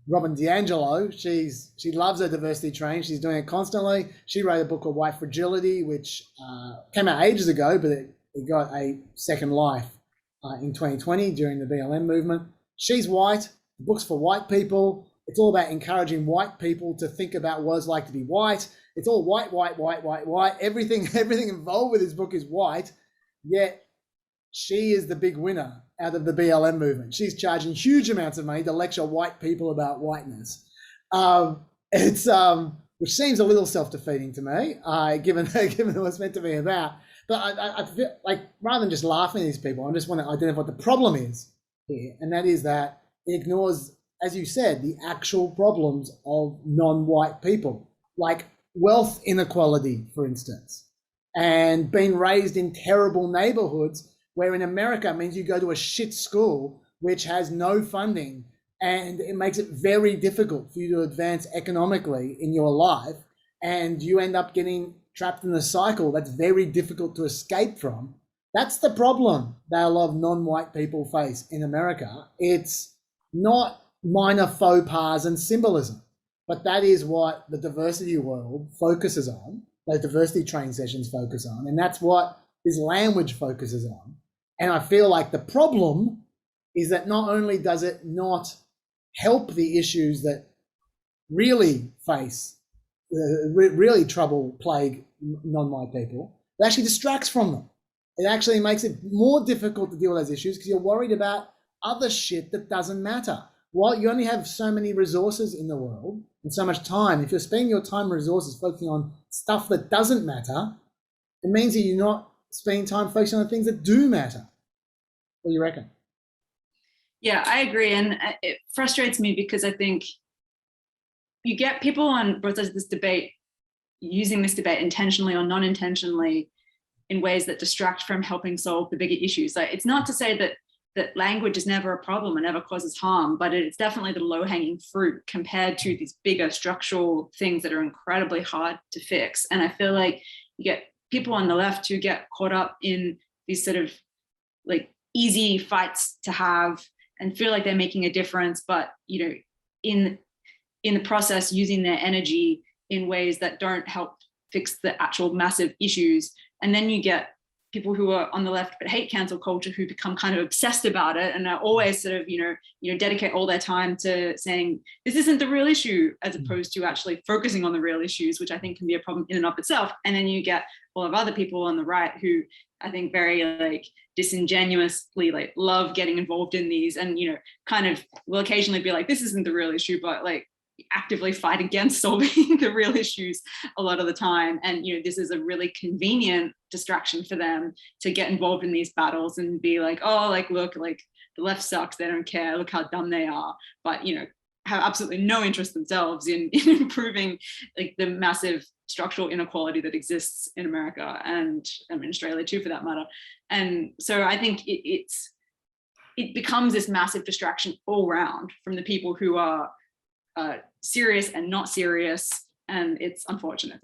Robin DiAngelo. She loves her diversity training. She's doing it constantly. She wrote a book called White Fragility, which came out ages ago, but it got a second life in 2020 during the BLM movement. She's white. The book's for white people. It's all about encouraging white people to think about what it's like to be white. It's all white, white, white, white, white. Everything involved with this book is white. Yet she is the big winner out of the BLM movement. She's charging huge amounts of money to lecture white people about whiteness. Which seems a little self-defeating to me, given what it's meant to be about. But I feel like rather than just laughing at these people, I just want to identify what the problem is here, and that is that it ignores, as you said, the actual problems of non-white people, like wealth inequality, for instance, and being raised in terrible neighborhoods where in America means you go to a shit school which has no funding, and it makes it very difficult for you to advance economically in your life, and you end up getting trapped in a cycle that's very difficult to escape from. That's the problem that a lot of non-white people face in America. It's not minor faux pas and symbolism, but that is what the diversity world focuses on, those diversity training sessions focus on, and that's what this language focuses on. And I feel like the problem is that not only does it not help the issues that really face, really trouble, plague non-white people, it actually distracts from them. It actually makes it more difficult to deal with those issues because you're worried about other shit that doesn't matter. Well, you only have so many resources in the world and so much time. If you're spending your time and resources focusing on stuff that doesn't matter, it means that you're not spending time focusing on the things that do matter. What do you reckon? Yeah, I agree. And it frustrates me because I think you get people on both sides of this debate using this debate intentionally or non-intentionally in ways that distract from helping solve the bigger issues. Like, it's not to say that language is never a problem and never causes harm, but it's definitely the low-hanging fruit compared to these bigger structural things that are incredibly hard to fix. And I feel like you get people on the left who get caught up in these sort of like easy fights to have and feel like they're making a difference, but in the process using their energy in ways that don't help fix the actual massive issues. And then you get people who are on the left but hate cancel culture, who become kind of obsessed about it and are always sort of dedicate all their time to saying this isn't the real issue, as opposed to actually focusing on the real issues, which I think can be a problem in and of itself. And then you get all of other people on the right who I think very disingenuously love getting involved in these, and kind of will occasionally be like, this isn't the real issue, but actively fight against solving the real issues a lot of the time. And this is a really convenient distraction for them to get involved in these battles and be like, oh, look, the left sucks, they don't care, look how dumb they are, but have absolutely no interest themselves in improving the massive structural inequality that exists in America, and in Australia too, for that matter. And so I think it becomes this massive distraction all around from the people who are serious and not serious, and it's unfortunate.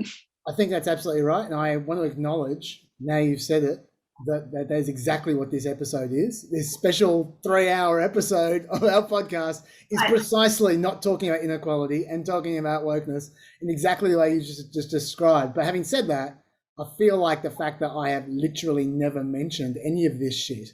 I think that's absolutely right, and I want to acknowledge, now you've said it, that is exactly what this episode is. This special 3-hour episode of our podcast is precisely not talking about inequality and talking about wokeness in exactly the way you just described. But having said that, I feel like the fact that I have literally never mentioned any of this shit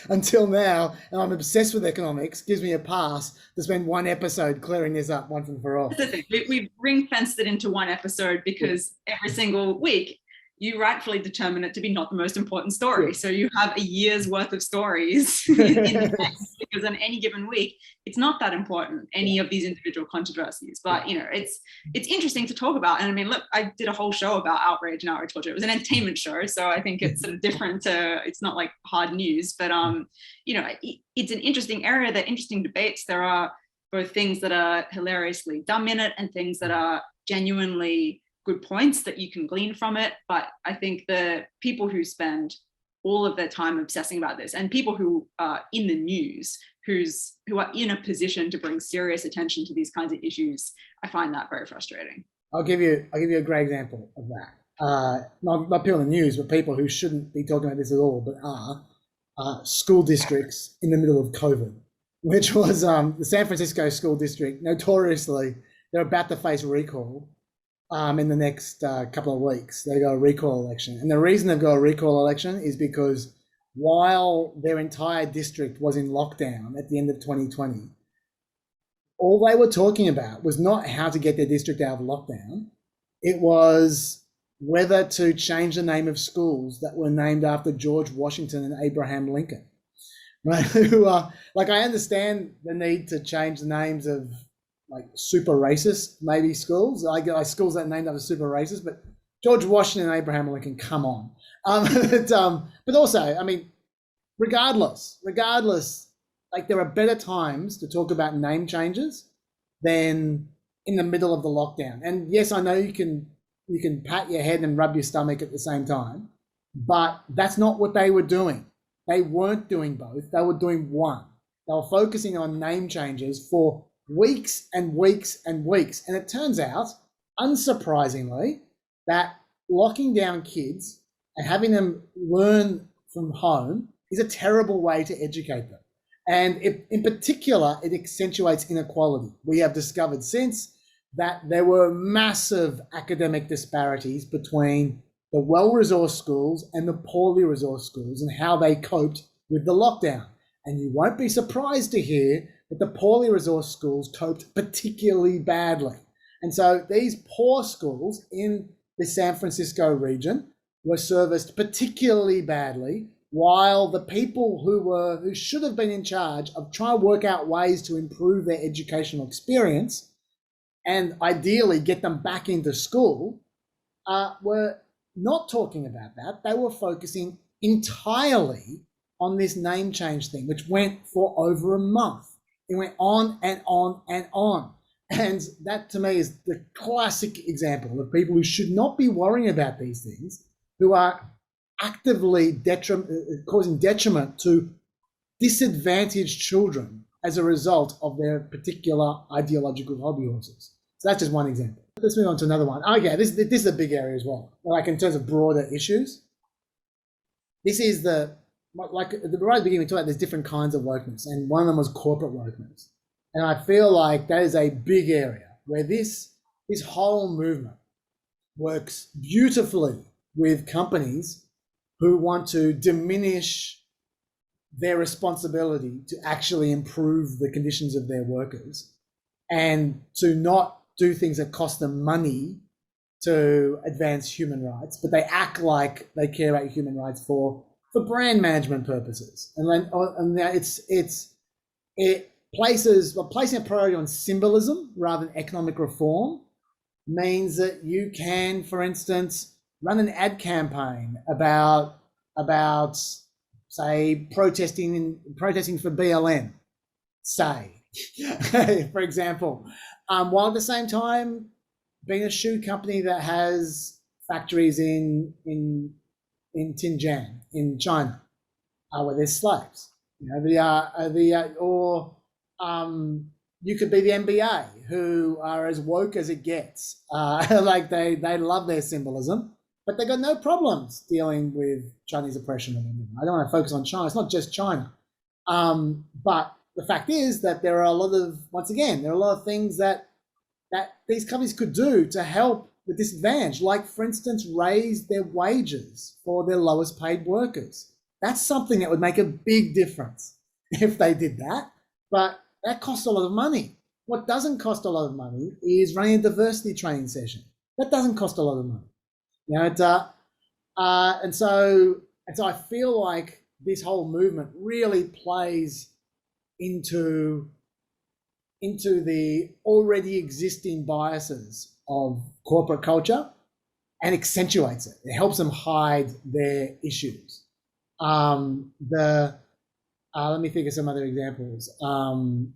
until now, and I'm obsessed with economics, gives me a pass to spend one episode clearing this up once and for all. That's the thing. We ring-fenced it into one episode because every single week you rightfully determine it to be not the most important story. So you have a year's worth of stories in the text, because on any given week, it's not that important, any of these individual controversies. But, it's interesting to talk about. And I mean, look, I did a whole show about outrage and outrage culture. It was an entertainment show. So I think it's sort of different it's not like hard news, but, it's an interesting area, they're interesting debates. There are both things that are hilariously dumb in it and things that are genuinely good points that you can glean from it. But I think the people who spend all of their time obsessing about this, and people who are in the news, who are in a position to bring serious attention to these kinds of issues, I find that very frustrating. I'll give you a great example of that. Not people in the news, but people who shouldn't be talking about this at all, but are school districts in the middle of COVID, which was the San Francisco school district. Notoriously, they're about to face recall. In the next couple of weeks. They got a recall election. And the reason they've got a recall election is because while their entire district was in lockdown at the end of 2020, all they were talking about was not how to get their district out of lockdown. It was whether to change the name of schools that were named after George Washington and Abraham Lincoln. Right? Who are like, I understand the need to change the names of like super racist maybe schools, like schools that are named after super racist, but George Washington and Abraham Lincoln, come on. But also, I mean, regardless, like there are better times to talk about name changes than in the middle of the lockdown. And yes, I know you can pat your head and rub your stomach at the same time, but that's not what they were doing. They weren't doing both. They were doing one. They were focusing on name changes for weeks and weeks and weeks. And it turns out, unsurprisingly, that locking down kids and having them learn from home is a terrible way to educate them. And in particular, it accentuates inequality. We have discovered since that there were massive academic disparities between the well-resourced schools and the poorly resourced schools and how they coped with the lockdown. And you won't be surprised to hear that the poorly resourced schools coped particularly badly. And so these poor schools in the San Francisco region were serviced particularly badly, while the people who should have been in charge of trying to work out ways to improve their educational experience and ideally get them back into school were not talking about that. They were focusing entirely on this name change thing, which went for over a month. It went on and on and on. And that to me is the classic example of people who should not be worrying about these things, who are actively causing detriment to disadvantaged children as a result of their particular ideological hobby horses. So that's just one example. Let's move on to another one. Okay, this is a big area as well. Like in terms of broader issues, this is right at the beginning we talked about there's different kinds of wokeness, and one of them was corporate wokeness. And I feel like that is a big area where this whole movement works beautifully with companies who want to diminish their responsibility to actually improve the conditions of their workers and to not do things that cost them money to advance human rights, but they act like they care about human rights for brand management purposes. And placing a priority on symbolism rather than economic reform means that you can, for instance, run an ad campaign about say protesting for BLM, say, for example, while at the same time being a shoe company that has factories in Xinjiang in China, where there's slaves. You know, you could be the NBA, who are as woke as it gets. Like they love their symbolism, but they got no problems dealing with Chinese oppression. I don't want to focus on China. It's not just China. But the fact is that there are a lot of things that these companies could do to help the disadvantaged, like, for instance, raise their wages for their lowest paid workers. That's something that would make a big difference if they did that. But that costs a lot of money. What doesn't cost a lot of money is running a diversity training session. That doesn't cost a lot of money. You know, and so I feel like this whole movement really plays into the already existing biases of corporate culture and accentuates it. It helps them hide their issues. Let me think of some other examples. Robin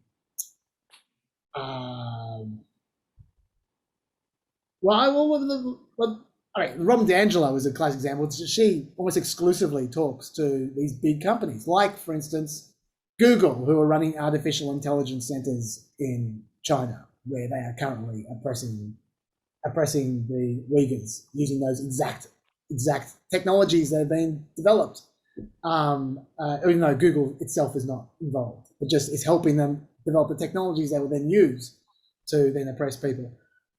DiAngelo is a classic example. She almost exclusively talks to these big companies, like, for instance, Google, who are running artificial intelligence centers in China, where they are currently oppressing the Uyghurs using those exact technologies that have been developed. Even though Google itself is not involved, but just is helping them develop the technologies they will then use to then oppress people.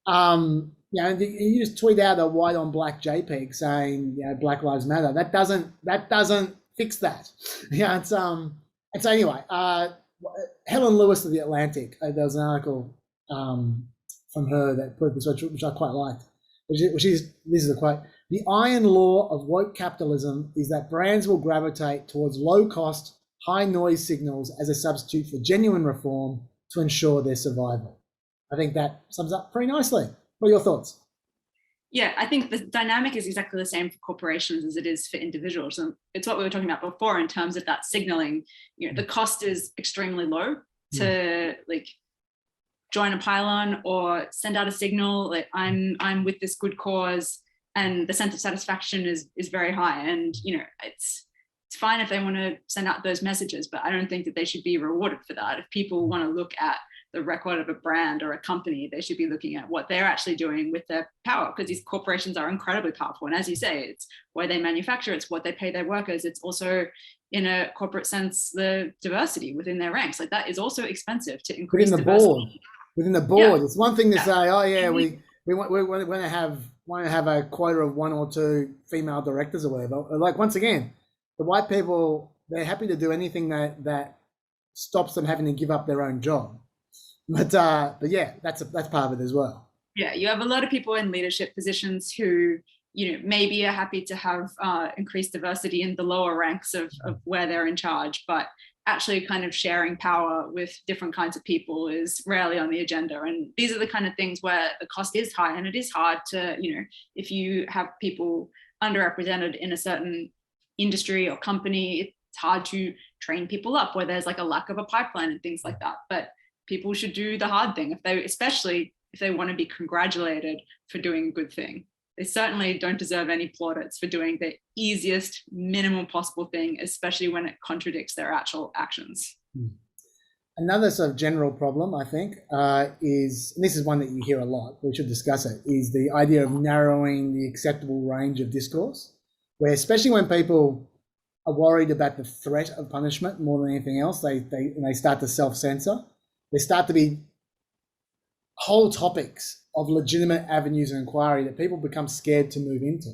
You know, you just tweet out a white on black JPEG saying, you know, Black Lives Matter. That doesn't fix that. Yeah, it's and so anyway, Helen Lewis of the Atlantic. There was an article from her that put this, which I quite liked. Which is this is a quote: "The iron law of woke capitalism is that brands will gravitate towards low-cost, high-noise signals as a substitute for genuine reform to ensure their survival." I think that sums up pretty nicely. What are your thoughts? Yeah, I think the dynamic is exactly the same for corporations as it is for individuals. And it's what we were talking about before in terms of that signaling. You know, the cost is extremely low to like join a pylon or send out a signal like I'm with this good cause, and the sense of satisfaction is very high. And you know, it's fine if they want to send out those messages, but I don't think that they should be rewarded for that. If people want to look at the record of a brand or a company, they should be looking at what they're actually doing with their power, because these corporations are incredibly powerful. And as you say, it's where they manufacture, it's what they pay their workers. It's also, in a corporate sense, the diversity within their ranks. Like that is also expensive to increase diversity. Within the board. Yeah. It's one thing to say, oh yeah, we want to have a quota of 1 or 2 female directors or whatever. Like once again, the white people, they're happy to do anything that stops them having to give up their own job. But yeah, that's part of it as well. Yeah, you have a lot of people in leadership positions who, you know, maybe are happy to have increased diversity in the lower ranks of where they're in charge, but actually kind of sharing power with different kinds of people is rarely on the agenda. And these are the kind of things where the cost is high, and it is hard to, you know, if you have people underrepresented in a certain industry or company, it's hard to train people up where there's like a lack of a pipeline and things like that. But people should do the hard thing especially if they want to be congratulated for doing a good thing. They certainly don't deserve any plaudits for doing the easiest, minimum possible thing, especially when it contradicts their actual actions. Another sort of general problem, I think, is, and this is one that you hear a lot, we should discuss it, is the idea of narrowing the acceptable range of discourse, where especially when people are worried about the threat of punishment more than anything else, they start to self-censor. There start to be whole topics of legitimate avenues of inquiry that people become scared to move into,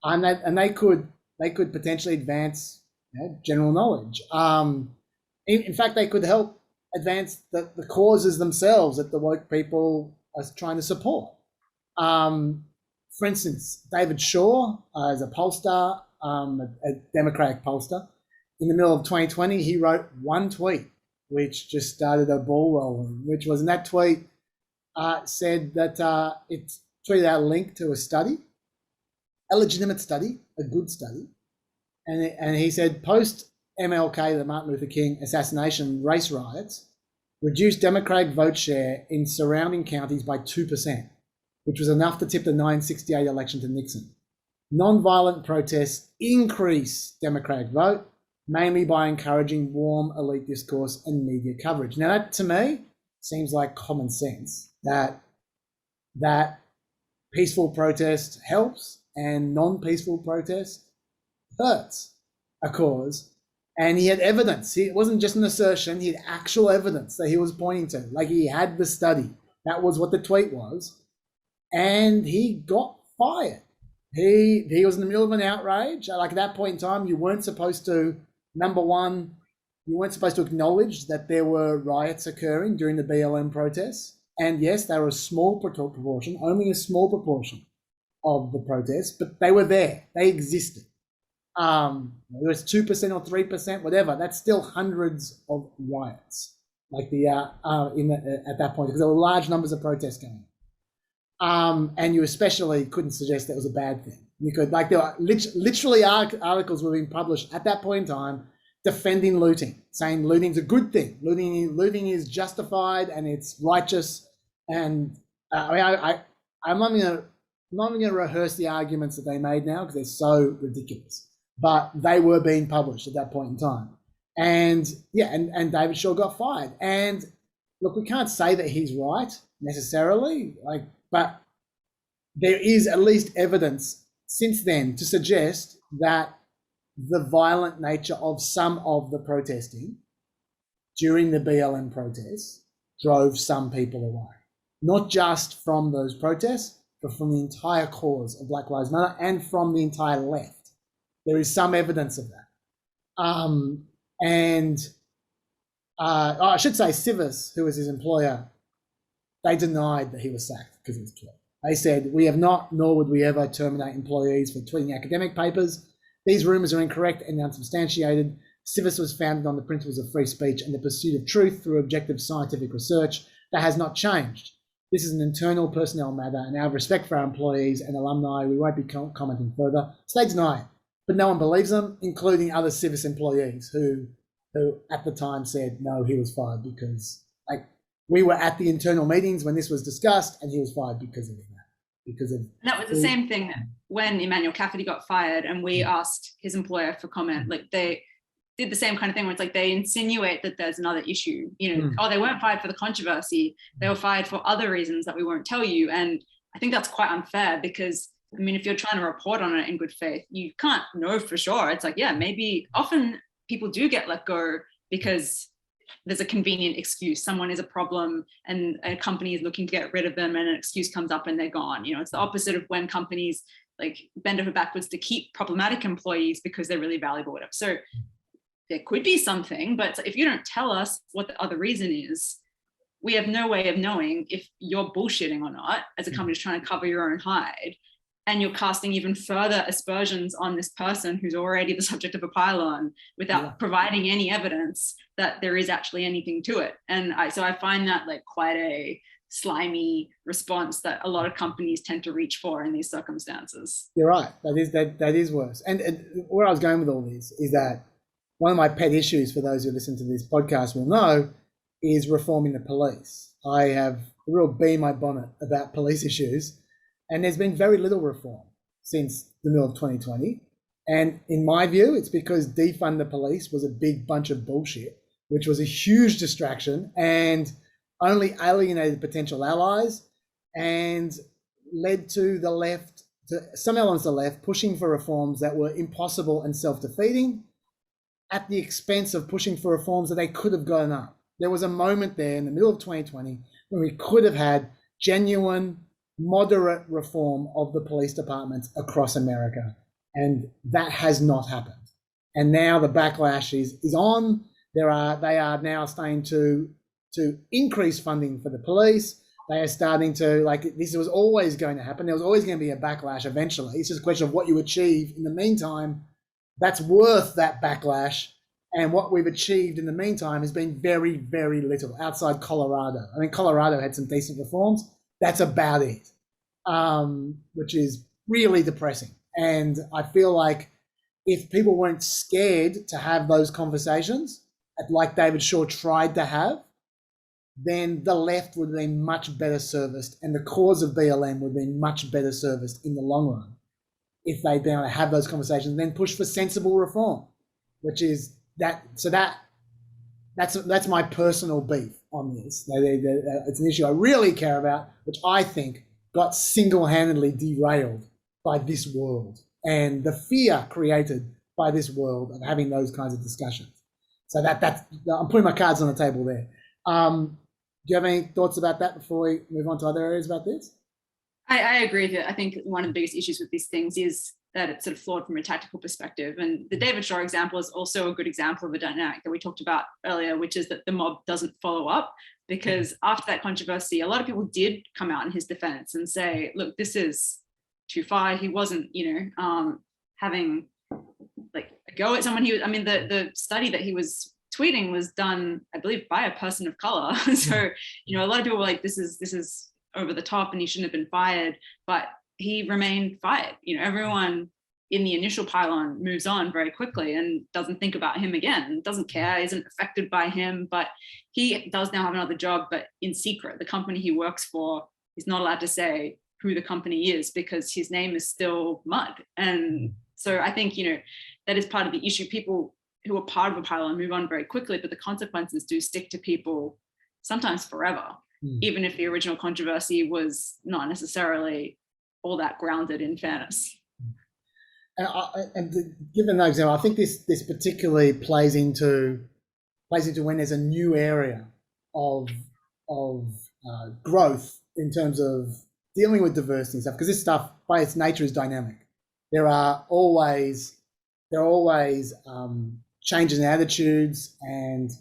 and they could potentially advance, you know, general knowledge. In fact, they could help advance the causes themselves that the woke people are trying to support. For instance, David Shaw is a pollster, a Democratic pollster. In the middle of 2020, he wrote one tweet which just started a ball rolling, which was, in that tweet, said that it tweeted out a link to a study, a legitimate study, a good study. And he said, post MLK, the Martin Luther King assassination race riots, reduced Democratic vote share in surrounding counties by 2%, which was enough to tip the 1968 election to Nixon. Non-violent protests increase Democratic vote, mainly by encouraging warm elite discourse and media coverage. Now that, to me, seems like common sense, that peaceful protest helps and non-peaceful protest hurts a cause. And he had evidence. It wasn't just an assertion, he had actual evidence that he was pointing to. Like, he had the study. That was what the tweet was. And he got fired. He was in the middle of an outrage. Like, at that point in time, you weren't supposed to, number one, you weren't supposed to acknowledge that there were riots occurring during the BLM protests. And yes, they were a small proportion, only a small proportion of the protests, but they were there. They existed. Whether it's 2% or 3%, whatever, that's still hundreds of riots. Like at that point, because there were large numbers of protests going on. And you especially couldn't suggest that was a bad thing. You could, like, there were literally articles were being published at that point in time defending looting, saying looting's a good thing. Looting is justified and it's righteous. And I'm not going to rehearse the arguments that they made now because they're so ridiculous. But they were being published at that point in time. And yeah, and David Shaw got fired. And look, we can't say that he's right necessarily, but there is at least evidence since then to suggest that the violent nature of some of the protesting during the BLM protests drove some people away. Not just from those protests, but from the entire cause of Black Lives Matter and from the entire left. There is some evidence of that. And I should say Civis, who was his employer, they denied that he was sacked because he was killed. They said, "We have not, nor would we ever terminate employees for tweeting academic papers. These rumours are incorrect and unsubstantiated. Civis was founded on the principles of free speech and the pursuit of truth through objective scientific research. That has not changed. This is an internal personnel matter, and out of respect for our employees and alumni, we won't be commenting further." So they deny it. But no one believes them, including other Civis employees who at the time said, no, he was fired because, like, we were at the internal meetings when this was discussed, and he was fired because of that. And that was the same thing when Emmanuel Cafferty got fired and we asked his employer for comment. Like, they did the same kind of thing where it's like they insinuate that there's another issue. Oh, they weren't fired for the controversy. They were fired for other reasons that we won't tell you. And I think that's quite unfair because, I mean, if you're trying to report on it in good faith, you can't know for sure. It's like, yeah, maybe often people do get let go because there's a convenient excuse. Someone is a problem and a company is looking to get rid of them and an excuse comes up and they're gone. It's the opposite of when companies like bend over backwards to keep problematic employees because they're really valuable, whatever. So there could be something, but if you don't tell us what the other reason is, we have no way of knowing if you're bullshitting or not as a company is trying to cover your own hide. And you're casting even further aspersions on this person who's already the subject of a pylon without providing any evidence that there is actually anything to it. And so I find that like quite a slimy response that a lot of companies tend to reach for in these circumstances. You're right. That is worse. And where I was going with all this is that one of my pet issues, for those who listen to this podcast will know, is reforming the police. I have a real bee in my bonnet about police issues. And there's been very little reform since the middle of 2020. And in my view, it's because defund the police was a big bunch of bullshit, which was a huge distraction and only alienated potential allies and led to the left, to some elements of the left, pushing for reforms that were impossible and self-defeating at the expense of pushing for reforms that they could have gotten up. There was a moment there in the middle of 2020 when we could have had genuine, moderate reform of the police departments across America, and that has not happened. And now the backlash is on. They are now starting to increase funding for the police. They are starting to, like, this was always going to happen. There was always going to be a backlash eventually. It's just a question of what you achieve in the meantime that's worth that backlash. And what we've achieved in the meantime has been very, very little outside Colorado. I mean, Colorado had some decent reforms. That's about it, which is really depressing. And I feel like if people weren't scared to have those conversations, like David Shaw tried to have, then the left would have been much better serviced and the cause of BLM would have been much better serviced in the long run if they'd been able to have those conversations and then push for sensible reform, which is that. So that's my personal beef on this. It's an issue I really care about, which I think got single-handedly derailed by this world and the fear created by this world of having those kinds of discussions. So that's I'm putting my cards on the table there. Do you have any thoughts about that before we move on to other areas about this? I agree with it. I think one of the biggest issues with these things is that it's sort of flawed from a tactical perspective. And the David Shaw example is also a good example of a dynamic that we talked about earlier, which is that the mob doesn't follow up, because after that controversy, a lot of people did come out in his defense and say, look, this is too far. He wasn't, having like a go at someone. The study that he was tweeting was done, I believe, by a person of color. So, a lot of people were like, this is over the top and he shouldn't have been fired, but he remained fired. Everyone in the initial pylon moves on very quickly and doesn't think about him again, doesn't care, isn't affected by him, but he does now have another job, but in secret. The company he works for is not allowed to say who the company is because his name is still mud. And so I think, that is part of the issue. People who are part of a pylon move on very quickly, but the consequences do stick to people sometimes forever, even if the original controversy was not necessarily all that grounded in fairness. And given that example, I think this particularly plays into when there's a new area of growth in terms of dealing with diversity and stuff, because this stuff by its nature is dynamic. There are always changes in attitudes, and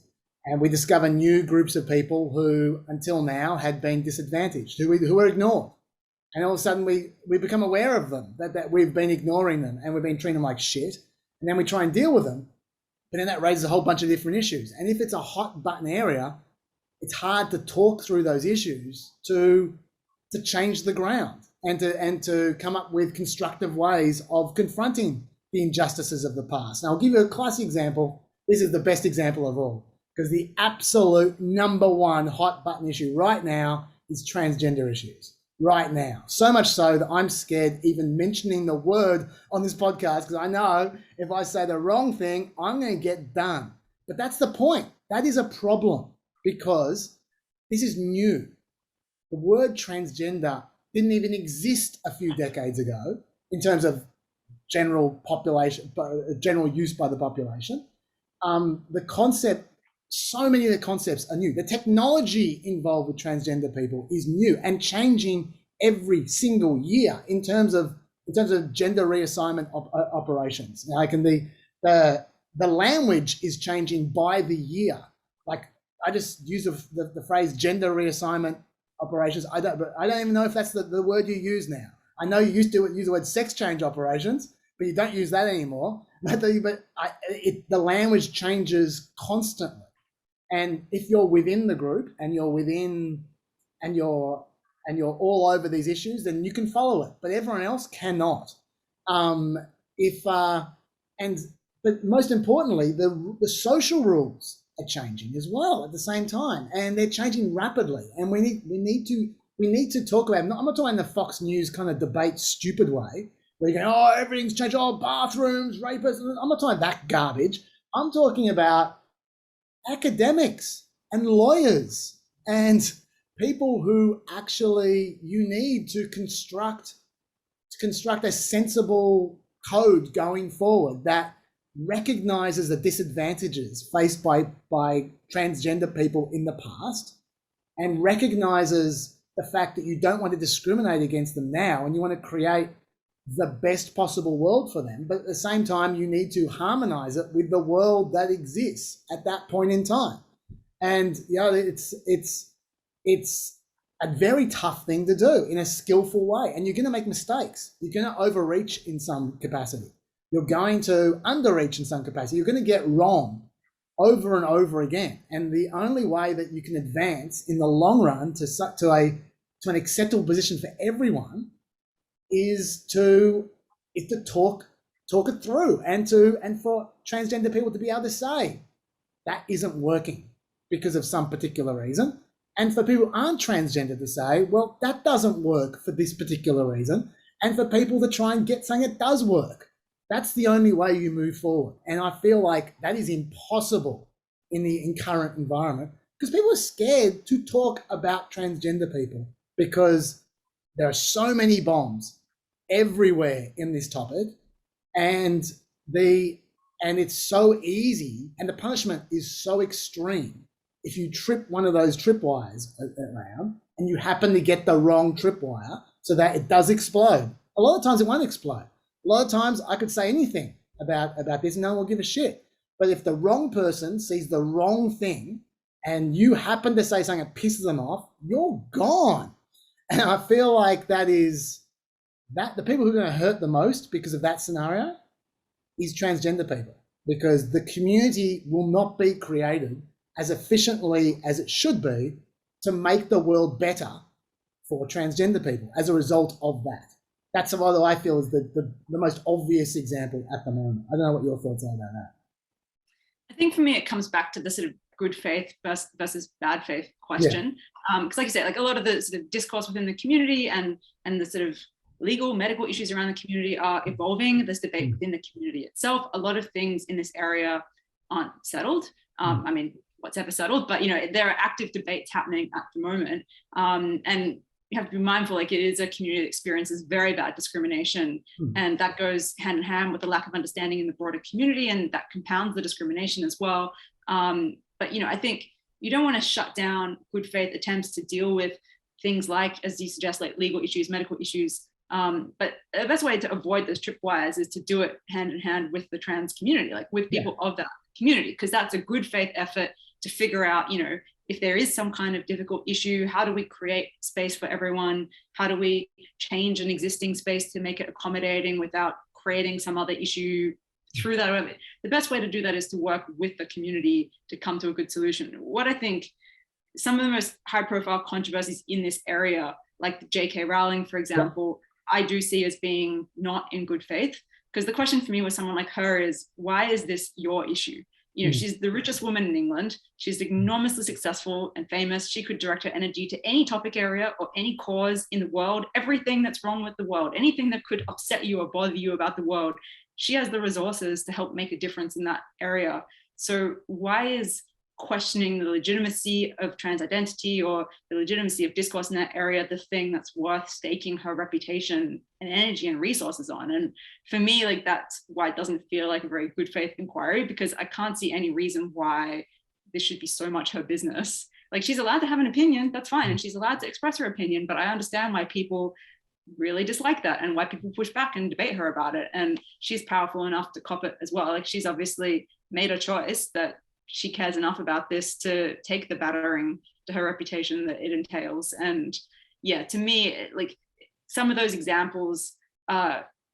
we discover new groups of people who until now had been disadvantaged, who were ignored. And all of a sudden we become aware of them, that we've been ignoring them and we've been treating them like shit. And then we try and deal with them. But then that raises a whole bunch of different issues. And if it's a hot button area, it's hard to talk through those issues to change the ground and to come up with constructive ways of confronting the injustices of the past. And I'll give you a classic example. This is the best example of all, because the absolute number one hot button issue right now is transgender issues. Right now. So much so that I'm scared even mentioning the word on this podcast, because I know if I say the wrong thing, I'm going to get done. But that's the point. That is a problem, because this is new. The word transgender didn't even exist a few decades ago in terms of general use by the population. The concept, so many of the concepts are new. The technology involved with transgender people is new and changing every single year in terms of gender reassignment operations. Like, and the language is changing by the year. Like, I just use the phrase gender reassignment operations. I don't even know if that's the word you use now. I know you used to use the word sex change operations, but you don't use that anymore. The language changes constantly. And if you're within the group and you're all over these issues, then you can follow it, but everyone else cannot. But most importantly, the social rules are changing as well at the same time, and they're changing rapidly. And we need to talk about. I'm not talking in the Fox News kind of debate stupid way where you go, oh, everything's changed, oh, bathrooms, rapists. I'm not talking that garbage. I'm talking about academics and lawyers and people who actually you need to construct a sensible code going forward that recognizes the disadvantages faced by transgender people in the past and recognizes the fact that you don't want to discriminate against them now and you want to create the best possible world for them, but at the same time you need to harmonize it with the world that exists at that point in time. And it's a very tough thing to do in a skillful way, and you're going to make mistakes. You're going to overreach in some capacity. You're going to underreach in some capacity. You're going to get wrong over and over again. And the only way that you can advance in the long run to an acceptable position for everyone is to talk it through, and for transgender people to be able to say that isn't working because of some particular reason, and for people who aren't transgender to say, well, that doesn't work for this particular reason, and for people to try and get something that does work. That's the only way you move forward. And I feel like that is impossible in the current environment, because people are scared to talk about transgender people because there are so many bombs everywhere in this topic, and it's so easy, and the punishment is so extreme. If you trip one of those tripwires around and you happen to get the wrong tripwire so that it does explode, a lot of times it won't explode. A lot of times I could say anything about this and no one will give a shit. But if the wrong person sees the wrong thing and you happen to say something that pisses them off, you're gone. And I feel like the people who are going to hurt the most because of that scenario is transgender people, because the community will not be created as efficiently as it should be to make the world better for transgender people as a result of that. That's what I feel is the most obvious example at the moment. I don't know what your thoughts are about that. I think for me, it comes back to the sort of good faith versus bad faith question. Because like you said, like a lot of the sort of discourse within the community and the sort of legal medical issues around the community are evolving. There's debate within the community itself. A lot of things in this area aren't settled. I mean, what's ever settled, but there are active debates happening at the moment. And you have to be mindful, like it is a community that experiences very bad discrimination, and that goes hand in hand with the lack of understanding in the broader community, and that compounds the discrimination as well. But I think you don't want to shut down good faith attempts to deal with things like, as you suggest, like legal issues, medical issues. But the best way to avoid those tripwires is to do it hand in hand with the trans community, like with people of that community, because that's a good faith effort to figure out, you know, if there is some kind of difficult issue, how do we create space for everyone? How do we change an existing space to make it accommodating without creating some other issue through that? The best way to do that is to work with the community to come to a good solution. What I think some of the most high profile controversies in this area, like J.K. Rowling, for example, I do see as being not in good faith. Because the question for me with someone like her is, why is this your issue? You know, she's the richest woman in England. She's enormously successful and famous. She could direct her energy to any topic area or any cause in the world, everything that's wrong with the world, anything that could upset you or bother you about the world. She has the resources to help make a difference in that area. So why is questioning the legitimacy of trans identity or the legitimacy of discourse in that area the thing that's worth staking her reputation and energy and resources on? And for me, like, that's why it doesn't feel like a very good faith inquiry, because I can't see any reason why this should be so much her business. Like, she's allowed to have an opinion, that's fine, and she's allowed to express her opinion, but I understand why people really dislike that and why people push back and debate her about it. And she's powerful enough to cop it as well. Like, she's obviously made a choice that she cares enough about this to take the battering to her reputation that it entails. And yeah, to me, like, some of those examples,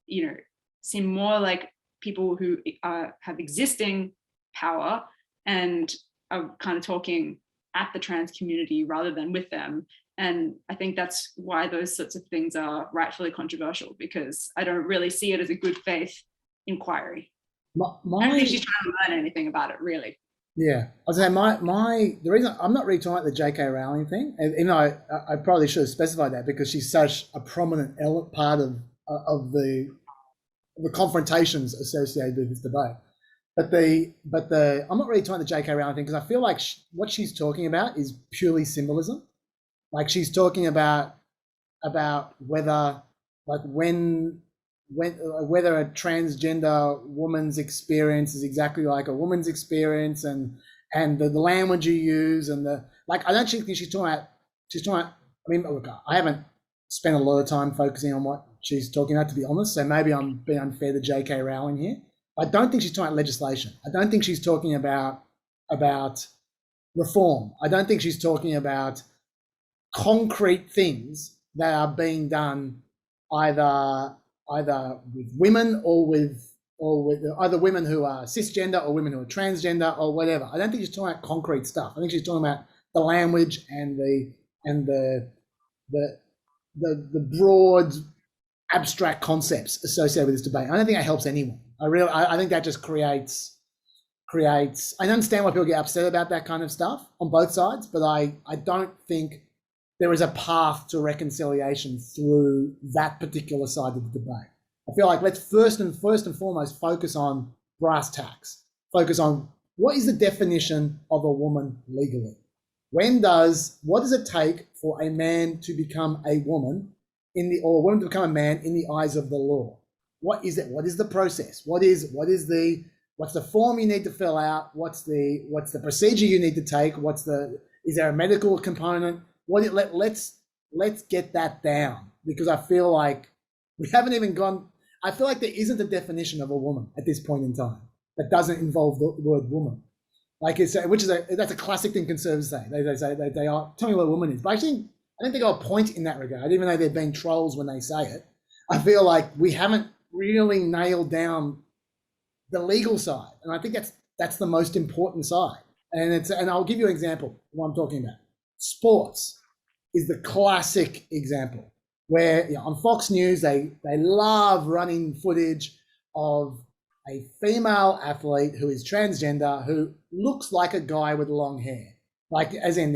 you know, seem more like people who have existing power and are kind of talking at the trans community rather than with them. And I think that's why those sorts of things are rightfully controversial, because I don't really see it as a good faith inquiry. I don't think she's trying to learn anything about it, really. Yeah, I was saying the reason I'm not really talking about the J.K. Rowling thing, and you know, I probably should have specified that because she's such a prominent part of the confrontations associated with this debate. But I'm not really talking about the J.K. Rowling thing, because I feel like what she's talking about is purely symbolism. Like, she's talking about whether, like, whether a transgender woman's experience is exactly like a woman's experience, and the language you use, and I don't think she's talking about, I mean, look, I haven't spent a lot of time focusing on what she's talking about, to be honest, so maybe I'm being unfair to J.K. Rowling here. I don't think she's talking about legislation. I don't think she's talking about reform. I don't think she's talking about concrete things that are being done either with women or with either women who are cisgender or women who are transgender or whatever. I don't think she's talking about concrete stuff. I think she's talking about the language and the broad abstract concepts associated with this debate. I don't think that helps anyone. I think that just creates. I understand why people get upset about that kind of stuff on both sides, but I don't think there is a path to reconciliation through that particular side of the debate. I feel like let's first and foremost focus on brass tacks. Focus on what is the definition of a woman legally? What does it take for a man to become a woman or a woman to become a man in the eyes of the law? What is it? What is the process? What's the form you need to fill out? What's the procedure you need to take? Is there a medical component? Let's get that down, because I feel like we haven't even gone. I feel like there isn't a definition of a woman at this point in time that doesn't involve the word woman. That's a classic thing conservatives say. They say they are, tell me what a woman is. But actually, I don't think I'll point in that regard, even though they're being trolls when they say it. I feel like we haven't really nailed down the legal side, and I think that's the most important side. And I'll give you an example of what I'm talking about. Sports is the classic example where, you know, on Fox News they love running footage of a female athlete who is transgender who looks like a guy with long hair, like as in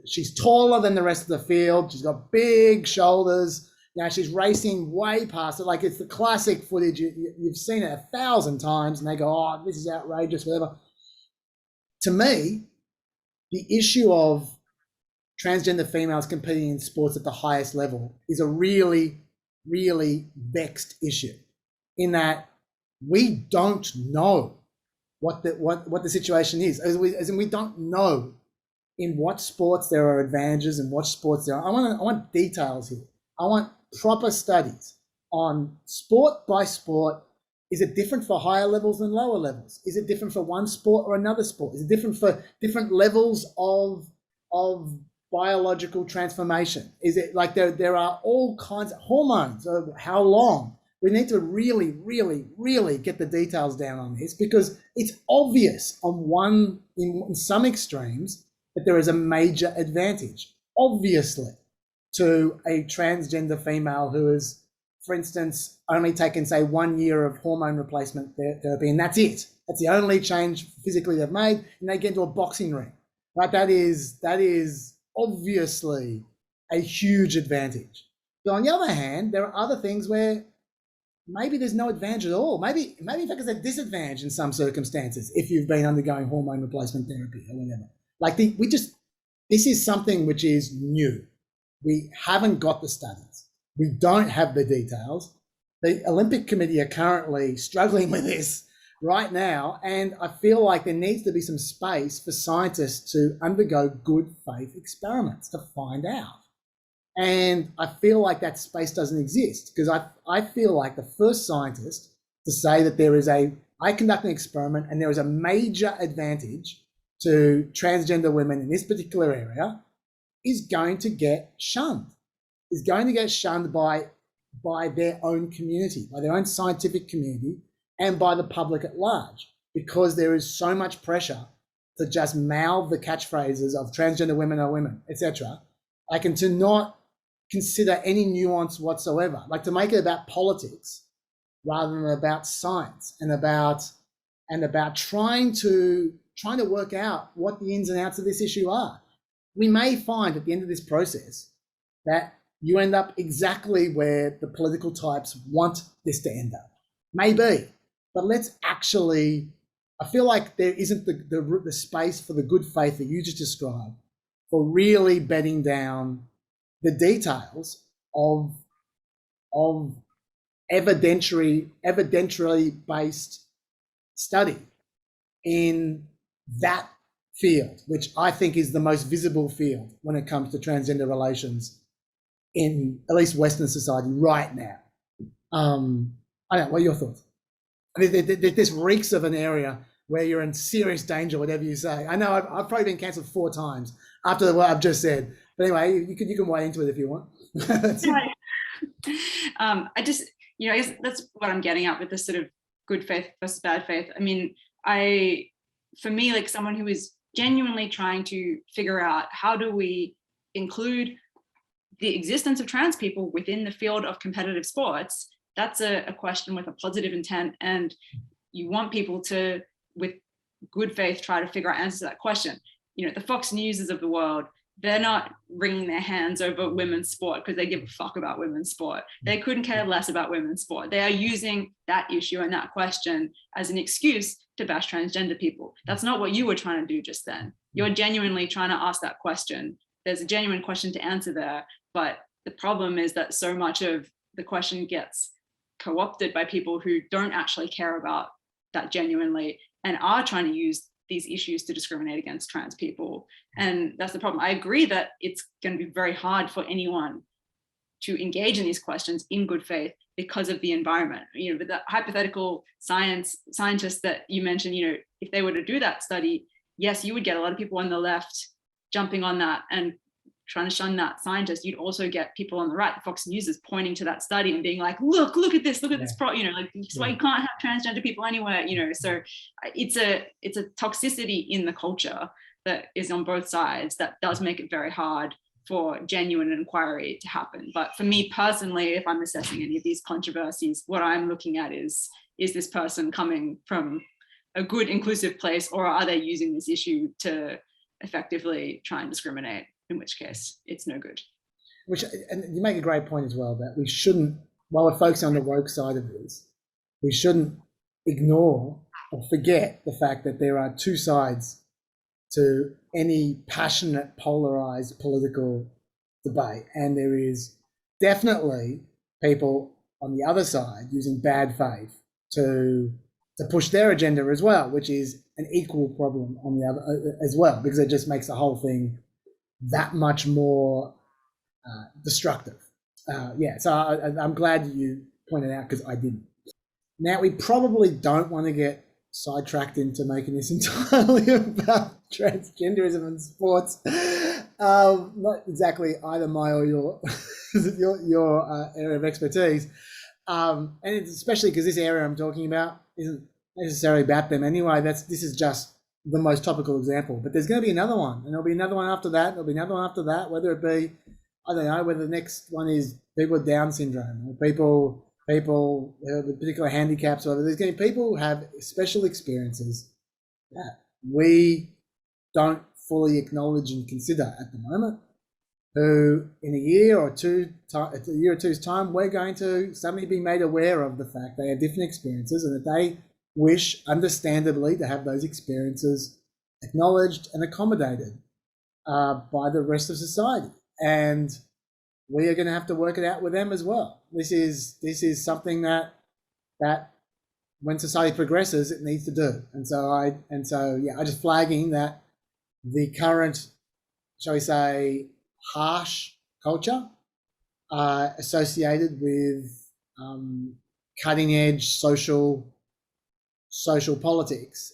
she's taller than the rest of the field, she's got big shoulders, you know, she's racing way past it. Like, it's the classic footage, you've seen it 1,000 times, and they go, oh, this is outrageous, whatever. To me, the issue of transgender females competing in sports at the highest level is a really, really vexed issue, in that we don't know what the situation is. As in, we don't know in what sports there are advantages and what sports there are. I want details here. I want proper studies on sport by sport Is it different for higher levels than lower levels? Is it different for one sport or another sport? Is it different for different levels of biological transformation? Is it like there are all kinds of hormones? How long? We need to really, really, really get the details down on this, because it's obvious in some extremes that there is a major advantage, obviously, to a transgender female who is, for instance, only taken, say, 1 year of hormone replacement therapy, and that's it. That's the only change physically they've made, and they get into a boxing ring. Right? That is obviously a huge advantage. But on the other hand, there are other things where maybe there's no advantage at all. Maybe in fact it's a disadvantage in some circumstances if you've been undergoing hormone replacement therapy or whatever. Like this is something which is new. We haven't got the studies. We don't have the details. The Olympic Committee are currently struggling with this right now, and I feel like there needs to be some space for scientists to undergo good faith experiments to find out. And I feel like that space doesn't exist, because I feel like the first scientist to say that I conduct an experiment and there is a major advantage to transgender women in this particular area is going to get shunned. Is going to get shunned by their own community, by their own scientific community, and by the public at large, because there is so much pressure to just mouth the catchphrases of transgender women are women, etc. Like, and to not consider any nuance whatsoever, like to make it about politics rather than about science and about trying to work out what the ins and outs of this issue are. We may find at the end of this process that you end up exactly where the political types want this to end up. Maybe, but let's actually, I feel like there isn't the space for the good faith that you just described for really bedding down the details of evidentially based study in that field, which I think is the most visible field when it comes to transgender relations in at least Western society right now. I don't know, what are your thoughts? I mean, this reeks of an area where you're in serious danger, whatever you say. I know I've probably been cancelled 4 times after what I've just said. But anyway, you can weigh into it if you want. I just, I guess that's what I'm getting at with this sort of good faith versus bad faith. I mean, for me, like someone who is genuinely trying to figure out how do we include the existence of trans people within the field of competitive sports, that's a question with a positive intent, and you want people to, with good faith, try to figure out answers to that question. The Fox Newses of the world, they're not wringing their hands over women's sport because they give a fuck about women's sport. They couldn't care less about women's sport. They are using that issue and that question as an excuse to bash transgender people. That's not what you were trying to do just then. You're genuinely trying to ask that question. There's a genuine question to answer there, but the problem is that so much of the question gets co-opted by people who don't actually care about that genuinely and are trying to use these issues to discriminate against trans people. And that's the problem. I agree that it's going to be very hard for anyone to engage in these questions in good faith because of the environment. But the hypothetical scientists that you mentioned, if they were to do that study, yes, you would get a lot of people on the left jumping on that and trying to shun that scientist. You'd also get people on the right, the Fox News is pointing to that study and being like, look at this, this why you can't have transgender people anywhere, so it's a toxicity in the culture that is on both sides that does make it very hard for genuine inquiry to happen. But for me personally, if I'm assessing any of these controversies, what I'm looking at is this person coming from a good inclusive place, or are they using this issue to effectively try and discriminate? In which case it's no good. And you make a great point as well, that we shouldn't, while we're focusing on the woke side of this, we shouldn't ignore or forget the fact that there are 2 sides to any passionate, polarized political debate. And there is definitely people on the other side using bad faith to push their agenda as well, which is an equal problem on the other as well, because it just makes the whole thing that much more destructive. So I'm glad you pointed out, because I didn't. Now, we probably don't want to get sidetracked into making this entirely about transgenderism in sports. Not exactly either my or your area of expertise. And it's especially because this area I'm talking about isn't necessarily about them anyway. This is just the most topical example. But there's going to be another one, and there'll be another one after that. There'll be another one after that. Whether it be, I don't know, whether the next one is people with Down syndrome or people with particular handicaps, or whatever. There's going to be people who have special experiences that we don't fully acknowledge and consider at the moment, who in a year or two's time, we're going to suddenly be made aware of the fact they have different experiences and that they wish, understandably, to have those experiences acknowledged and accommodated by the rest of society. And we are going to have to work it out with them as well. This is something that when society progresses, it needs to do. And so I'm just flagging that the current, shall we say, harsh culture associated with cutting edge social politics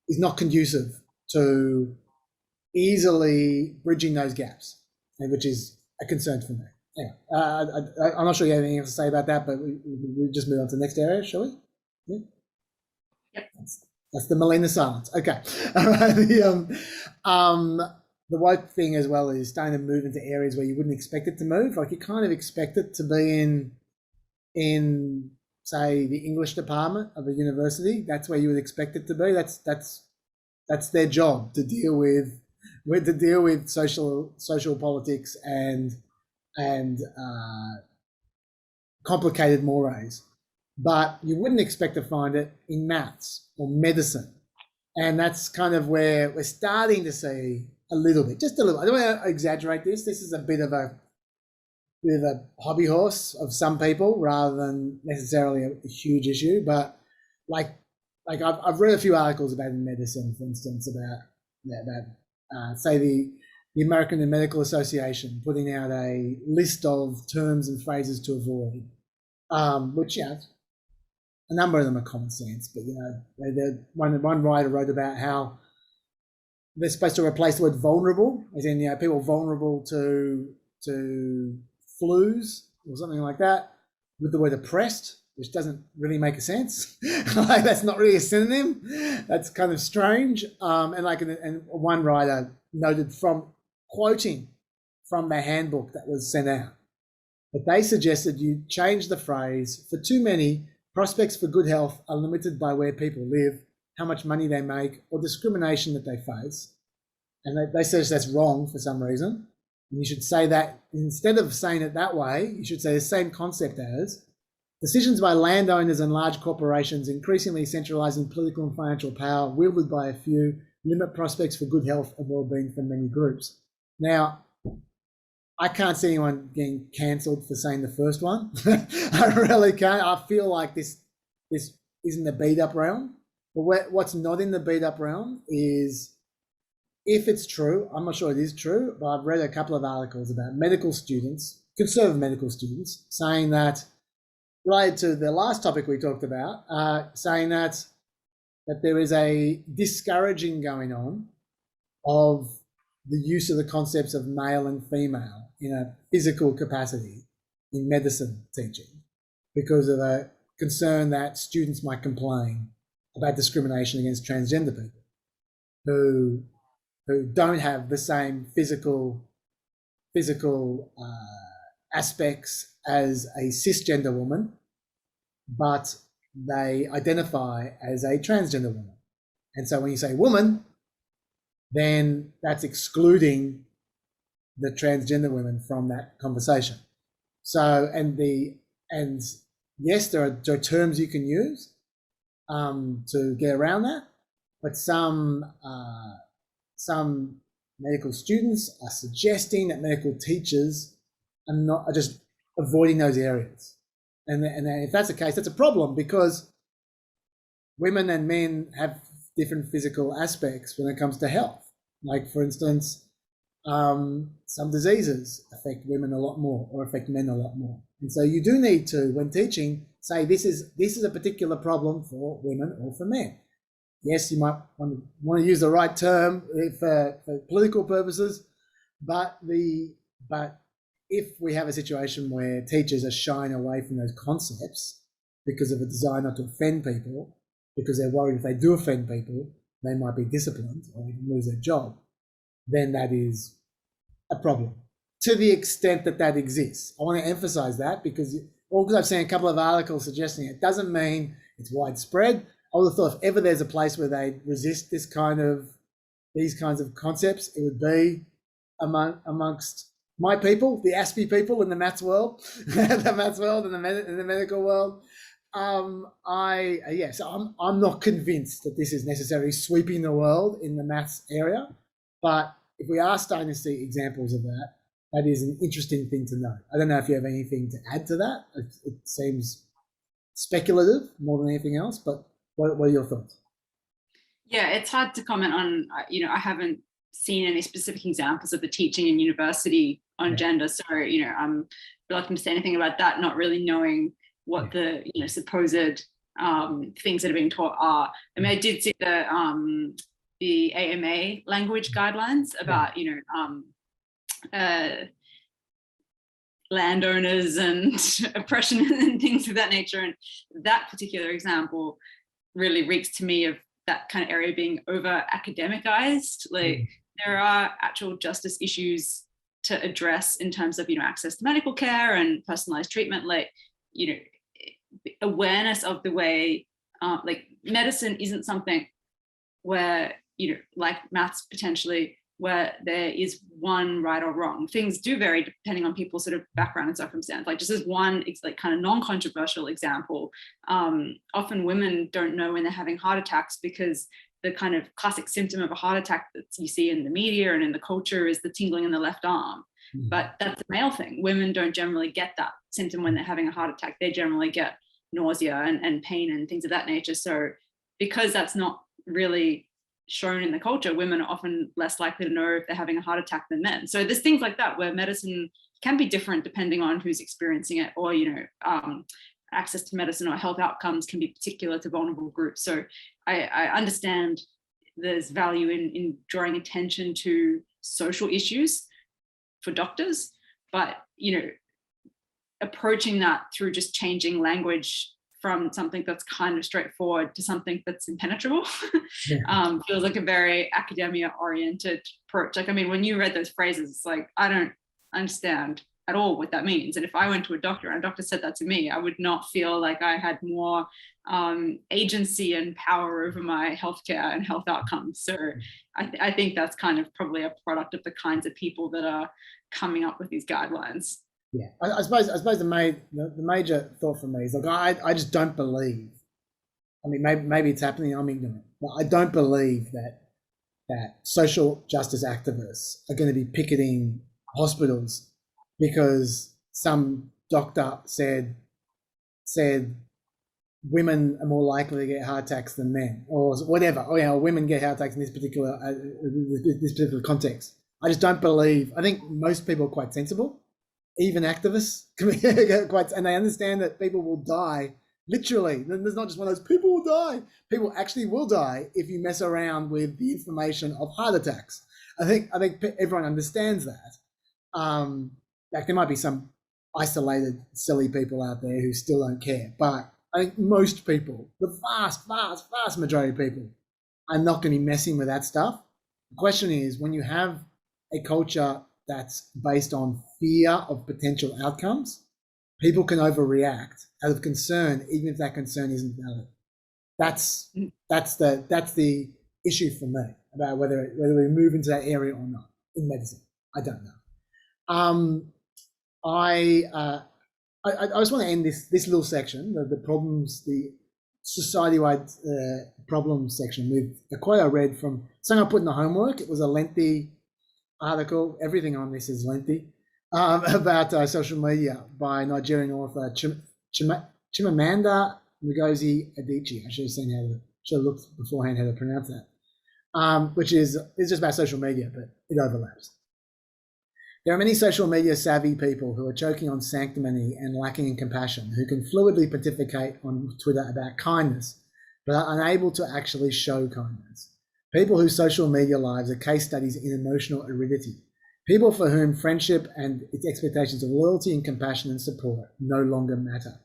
is not conducive to easily bridging those gaps, which is a concern for me. Anyway, I'm not sure you have anything else to say about that, but we'll just move on to the next area, shall we? Yeah. Yep. That's the Melina silence. Okay. All right. The woke thing as well is starting to move into areas where you wouldn't expect it to move. Like you kind of expect it to be in say the English department of a university. That's where you would expect it to be. That's their job, to deal with social politics and complicated mores. But you wouldn't expect to find it in maths or medicine. And that's kind of where we're starting to see a little bit, just a little. I don't want to exaggerate this. This is a bit of a hobby horse of some people rather than necessarily a huge issue. But like I've read a few articles about in medicine, for instance, about say the American Medical Association putting out a list of terms and phrases to avoid, which a number of them are common sense, but one writer wrote about how they're supposed to replace the word vulnerable, as in people vulnerable to flus or something like that, with the word oppressed, which doesn't really make a sense. Like that's not really a synonym. That's kind of strange. And one writer noted from quoting from the handbook that was sent out that they suggested you change the phrase, for too many, prospects for good health are limited by where people live, how much money they make, or discrimination that they face. And they suggest that's wrong for some reason. And you should say that, instead of saying it that way, you should say the same concept as decisions by landowners and large corporations increasingly centralizing political and financial power wielded by a few limit prospects for good health and well-being for many groups. Now, I can't see anyone getting cancelled for saying the first one. I really can't. I feel like this isn't the beat up realm. But what's not in the beat up realm is, if it's true, I'm not sure it is true, but I've read a couple of articles about medical students, conservative medical students, saying that, related to the last topic we talked about, saying that there is a discouraging going on of the use of the concepts of male and female in a physical capacity in medicine teaching, because of a concern that students might complain about discrimination against transgender people who don't have the same physical aspects as a cisgender woman, but they identify as a transgender woman. And so when you say woman, then that's excluding the transgender women from that conversation. So, and yes, there are terms you can use to get around that, but some medical students are suggesting that medical teachers are just avoiding those areas. And if that's the case, that's a problem, because women and men have different physical aspects when it comes to health. Like, for instance, some diseases affect women a lot more or affect men a lot more. And so you do need to, when teaching, say this is a particular problem for women or for men. Yes, you might want to use the right term for political purposes, but if we have a situation where teachers are shying away from those concepts because of a desire not to offend people, because they're worried if they do offend people, they might be disciplined or even lose their job, then that is a problem. To the extent that that exists. I want to emphasize that because I've seen a couple of articles suggesting it doesn't mean it's widespread. I would have thought if ever there's a place where they resist these kinds of concepts, it would be amongst my people, the ASPE people in the maths world, the maths world and the medical world. So I'm not convinced that this is necessarily sweeping the world in the maths area, but if we are starting to see examples of that, that is an interesting thing to know. I don't know if you have anything to add to that. It seems speculative more than anything else, but what are your thoughts? Yeah, it's hard to comment on, I haven't seen any specific examples of the teaching in university on gender. So, I'm reluctant to say anything about that, not really knowing what the, supposed things that are being taught are. I mean, I did see the AMA language guidelines about, landowners and oppression and things of that nature. And that particular example really reeks to me of that kind of area being over academicized. Like there are actual justice issues to address in terms of, access to medical care and personalized treatment, like, awareness of the way, like medicine isn't something where, like maths potentially, where there is one right or wrong. Things do vary depending on people's sort of background and circumstance. Like just as one like kind of non-controversial example, often women don't know when they're having heart attacks because the kind of classic symptom of a heart attack that you see in the media and in the culture is the tingling in the left arm. But that's a male thing. Women don't generally get that symptom when they're having a heart attack. They generally get nausea and pain and things of that nature. So because that's not really shown in the culture, women are often less likely to know if they're having a heart attack than men. So there's things like that where medicine can be different depending on who's experiencing it, or access to medicine or health outcomes can be particular to vulnerable groups. So I understand there's value in drawing attention to social issues for doctors, but approaching that through just changing language from something that's kind of straightforward to something that's impenetrable feels like a very academia oriented approach. Like, I mean, when you read those phrases, it's like, I don't understand at all what that means. And if I went to a doctor and a doctor said that to me, I would not feel like I had more agency and power over my healthcare and health outcomes. So I think that's kind of probably a product of the kinds of people that are coming up with these guidelines. Yeah, I suppose the major thought for me is like I just don't believe. I mean, maybe it's happening. I'm ignorant, but I don't believe that social justice activists are going to be picketing hospitals because some doctor said women are more likely to get heart attacks than men, or whatever. Or women get heart attacks in this particular context. I just don't believe. I think most people are quite sensible. Even activists and they understand that people will die. Literally, there's not just one of those people will die. People actually will die if you mess around with the information of heart attacks. I think everyone understands that. Like there might be some isolated, silly people out there who still don't care, but I think most people, the vast majority of people, are not going to be messing with that stuff. The question is, when you have a culture that's based on fear of potential outcomes, people can overreact out of concern, even if that concern isn't valid. That's the issue for me about whether we move into that area or not in medicine. I don't know. I just want to end this little section, the problems, the society-wide problems section, with a quote I read from something I put in the homework. It was a lengthy article. Everything on this is lengthy, about social media by Nigerian author Chimamanda Ngozi Adichie. I should have looked beforehand how to pronounce that. Which is just about social media, but it overlaps. There are many social media savvy people who are choking on sanctimony and lacking in compassion, who can fluidly pontificate on Twitter about kindness, but are unable to actually show kindness. People whose social media lives are case studies in emotional aridity. People for whom friendship and its expectations of loyalty and compassion and support no longer matter.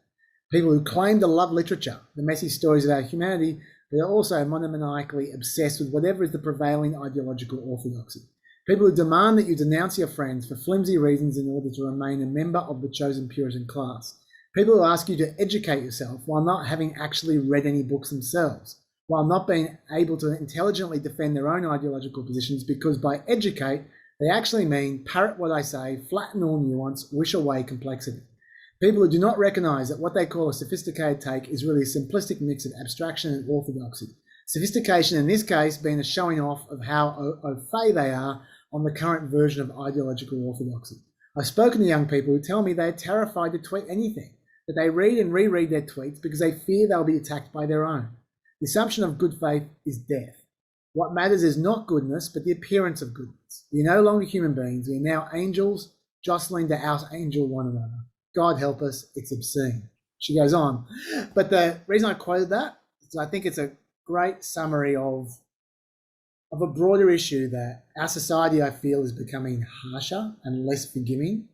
People who claim to love literature, the messy stories of our humanity, but are also monomaniacally obsessed with whatever is the prevailing ideological orthodoxy. People who demand that you denounce your friends for flimsy reasons in order to remain a member of the chosen Puritan class. People who ask you to educate yourself while not having actually read any books themselves, while not being able to intelligently defend their own ideological positions, because by educate, they actually mean parrot what I say, flatten all nuance, wish away complexity. People who do not recognise that what they call a sophisticated take is really a simplistic mix of abstraction and orthodoxy. Sophistication in this case being a showing off of how au fait they are on the current version of ideological orthodoxy. I've spoken to young people who tell me they're terrified to tweet anything, that they read and reread their tweets because they fear they'll be attacked by their own. The assumption of good faith is death. What matters is not goodness, but the appearance of goodness. We are no longer human beings. We are now angels jostling to out-angel one another. God help us, it's obscene. She goes on. But the reason I quoted that is I think it's a great summary of a broader issue that our society, I feel, is becoming harsher and less forgiving.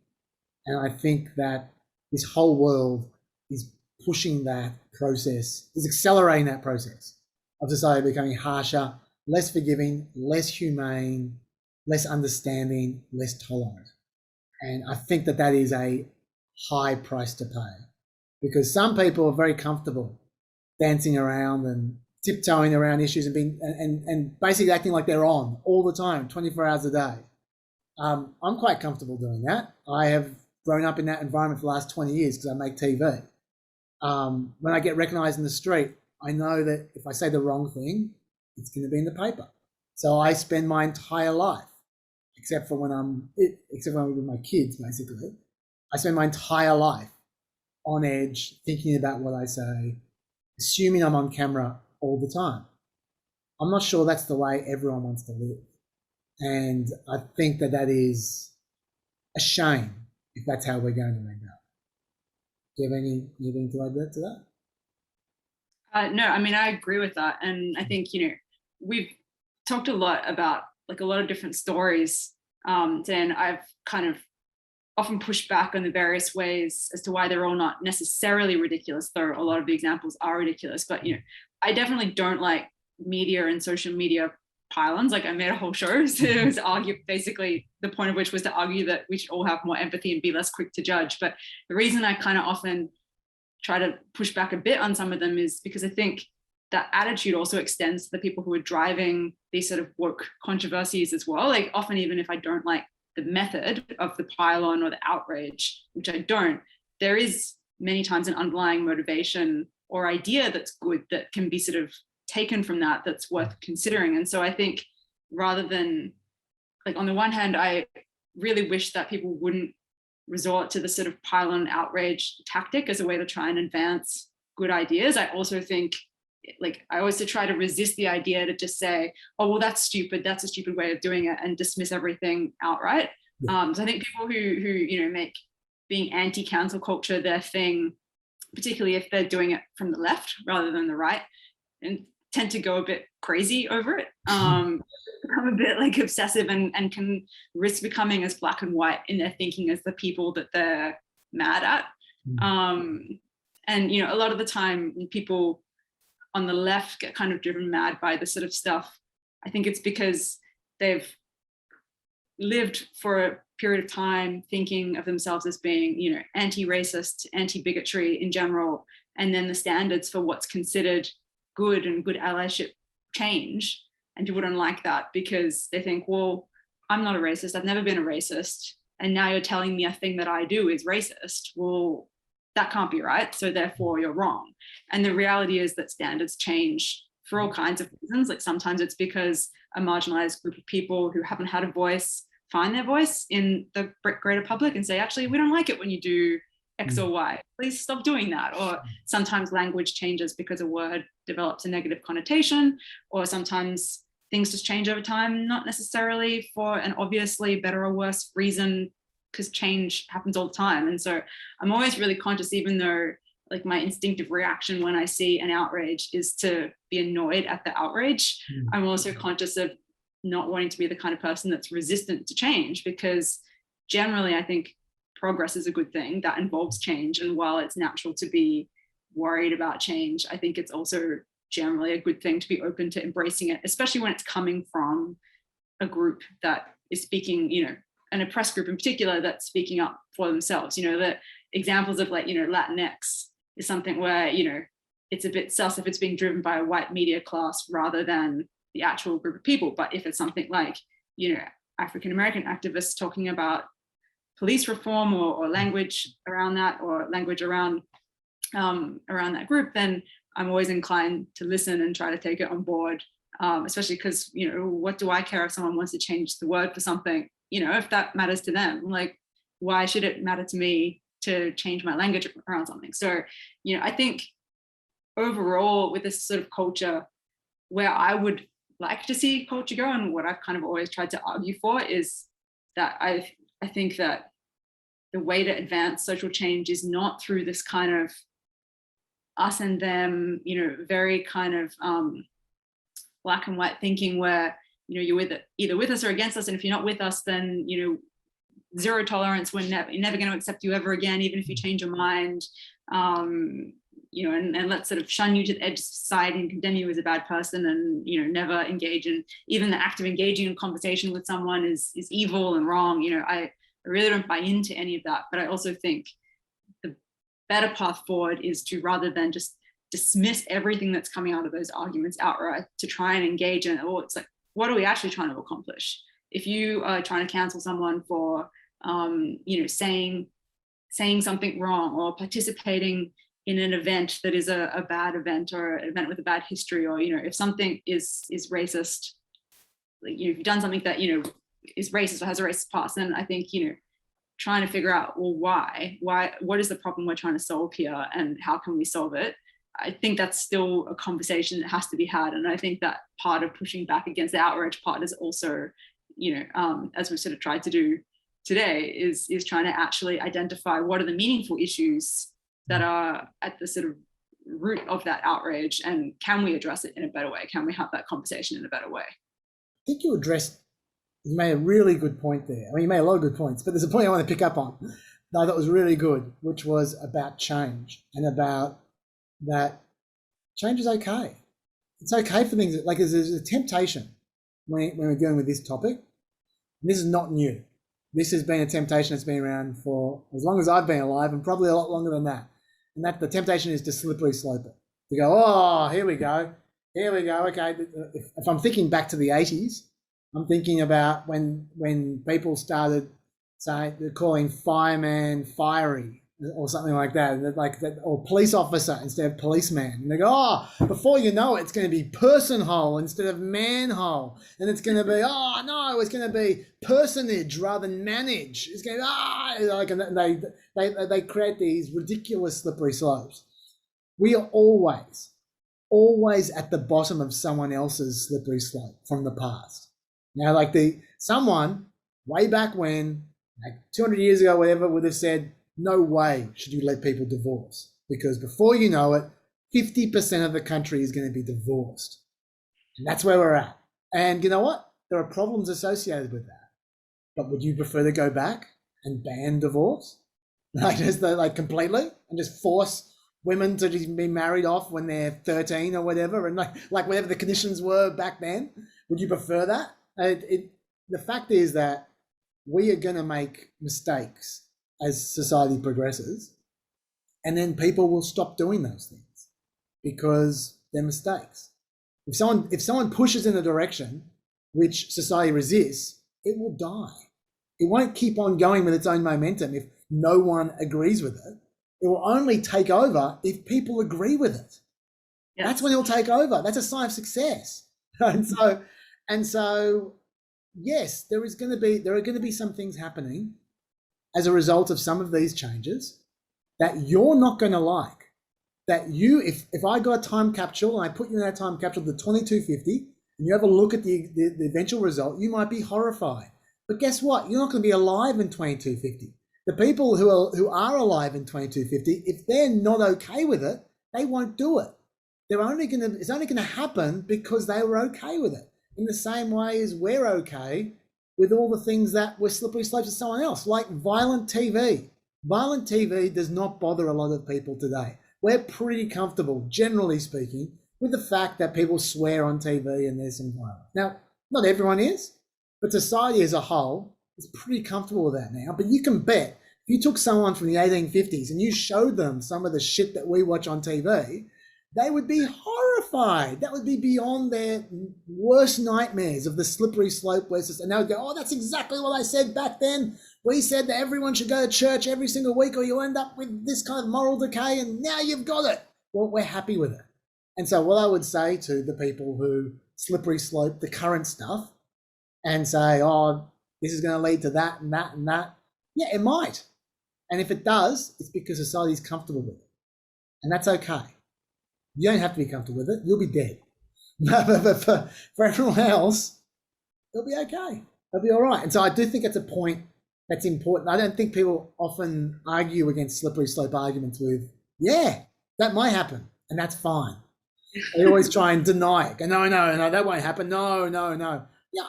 And I think that this whole world is pushing that process, is accelerating that process of society becoming harsher, less forgiving, less humane, less understanding, less tolerant. And I think that that is a high price to pay, because some people are very comfortable dancing around and tiptoeing around issues and being and basically acting like they're on all the time, 24 hours a day. I'm quite comfortable doing that. I have grown up in that environment for the last 20 years because I make TV. When I get recognized in the street, I know that if I say the wrong thing, it's going to be in the paper. So I spend my entire life, except for when I'm with my kids, basically, I spend my entire life on edge, thinking about what I say, assuming I'm on camera all the time. I'm not sure that's the way everyone wants to live. And I think that that is a shame if that's how we're going to end up. Do you have anything to add to that? No, I mean, I agree with that. And I think, we've talked a lot about like a lot of different stories. And I've kind of often pushed back on the various ways as to why they're all not necessarily ridiculous, though a lot of the examples are ridiculous. But, I definitely don't like media and social media pylons. Like I made a whole show to argue, basically the point of which was to argue that we should all have more empathy and be less quick to judge. But the reason I kind of often try to push back a bit on some of them is because I think that attitude also extends to the people who are driving these sort of woke controversies as well. Like often, even if I don't like the method of the pylon or the outrage, which I don't, there is many times an underlying motivation or idea that's good that can be sort of taken from that, that's worth considering. And so I think rather than, like, on the one hand, I really wish that people wouldn't resort to the sort of pylon outrage tactic as a way to try and advance good ideas. I also think, like, I always try to resist the idea to just say, oh, well, that's stupid, that's a stupid way of doing it, and dismiss everything outright. So I think people who make being anti-cancel culture their thing, particularly if they're doing it from the left rather than the right, and tend to go a bit crazy over it, become a bit like obsessive and can risk becoming as black and white in their thinking as the people that they're mad at. And a lot of the time when people on the left get kind of driven mad by this sort of stuff, I think it's because they've lived for a period of time thinking of themselves as being, anti-racist, anti-bigotry in general, and then the standards for what's considered good and good allyship change, and people don't like that because they think, well, I'm not a racist, I've never been a racist, and now you're telling me a thing that I do is racist. Well, that can't be right, so therefore you're wrong. And the reality is that standards change for all kinds of reasons. Like sometimes it's because a marginalized group of people who haven't had a voice find their voice in the greater public and say, actually, we don't like it when you do X or Y, please stop doing that. Or sometimes language changes because a word develops a negative connotation, or sometimes things just change over time, not necessarily for an obviously better or worse reason because change happens all the time. And so I'm always really conscious, even though like my instinctive reaction when I see an outrage is to be annoyed at the outrage. I'm also conscious of not wanting to be the kind of person that's resistant to change, because generally I think progress is a good thing that involves change. And while it's natural to be worried about change, I think it's also generally a good thing to be open to embracing it, especially when it's coming from a group that is speaking, you know, an oppressed group in particular that's speaking up for themselves. You know, the examples of like, you know, Latinx is something where, you know, it's a bit sus if it's being driven by a white media class rather than the actual group of people. But if it's something like, you know, African-American activists talking about police reform or language around that, or language around that group, then I'm always inclined to listen and try to take it on board, especially because, you know, what do I care if someone wants to change the word for something, you know, if that matters to them? Like, why should it matter to me to change my language around something? So, you know, I think overall with this sort of culture, where I would like to see culture go, and what I've kind of always tried to argue for, is that I think that the way to advance social change is not through this kind of us and them, you know, very kind of black and white thinking where, you know, you're either with us or against us. And if you're not with us, then, you know, zero tolerance, you're never going to accept you ever again, even if you change your mind, you know, and let's sort of shun you to the edge of society and condemn you as a bad person, and, you know, never engage in, even the act of engaging in conversation with someone is evil and wrong. You know, I really don't buy into any of that. But I also think the better path forward is to, rather than just dismiss everything that's coming out of those arguments outright, to try and engage in, oh, it's like, what are we actually trying to accomplish? If you are trying to cancel someone for, you know, saying something wrong, or participating in an event that is a bad event, or an event with a bad history, or, you know, if something is racist, like, you know, if you've done something that, you know, is racist or has a racist past, then I think, you know, trying to figure out, well, why, what is the problem we're trying to solve here, and how can we solve it? I think that's still a conversation that has to be had. And I think that part of pushing back against the outrage part is also, you know, as we sort of tried to do today, is trying to actually identify what are the meaningful issues that are at the sort of root of that outrage, and can we address it in a better way? Can we have that conversation in a better way? I think you made a really good point there. I mean, you made a lot of good points, but there's a point I want to pick up on that I thought was really good, which was about change, and about that change is okay. It's okay for things, like there's a temptation when we're dealing with this topic. And this is not new. This has been a temptation that's been around for as long as I've been alive, and probably a lot longer than that. And that the temptation is to slippery slope it. To go, oh, here we go. Okay, if I'm thinking back to the 80s, I'm thinking about when people started calling fireman fiery or something like that, or police officer instead of policeman. And they go, oh, before you know it, it's going to be personhole instead of manhole. And it's going to be, oh no, it's going to be personage rather than manage. It's going to, and they create these ridiculous slippery slopes. We are always at the bottom of someone else's slippery slope from the past. Now, like someone way back when, like 200 years ago, whatever, would have said, no way should you let people divorce, because before you know it, 50% of the country is going to be divorced. And that's where we're at. And you know what? There are problems associated with that. But would you prefer to go back and ban divorce? Like completely, and just force women to just be married off when they're 13 or whatever, and like whatever the conditions were back then? Would you prefer that? The fact is that we are going to make mistakes as society progresses, and then people will stop doing those things because they're mistakes. If someone pushes in a direction which society resists, it will die. It won't keep on going with its own momentum if no one agrees with it. It will only take over if people agree with it. Yes. That's when it'll take over. That's a sign of success. And so, yes, there are going to be some things happening as a result of some of these changes that you're not going to like. That if I got a time capsule and I put you in that time capsule to 2250, and you have a look at the eventual result, you might be horrified. But guess what? You're not going to be alive in 2250. The people who are alive in 2250, if they're not okay with it, they won't do it. It's only going to happen because they were okay with it. In the same way as we're okay with all the things that were slippery slopes to someone else, like violent TV. Violent TV does not bother a lot of people today. We're pretty comfortable, generally speaking, with the fact that people swear on TV and there's some violence. Now, not everyone is, but society as a whole is pretty comfortable with that now. But you can bet if you took someone from the 1850s and you showed them some of the shit that we watch on TV, they would be horrified. That would be beyond their worst nightmares of the slippery slope versus, and they would go, oh, that's exactly what I said back then. We said that everyone should go to church every single week or you end up with this kind of moral decay, and now you've got it. Well, we're happy with it. And so what I would say to the people who slippery slope the current stuff and say, oh, this is going to lead to that and that and that. Yeah, it might. And if it does, it's because society's comfortable with it. And that's okay. You don't have to be comfortable with it. You'll be dead. But for everyone else, it'll be okay. It'll be all right. And so I do think it's a point that's important. I don't think people often argue against slippery slope arguments with, yeah, that might happen. And that's fine. They always try and deny it. No, that won't happen. No. Yeah,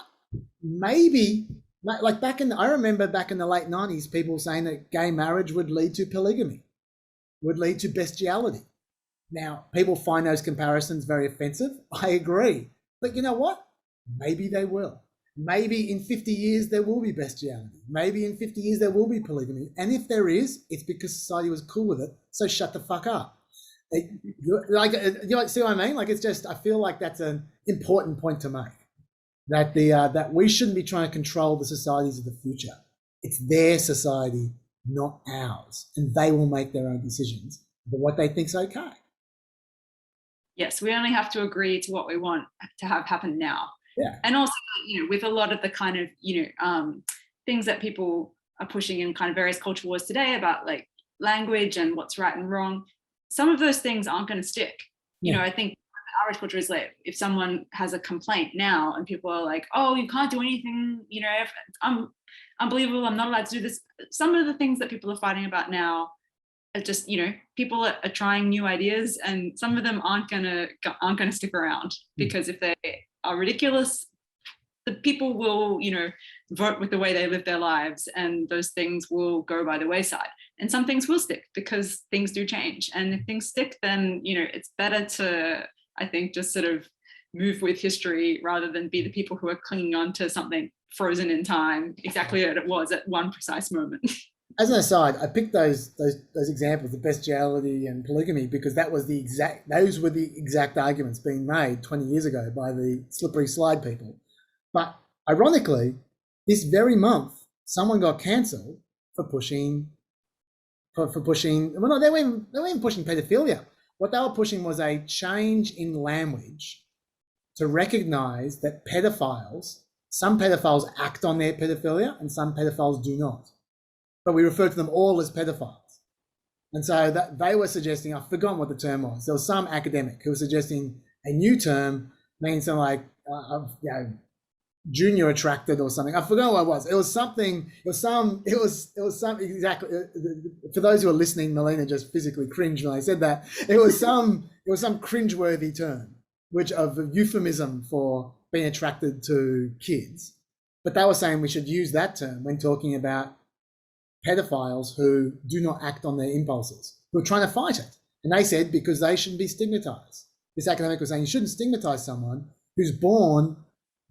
maybe. Like I remember back in the late 90s, people saying that gay marriage would lead to polygamy, would lead to bestiality. Now, people find those comparisons very offensive. I agree. But you know what? Maybe they will. Maybe in 50 years, there will be bestiality. Maybe in 50 years, there will be polygamy. And if there is, it's because society was cool with it. So shut the fuck up. See what I mean? Like, it's just, I feel like that's an important point to make. That we shouldn't be trying to control the societies of the future. It's their society, not ours. And they will make their own decisions about what they think's okay. Yes, we only have to agree to what we want to have happen now. Yeah. And also, with a lot of the kind of, things that people are pushing in kind of various culture wars today about like language and what's right and wrong, some of those things aren't going to stick. Yeah. I think Irish culture is like, if someone has a complaint now and people are like, oh, you can't do anything, I'm unbelievable, I'm not allowed to do this. Some of the things that people are fighting about now are just, people are trying new ideas, and some of them aren't gonna stick around, because if they are ridiculous, the people will, vote with the way they live their lives, and those things will go by the wayside. And some things will stick because things do change. And if things stick, then, it's better to, I think, just sort of move with history rather than be the people who are clinging on to something frozen in time, exactly as it was at one precise moment. As an aside, I picked those examples of bestiality and polygamy because those were the exact arguments being made 20 years ago by the slippery slide people. But ironically, this very month, someone got cancelled for pushing. Well, no, they weren't even pushing pedophilia. What they were pushing was a change in language to recognise that some pedophiles act on their pedophilia and some pedophiles do not. But we refer to them all as pedophiles. And so that they were suggesting, I've forgotten what the term was. There was some academic who was suggesting a new term, meaning something like junior attracted or something. I forgot what it was. It was something exactly. For those who are listening, Melina just physically cringed when I said that. It was some cringeworthy term, which of a euphemism for being attracted to kids. But they were saying we should use that term when talking about pedophiles who do not act on their impulses, who are trying to fight it. And they said because they shouldn't be stigmatized. This academic was saying you shouldn't stigmatize someone who's born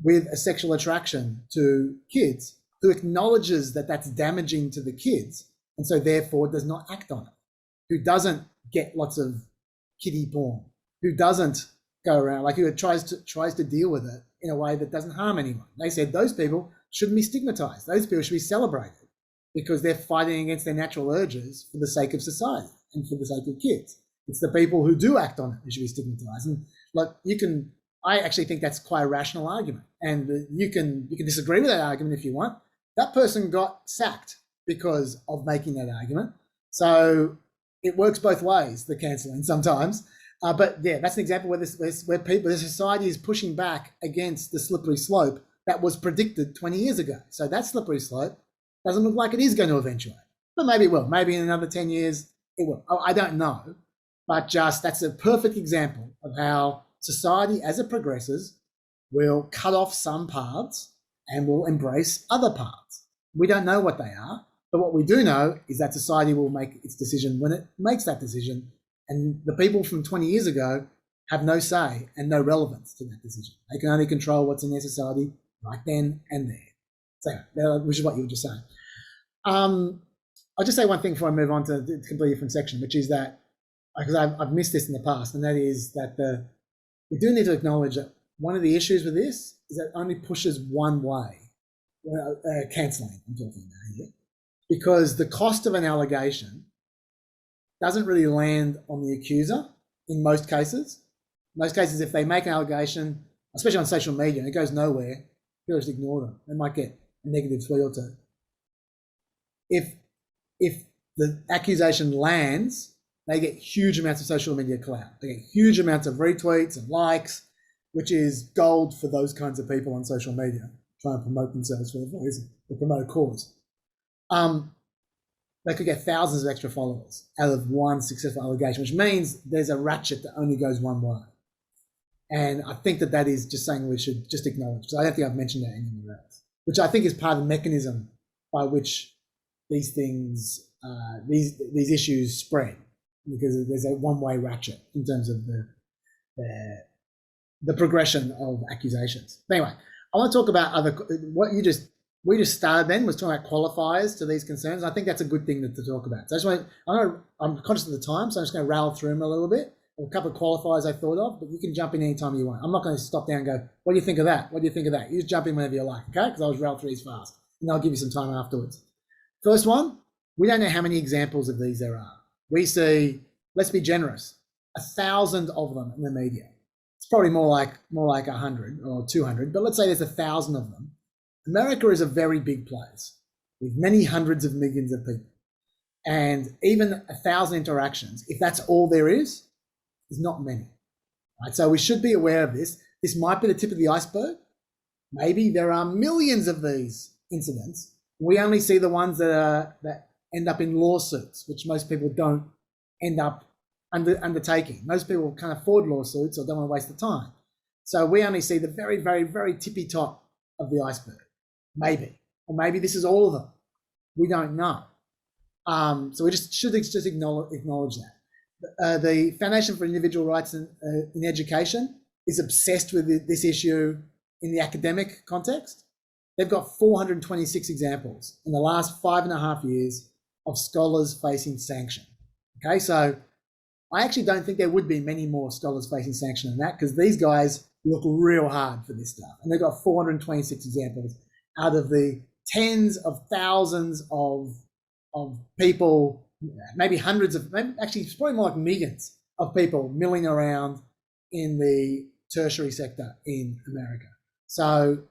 with a sexual attraction to kids, who acknowledges that that's damaging to the kids and so therefore does not act on it, who doesn't get lots of kiddie porn, who doesn't go around, like who tries to deal with it in a way that doesn't harm anyone. They said those people shouldn't be stigmatized. Those people should be celebrated because they're fighting against their natural urges for the sake of society and for the sake of kids. It's the people who do act on it who should be stigmatized. And I actually think that's quite a rational argument. And you can disagree with that argument if you want. That person got sacked because of making that argument. So it works both ways, the cancelling sometimes. But yeah, that's an example where the society is pushing back against the slippery slope that was predicted 20 years ago. So that slippery slope doesn't look like it is going to eventuate. But maybe it will. Maybe in another 10 years it will. I don't know. But just that's a perfect example of how society, as it progresses, will cut off some paths and will embrace other paths. We don't know what they are, but what we do know is that society will make its decision when it makes that decision, and the people from 20 years ago have no say and no relevance to that decision. They can only control what's in their society right then and there. So, which is what you were just saying. I'll just say one thing before I move on to a completely different section, which is that, because I've missed this in the past, and that is that we do need to acknowledge that one of the issues with this is that it only pushes one way. Cancelling, I'm talking about here, because the cost of an allegation doesn't really land on the accuser in most cases. In most cases, if they make an allegation, especially on social media, and it goes nowhere, people just ignore them. They might get a negative tweet or two. If the accusation lands, they get huge amounts of social media clout. They get huge amounts of retweets and likes, which is gold for those kinds of people on social media trying to promote themselves for a reason, or promote a cause. They could get thousands of extra followers out of one successful allegation, which means there's a ratchet that only goes one way. And I think that is just something we should just acknowledge. So I don't think I've mentioned that anywhere else, which I think is part of the mechanism by which these things, these issues spread, because there's a one-way ratchet in terms of the progression of accusations. But anyway, I want to talk about we just started then was talking about qualifiers to these concerns. I think that's a good thing to talk about. So I'm conscious of the time, so I'm just going to rattle through them a little bit. A couple of qualifiers I thought of, but you can jump in anytime you want. I'm not going to stop down and go, what do you think of that? What do you think of that? You just jump in whenever you like, okay? Because I was rattle through these fast, and I'll give you some time afterwards. First one, we don't know how many examples of these there are. We see, let's be generous, 1,000 of them in the media. It's probably more like 100 or 200, but let's say there's 1,000 of them. America is a very big place with many hundreds of millions of people. And even 1,000 interactions, if that's all there is not many. Right? So we should be aware of this. This might be the tip of the iceberg. Maybe there are millions of these incidents. We only see the ones that end up in lawsuits, which most people don't end up undertaking. Most people can't afford lawsuits or don't want to waste the time. So we only see the very, very, very tippy top of the iceberg, maybe. Or maybe this is all of them. We don't know. So we should acknowledge that. The Foundation for Individual Rights in Education is obsessed with this issue in the academic context. They've got 426 examples in the last 5.5 years of scholars facing sanction. Okay, so I actually don't think there would be many more scholars facing sanction than that, because these guys look real hard for this stuff. And they've got 426 examples out of the tens of thousands of people, maybe hundreds of, actually it's probably more like millions of people milling around in the tertiary sector in America. So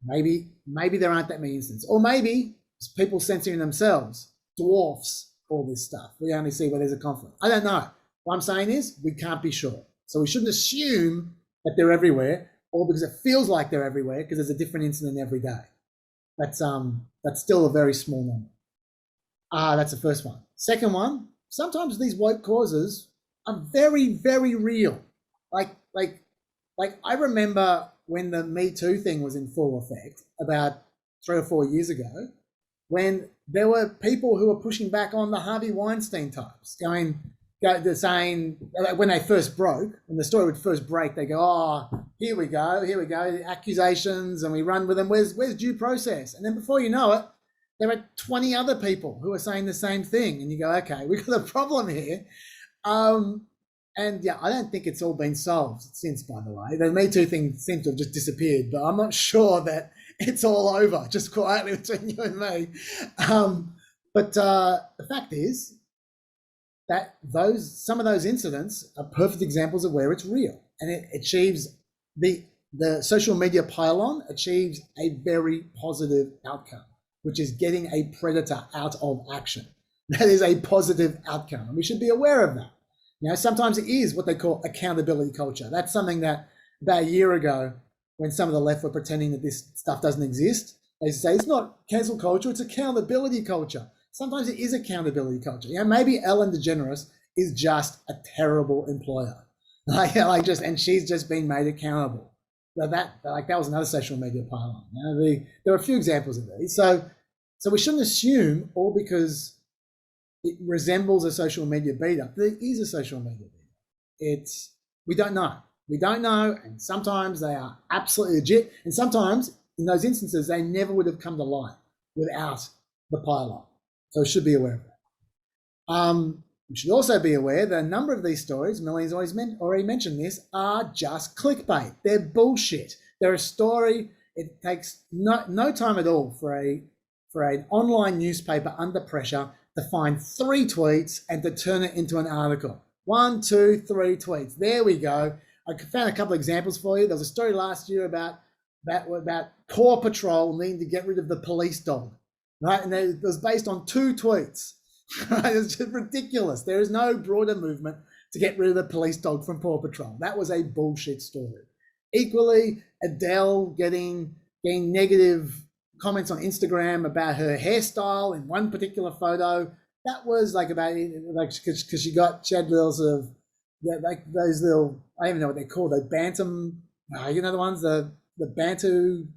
maybe there aren't that many instances, or maybe it's people censoring themselves dwarfs all this stuff. We only see where there's a conflict. I don't know. What I'm saying is we can't be sure. So we shouldn't assume that they're everywhere, or because it feels like they're everywhere because there's a different incident every day. That's still a very small number. That's the first one. Second one, sometimes these woke causes are very, very real. Like I remember when the Me Too thing was in full effect about 3 or 4 years ago, when there were people who were pushing back on the Harvey Weinstein types, saying when they first broke, when the story would first break, they go, oh, here we go, accusations, and we run with them. Where's due process? And then before you know it, there are 20 other people who are saying the same thing, and you go, okay, we've got a problem here. And yeah, I don't think it's all been solved since, by the way. The Me Too thing seems to have just disappeared, but I'm not sure that it's all over, just quietly between you and me. But the fact is that some of those incidents are perfect examples of where it's real, and it achieves the social media pylon achieves a very positive outcome, which is getting a predator out of action. That is a positive outcome, and we should be aware of that. You know, sometimes it is what they call accountability culture. That's something that about a year ago, when some of the left were pretending that this stuff doesn't exist. They say it's not cancel culture, it's accountability culture. Sometimes it is accountability culture. Maybe Ellen DeGeneres is just a terrible employer. And she's just been made accountable. That was another social media pylon. There are a few examples of these. So we shouldn't assume all because it resembles a social media beat up. There is a social media beat up. We don't know. We don't know, and sometimes they are absolutely legit, and sometimes in those instances they never would have come to light without the pylon. So we should be aware of that. We should also be aware that a number of these stories, Melina's already mentioned this, are just clickbait. They're bullshit. They're a story. It takes no time at all for an online newspaper under pressure to find 3 tweets and to turn it into an article. 1, 2, 3 tweets. There we go. I found a couple of examples for you. There was a story last year about Paw Patrol needing to get rid of the police dog, right? And it was based on 2 tweets. Right? It's just ridiculous. There is no broader movement to get rid of the police dog from Paw Patrol. That was a bullshit story. Equally, Adele getting negative comments on Instagram about her hairstyle in one particular photo. That was because she had little sort of those little, I don't even know what they're called, the bantam, the ones, the Bantu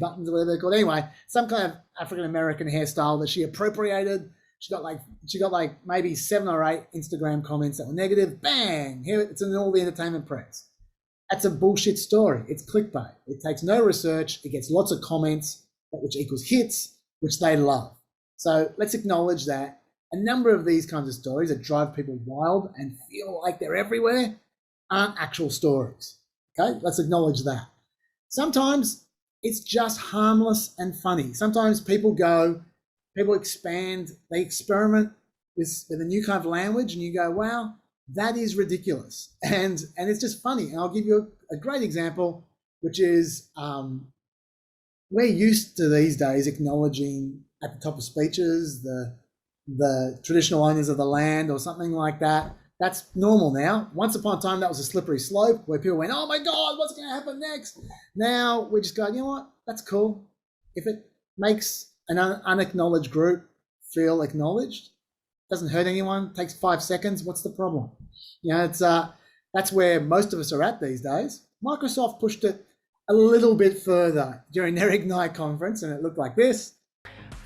buttons or whatever they're called. Anyway, some kind of African American hairstyle that she appropriated. She got like maybe 7 or 8 Instagram comments that were negative. Bang! Here it's in all the entertainment press. That's a bullshit story. It's clickbait. It takes no research. It gets lots of comments, which equals hits, which they love. So let's acknowledge that a number of these kinds of stories that drive people wild and feel like they're everywhere aren't actual stories. Okay, let's acknowledge that. Sometimes it's just harmless and funny. Sometimes people expand, they experiment with a new kind of language, and you go, wow, that is ridiculous. And it's just funny. And I'll give you a great example, which is we're used to these days acknowledging at the top of speeches the traditional owners of the land or something like that. That's normal now. Once upon a time, that was a slippery slope where people went, oh my God, what's going to happen next? Now we just go, you know what? That's cool. If it makes an unacknowledged group feel acknowledged, doesn't hurt anyone, takes 5 seconds, what's the problem? That's where most of us are at these days. Microsoft pushed it a little bit further during their Ignite conference, and it looked like this.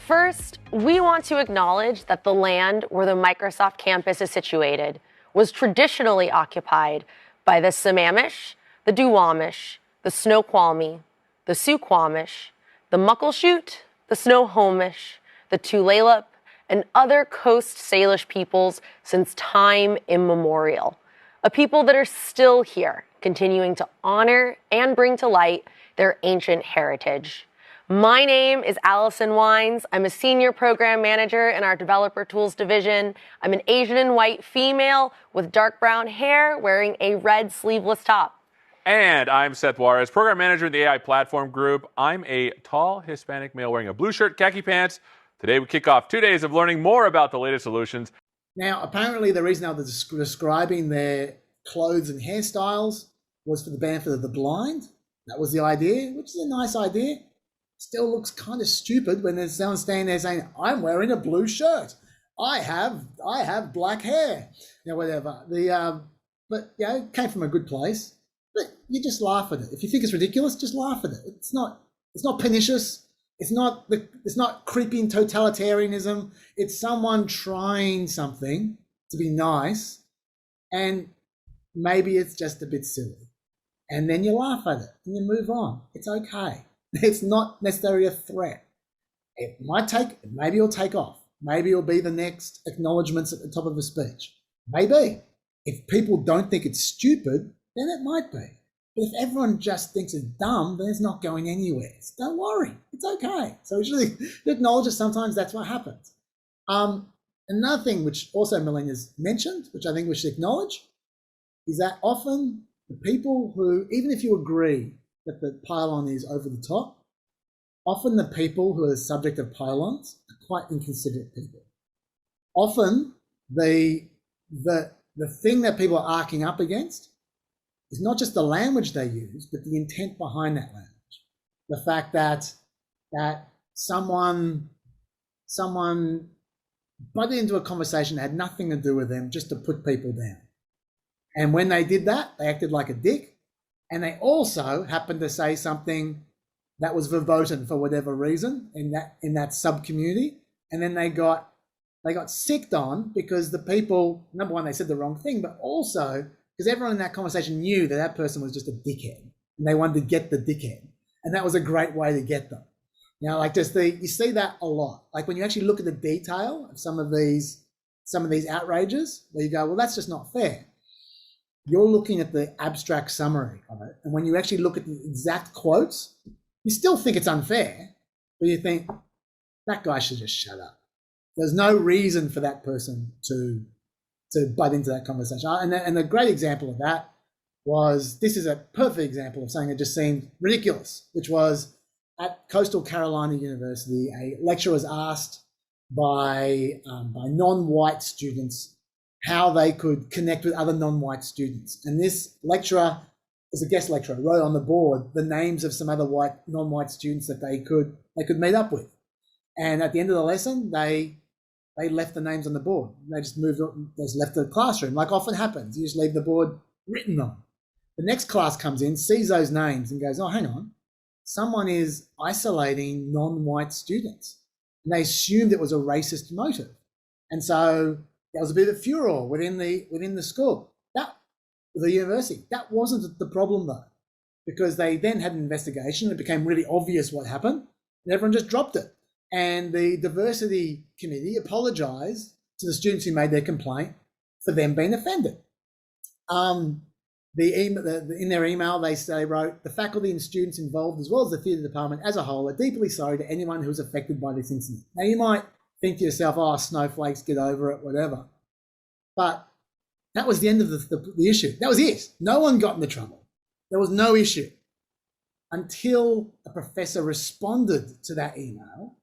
First, we want to acknowledge that the land where the Microsoft campus is situated was traditionally occupied by the Sammamish, the Duwamish, the Snoqualmie, the Suquamish, the Muckleshoot, the Snohomish, the Tulalip, and other Coast Salish peoples since time immemorial. A people that are still here, continuing to honor and bring to light their ancient heritage. My name is Allison Wines. I'm a senior program manager in our developer tools division. I'm an Asian and white female with dark brown hair wearing a red sleeveless top. And I'm Seth Juarez, program manager in the AI platform group. I'm a tall Hispanic male wearing a blue shirt, khaki pants. Today we kick off 2 days of learning more about the latest solutions. Now, apparently the reason I was describing their clothes and hairstyles was for the benefit of the blind. That was the idea, which is a nice idea. Still looks kind of stupid when there's someone standing there saying, I'm wearing a blue shirt. I have black hair. Whatever. But it came from a good place. But you just laugh at it. If you think it's ridiculous, just laugh at it. It's not pernicious. It's not creeping totalitarianism. It's someone trying something to be nice, and maybe it's just a bit silly. And then you laugh at it and you move on. It's okay. It's not necessarily a threat. It might maybe it'll take off. Maybe it'll be the next acknowledgements at the top of a speech. Maybe. If people don't think it's stupid, then it might be. But if everyone just thinks it's dumb, then it's not going anywhere. So don't worry. It's okay. So we should acknowledge that sometimes that's what happens. Another thing which also Melina's mentioned, which I think we should acknowledge, is that often the people who, even if you agree that the pylon is over the top, often the people who are the subject of pylons are quite inconsiderate people. Often the thing that people are arcing up against is not just the language they use, but the intent behind that language. The fact that someone butted into a conversation that had nothing to do with them, just to put people down. And when they did that, they acted like a dick. And they also happened to say something that was verboten for whatever reason in that sub community. And then they got sicked on because the people, number one, they said the wrong thing, but also because everyone in that conversation knew that person was just a dickhead and they wanted to get the dickhead. And that was a great way to get them. You know, like you see that a lot. Like when you actually look at the detail of some of these outrages, where you go, well, that's just not fair. You're looking at the abstract summary of it. And when you actually look at the exact quotes, you still think it's unfair, but you think that guy should just shut up. There's no reason for that person to butt into that conversation. And a great example of that was, this is a perfect example of something that just seemed ridiculous, which was at Coastal Carolina University, a lecturer was asked by non-white students how they could connect with other non-white students. And this lecturer, as a guest lecturer, wrote on the board the names of some other non-white students that they could meet up with. And at the end of the lesson, they left the names on the board. They just left the classroom, like often happens. You just leave the board written on. The next class comes in, sees those names and goes, oh, hang on. Someone is isolating non-white students. And they assumed it was a racist motive. And so there was a bit of furor within the school. The university. That wasn't the problem though, because they then had an investigation. It became really obvious what happened, and everyone just dropped it. And the diversity committee apologized to the students who made their complaint for them being offended. In their email, they wrote, the faculty and students involved, as well as the theatre department as a whole, are deeply sorry to anyone who was affected by this incident. Now, you might think to yourself, oh, snowflakes, get over it, whatever. But that was the end of the issue. That was it. No one got into trouble. There was no issue until a professor responded to that email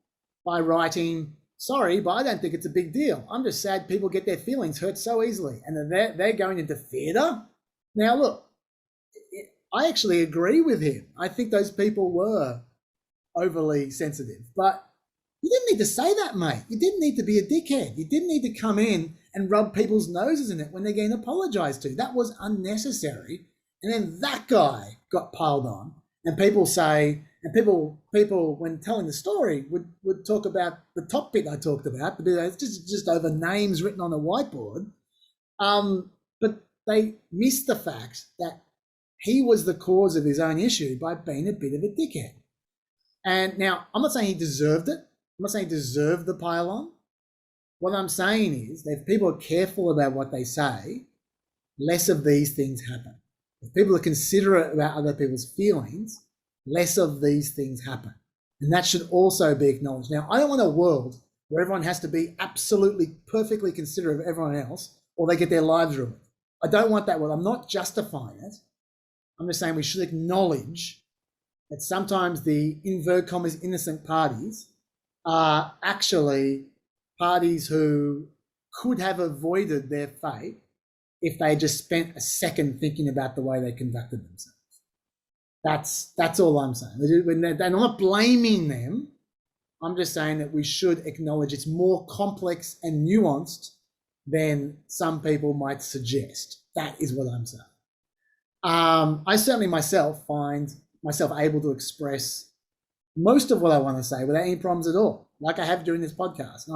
by writing, sorry, but I don't think it's a big deal. I'm just sad people get their feelings hurt so easily. And they're going into theatre. Now, look, I actually agree with him. I think those people were overly sensitive. But you didn't need to say that, mate. You didn't need to be a dickhead. You didn't need to come in and rub people's noses in it when they're getting apologized to. That was unnecessary. And then that guy got piled on. And people say, and people when telling the story would talk about the top bit I talked about, it's just over names written on a whiteboard. But they missed the fact that he was the cause of his own issue by being a bit of a dickhead. And now, I'm not saying he deserved it. I'm not saying he deserved the pile-on. What I'm saying is that if people are careful about what they say, less of these things happen. If people are considerate about other people's feelings, less of these things happen. And that should also be acknowledged. Now, I don't want a world where everyone has to be absolutely perfectly considerate of everyone else or they get their lives ruined. I don't want that world. I'm not justifying it. I'm just saying we should acknowledge that sometimes the, in inverted commas, innocent parties are actually parties who could have avoided their fate if they just spent a second thinking about the way they conducted themselves. That's all I'm saying. And I'm not blaming them. I'm just saying that we should acknowledge it's more complex and nuanced than some people might suggest. That is what I'm saying. I certainly myself find myself able to express most of what I want to say without any problems at all, like I have during this podcast.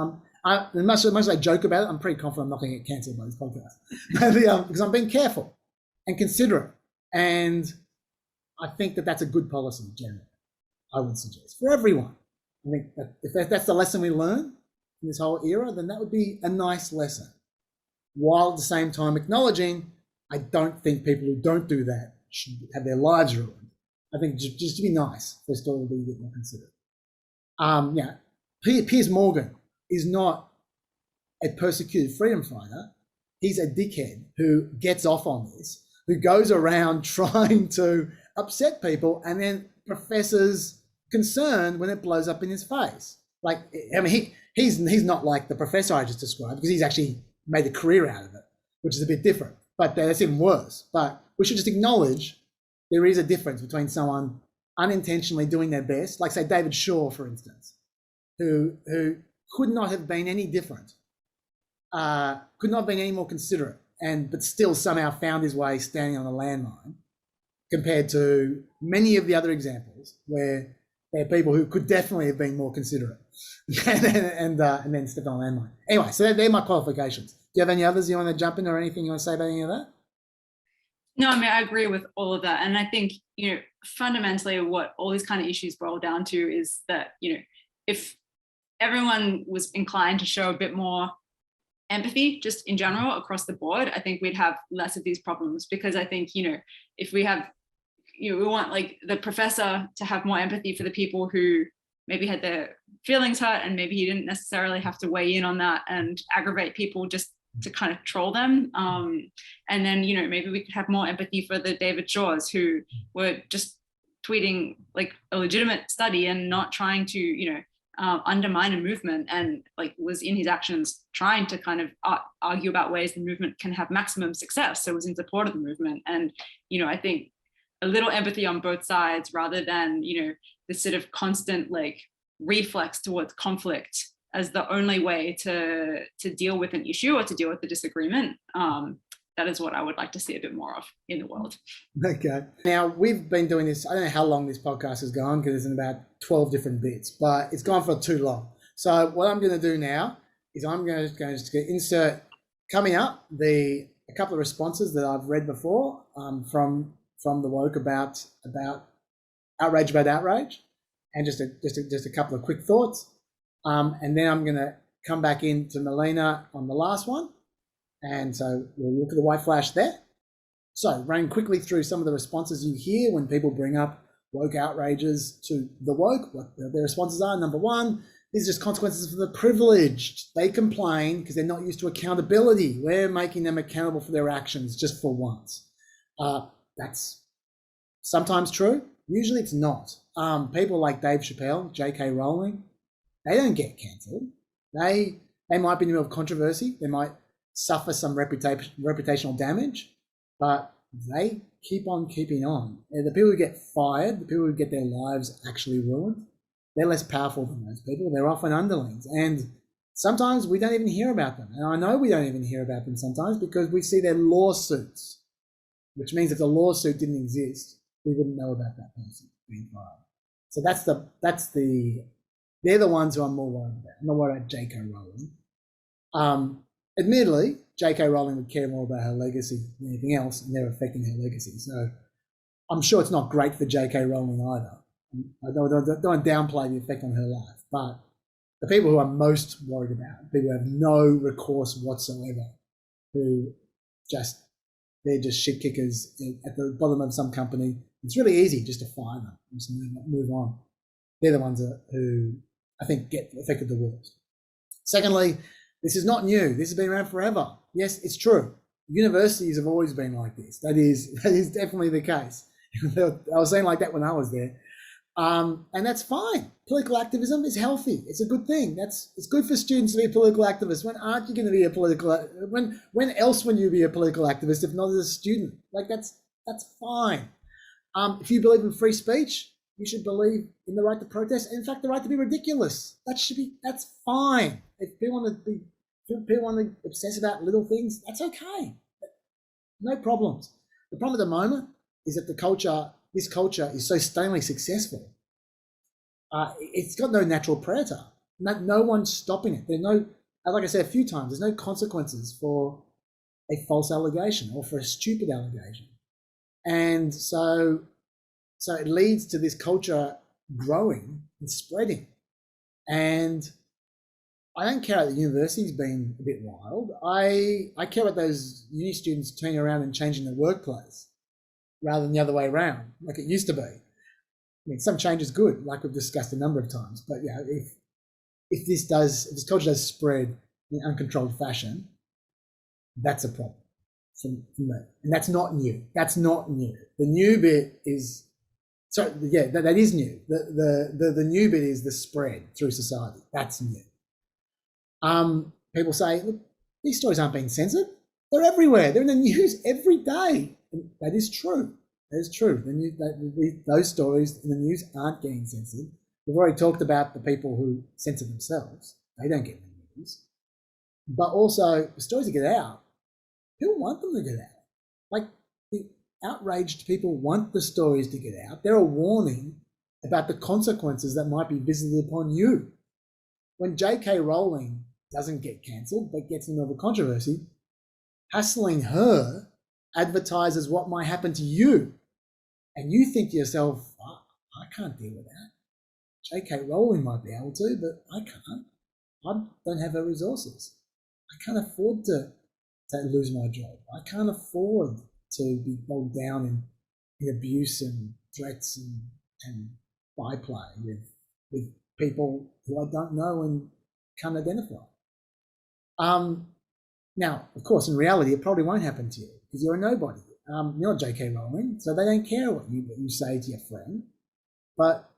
And much as I joke about it, I'm pretty confident I'm not going to get cancelled by this podcast because I'm being careful and considerate. And I think that that's a good policy generally, I would suggest, for everyone. I think that if that's the lesson we learn in this whole era, then that would be a nice lesson. While at the same time acknowledging, I don't think people who don't do that should have their lives ruined. I think just to be nice, they're still a bit more considerate. Piers Morgan is not a persecuted freedom fighter. He's a dickhead who gets off on this, who goes around trying to upset people and then professes concern when it blows up in his face. Like, I mean, he's not like the professor I just described because he's actually made a career out of it, which is a bit different. but that's even worse. But we should just acknowledge there is a difference between someone unintentionally doing their best, like say David Shaw, for instance, who could not have been any different, could not have been any more considerate, but still somehow found his way standing on a landmine, compared to many of the other examples where there are people who could definitely have been more considerate and then stepped on a landmine. Anyway, so they're my qualifications. Do you have any others you want to jump in, or anything you want to say about any of that? No, I mean, I agree with all of that. And I think, fundamentally what all these kind of issues boil down to is that, if everyone was inclined to show a bit more empathy just in general across the board, I think we'd have less of these problems. Because I think, if we have, we want like the professor to have more empathy for the people who maybe had their feelings hurt, and maybe he didn't necessarily have to weigh in on that and aggravate people just to kind of troll them. And then, maybe we could have more empathy for the David Shaws who were just tweeting like a legitimate study and not trying to, undermine a movement, and like was in his actions trying to kind of argue about ways the movement can have maximum success. So was in support of the movement. And, I think a little empathy on both sides, rather than, this sort of constant like reflex towards conflict as the only way to deal with an issue or to deal with the disagreement. That is what I would like to see a bit more of in the world. Okay. Now, we've been doing this, I don't know how long this podcast has gone, because it's in about 12 different bits, but it's gone for too long. So what I'm going to do now is I'm going to insert, coming up, a couple of responses that I've read before from the woke about outrage about outrage, and just a couple of quick thoughts. And then I'm going to come back into Melina on the last one. And so we'll look at the white flash there. So running quickly through some of the responses you hear when people bring up woke outrages to the woke, what their responses are. Number one, these are just consequences for the privileged. They complain because they're not used to accountability. We're making them accountable for their actions just for once. That's sometimes true. Usually it's not. People like Dave Chappelle, J.K. Rowling, they don't get cancelled. They might be in the middle of controversy. They might suffer some reputational damage, but they keep on keeping on. And the people who get fired, the people who get their lives actually ruined, they're less powerful than those people. They're often underlings. And sometimes we don't even hear about them. And I know we don't even hear about them sometimes because we see their lawsuits, which means if the lawsuit didn't exist, we wouldn't know about that person being fired. So they're the ones who I'm more worried about. I'm not worried about J.K. Rowling. Admittedly, J.K. Rowling would care more about her legacy than anything else, and they're affecting her legacy. So I'm sure it's not great for J.K. Rowling either. I don't want to downplay the effect on her life, but the people who I'm most worried about, people who have no recourse whatsoever, they're just shit kickers at the bottom of some company. It's really easy just to fire them and just move on. They're the ones who I think get affected the worst. Secondly, this is not new. This has been around forever. Yes, it's true. Universities have always been like this. That is definitely the case. I was saying like that when I was there. And that's fine. Political activism is healthy. It's a good thing. It's good for students to be political activists. When aren't you going to be a political? When else will you be a political activist if not as a student? Like that's fine. If you believe in free speech, you should believe in the right to protest, and in fact, the right to be ridiculous. That's fine. If people want to obsess about little things, that's okay. No problems. The problem at the moment is that this culture is so stunningly successful. It's got no natural predator. No one's stopping it. There's no, like I said a few times, there's no consequences for a false allegation or for a stupid allegation. And so it leads to this culture growing and spreading. And I don't care that the university's been a bit wild. I care about those uni students turning around and changing their workplace rather than the other way around, like it used to be. I mean, some change is good, like we've discussed a number of times. But yeah, if this culture does spread in uncontrolled fashion, that's a problem for me. And that's not new. That's not new. The new bit is, so yeah, that is new. The new bit is the spread through society. That's new. People say, look, these stories aren't being censored. They're everywhere. They're in the news every day. And that is true. That is true. Those stories in the news aren't getting censored. We've already talked about the people who censor themselves. They don't get in the news. But also, the stories that get out, people want them to get out. Like, the outraged people want the stories to get out. They're a warning about the consequences that might be visited upon you. When J.K. Rowling doesn't get cancelled but gets into a controversy, hassling her advertises what might happen to you. And you think to yourself, oh, I can't deal with that. J.K. Rowling might be able to, but I can't. I don't have the resources. I can't afford to lose my job. I can't afford to be bogged down in abuse and threats and byplay with people who I don't know and can't identify. Now, of course, in reality, it probably won't happen to you because you're a nobody. You're not J.K. Rowling, so they don't care what you say to your friend. But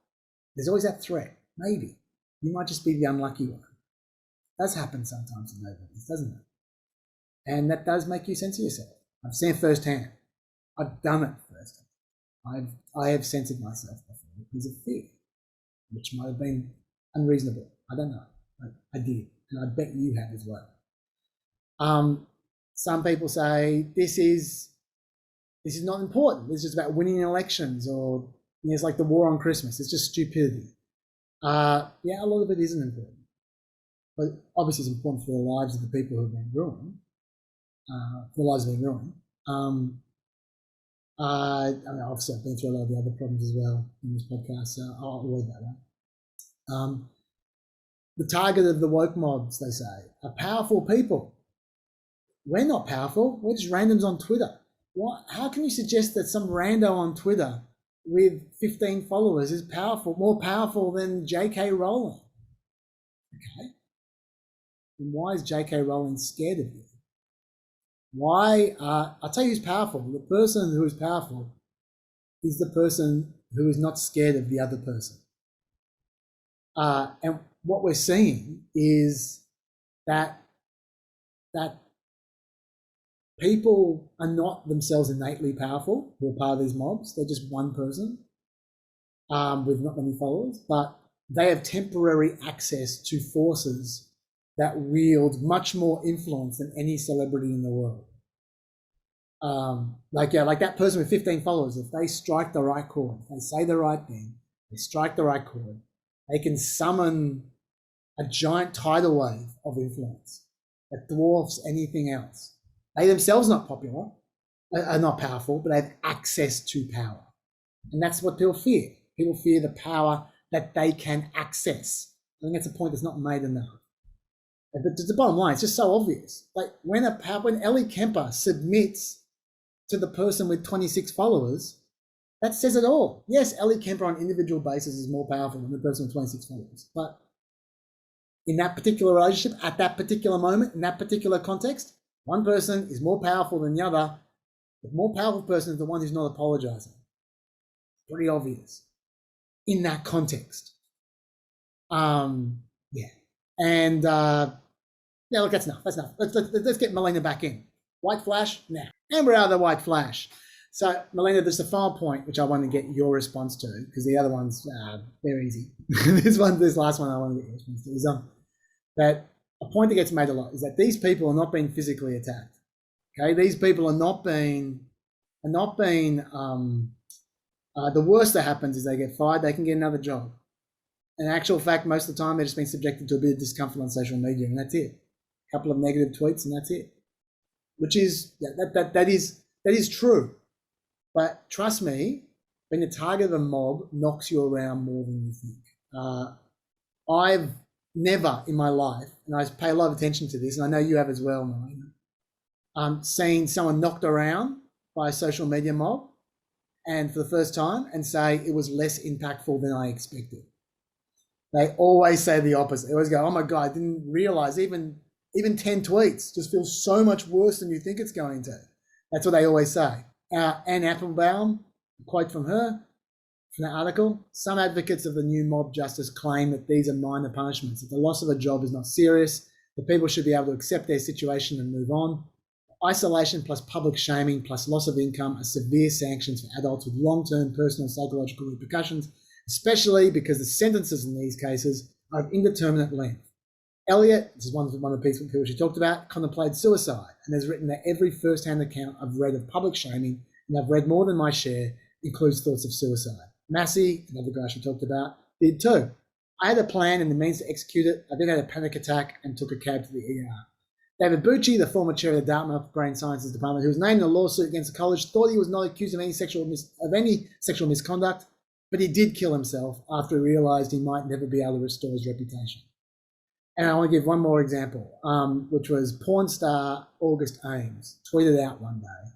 there's always that threat. Maybe you might just be the unlucky one. It does happen sometimes in nobodies, doesn't it? And that does make you censor yourself. I've seen it firsthand. I've done it firsthand. I have censored myself before because of fear, which might have been unreasonable. I don't know. I did, and I bet you have as well. Some people say this is not important. This is about winning elections, or it's like the war on Christmas. It's just stupidity. Yeah, a lot of it isn't important, but obviously it's important for the lives of the people who have been ruined. The lives have been ruined. I mean, obviously I've been through a lot of the other problems as well in this podcast, so I'll avoid that one. The target of the woke mobs, they say, are powerful people. We're not powerful. We're just randoms on Twitter. What? How can you suggest that some rando on Twitter with 15 followers is more powerful than J.K. Rowling? Okay. And why is J.K. Rowling scared of you? Why? I'll tell you who's powerful. The person who is powerful is the person who is not scared of the other person. And what we're seeing is that people are not themselves innately powerful who are part of these mobs. They're just one person with not many followers, but they have temporary access to forces that wield much more influence than any celebrity in the world. Like that person with 15 followers, if they strike the right chord, if they say the right thing, they strike the right chord, they can summon a giant tidal wave of influence that dwarfs anything else. They themselves are not powerful, but they have access to power. And that's what people fear. People fear the power that they can access. I think that's a point that's not made enough. But the bottom line, it's just so obvious. Like when Ellie Kemper submits to the person with 26 followers, that says it all. Yes, Ellie Kemper on an individual basis is more powerful than the person with 26 followers. But in that particular relationship, at that particular moment, in that particular context, one person is more powerful than the other. The more powerful person is the one who's not apologizing. Pretty obvious in that context. Yeah. And yeah, look, that's enough. That's enough. Let's get Melina back in. White flash now. And we're out of the white flash. So, Melina, there's a final point which I want to get your response to, because the other ones, they're easy. This last one I want to get your response to is that a point that gets made a lot is that these people are not being physically attacked. Okay, these people are not being. The worst that happens is they get fired. They can get another job. In actual fact, most of the time they're just being subjected to a bit of discomfort on social media, and that's it. A couple of negative tweets, and that's it. Which is that is true. But trust me, being the target of a mob knocks you around more than you think. I've never in my life, and I pay a lot of attention to this, and I know you have as well, Melina, seen someone knocked around by a social media mob, and for the first time, and say it was less impactful than I expected. They always say the opposite. They always go, "Oh my God, I didn't realize even 10 tweets just feels so much worse than you think it's going to." That's what they always say. Anne Applebaum, a quote from her, from that article, "Some advocates of the new mob justice claim that these are minor punishments, that the loss of a job is not serious, that people should be able to accept their situation and move on. Isolation plus public shaming plus loss of income are severe sanctions for adults with long-term personal psychological repercussions, especially because the sentences in these cases are of indeterminate length. Elliot, this is one of the people she talked about, contemplated suicide and has written that every first-hand account I've read of public shaming, and I've read more than my share, includes thoughts of suicide. Massey, another guy she talked about, did too. I had a plan and the means to execute it. I then had a panic attack and took a cab to the ER. David Bucci, the former chair of the Dartmouth Brain Sciences Department, who was named in a lawsuit against the college, thought he was not accused of any sexual misconduct, but he did kill himself after he realised he might never be able to restore his reputation. And I want to give one more example, which was porn star August Ames tweeted out one day,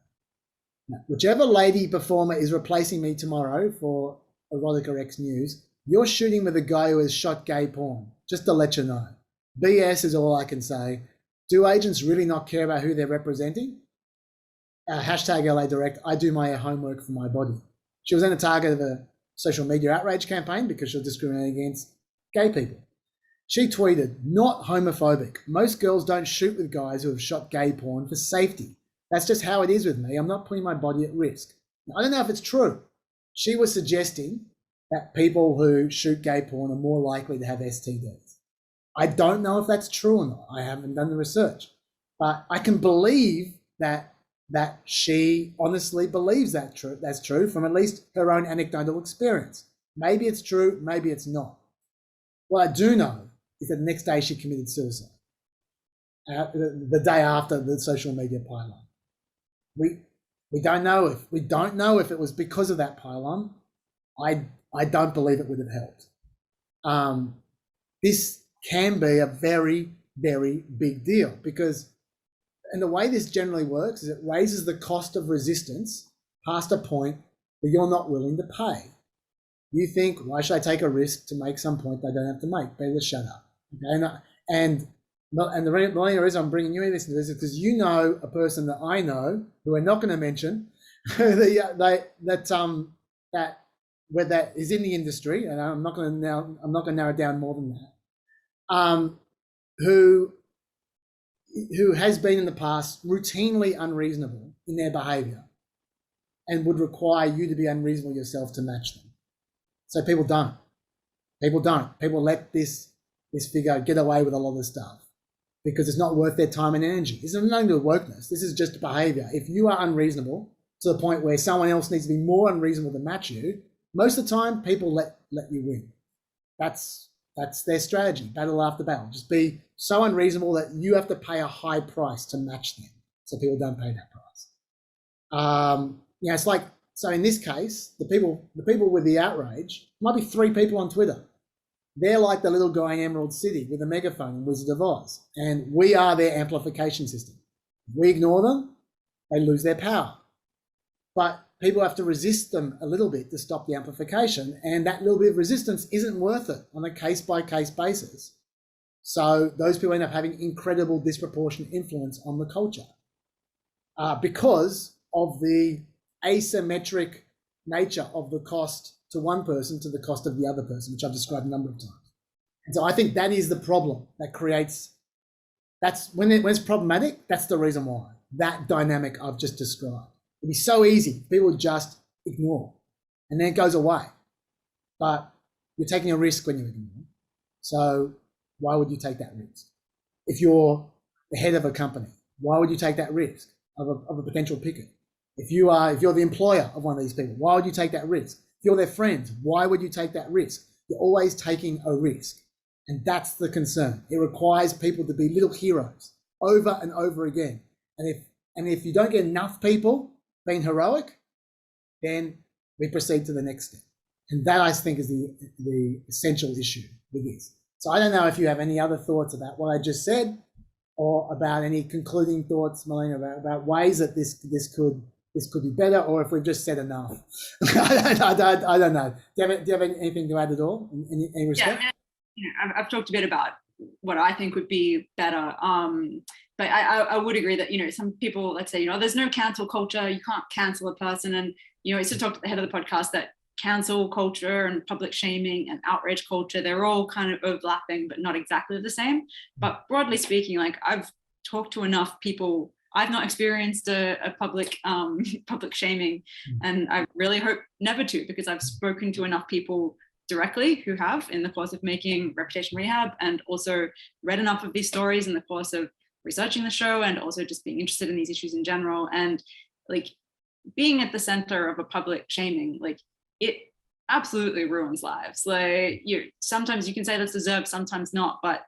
now, whichever lady performer is replacing me tomorrow for Erotica X News, you're shooting with a guy who has shot gay porn, just to let you know. BS is all I can say. Do agents really not care about who they're representing? Hashtag LA Direct, I do my homework for my body. She was then a target of a social media outrage campaign because she was discriminating against gay people. She tweeted, not homophobic. Most girls don't shoot with guys who have shot gay porn for safety. That's just how it is with me. I'm not putting my body at risk. Now, I don't know if it's true. She was suggesting that people who shoot gay porn are more likely to have STDs. I don't know if that's true or not. I haven't done the research, but I can believe that she honestly believes that's true from at least her own anecdotal experience. Maybe it's true, maybe it's not. What I do know is that the next day she committed suicide. The day after the social media pylon. We don't know if it was because of that pylon. I don't believe it would have helped. This can be a very, very big deal because, and the way this generally works is it raises the cost of resistance past a point that you're not willing to pay. You think, why should I take a risk to make some point I don't have to make? Better shut up. Okay? And the reason I'm bringing you in this is because you know a person that I know who we're not going to mention that is in the industry, and I'm not going to narrow it down more than that. Who has been in the past routinely unreasonable in their behaviour and would require you to be unreasonable yourself to match them. So people don't. People let this figure get away with a lot of stuff because it's not worth their time and energy. This is nothing to do with wokeness. This is just behaviour. If you are unreasonable to the point where someone else needs to be more unreasonable to match you, most of the time people let you win. That's their strategy, battle after battle. Just be so unreasonable that you have to pay a high price to match them, so people don't pay that price. It's like, so in this case, the people with the outrage might be 3 people on Twitter. They're like the little guy in Emerald City with a megaphone in Wizard of Oz, and we are their amplification system. If we ignore them, they lose their power. But people have to resist them a little bit to stop the amplification, and that little bit of resistance isn't worth it on a case-by-case basis. So those people end up having incredible disproportionate influence on the culture because of the asymmetric nature of the cost to one person to the cost of the other person, which I've described a number of times. And so I think that is the problem that creates, that's when it's problematic, that's the reason why, that dynamic I've just described. It'd be so easy, people would just ignore, and then it goes away. But you're taking a risk when you ignore. So why would you take that risk? If you're the head of a company, why would you take that risk of a potential picket? If you're the employer of one of these people, why would you take that risk? If you're their friends, why would you take that risk? You're always taking a risk. And that's the concern. It requires people to be little heroes over and over again. And if you don't get enough people being heroic, then we proceed to the next step. And that, I think, is the essential issue with this. So I don't know if you have any other thoughts about what I just said, or about any concluding thoughts, Melina, about ways that this could be better, or if we've just said enough. I don't know. Do you have anything to add at all in any respect? Yeah, I've talked a bit about what I think would be better. But I would agree that, some people, let's say, there's no cancel culture. You can't cancel a person. And, I used to talk at the head of the podcast that cancel culture and public shaming and outrage culture, they're all kind of overlapping, but not exactly the same. But broadly speaking, like, I've talked to enough people I've not experienced a public public shaming, and I really hope never to, because I've spoken to enough people directly who have in the course of making Reputation Rehab, and also read enough of these stories in the course of researching the show, and also just being interested in these issues in general. And like being at the center of a public shaming, like it absolutely ruins lives. Like sometimes you can say that's deserved, sometimes not, but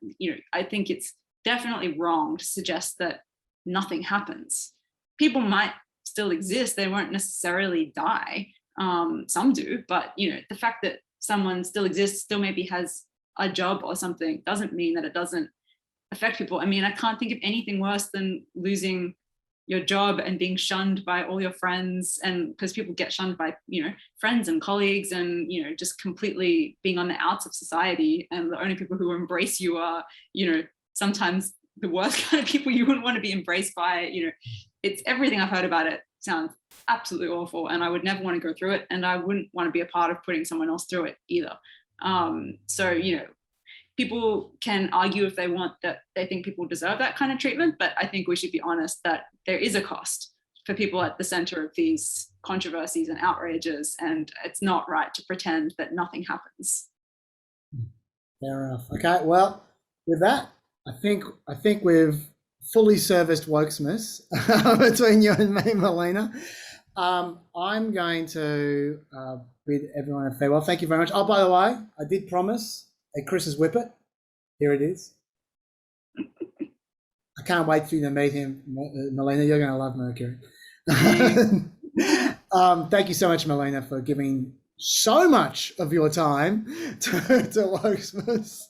I think it's definitely wrong to suggest that nothing happens. People might still exist, they won't necessarily die. Some do, but the fact that someone still exists, still maybe has a job or something, doesn't mean that it doesn't affect people. I mean, I can't think of anything worse than losing your job and being shunned by all your friends, and because people get shunned by friends and colleagues, and just completely being on the outs of society, and the only people who embrace you are sometimes the worst kind of people you wouldn't want to be embraced by. It's everything I've heard about it sounds absolutely awful, and I would never want to go through it, and I wouldn't want to be a part of putting someone else through it either. So people can argue if they want, that they think people deserve that kind of treatment, but I think we should be honest that there is a cost for people at the center of these controversies and outrages, and it's not right to pretend that nothing happens. Fair enough. Okay, well, with that, I think we've fully serviced Wokesmas between you and me, Melina. I'm going to bid everyone a farewell. Thank you very much. Oh, by the way, I did promise a Chris's Whippet. Here it is. I can't wait for you to meet him, Melina. You're going to love Mercury. Thank you so much, Melina, for giving so much of your time to Wokesmas.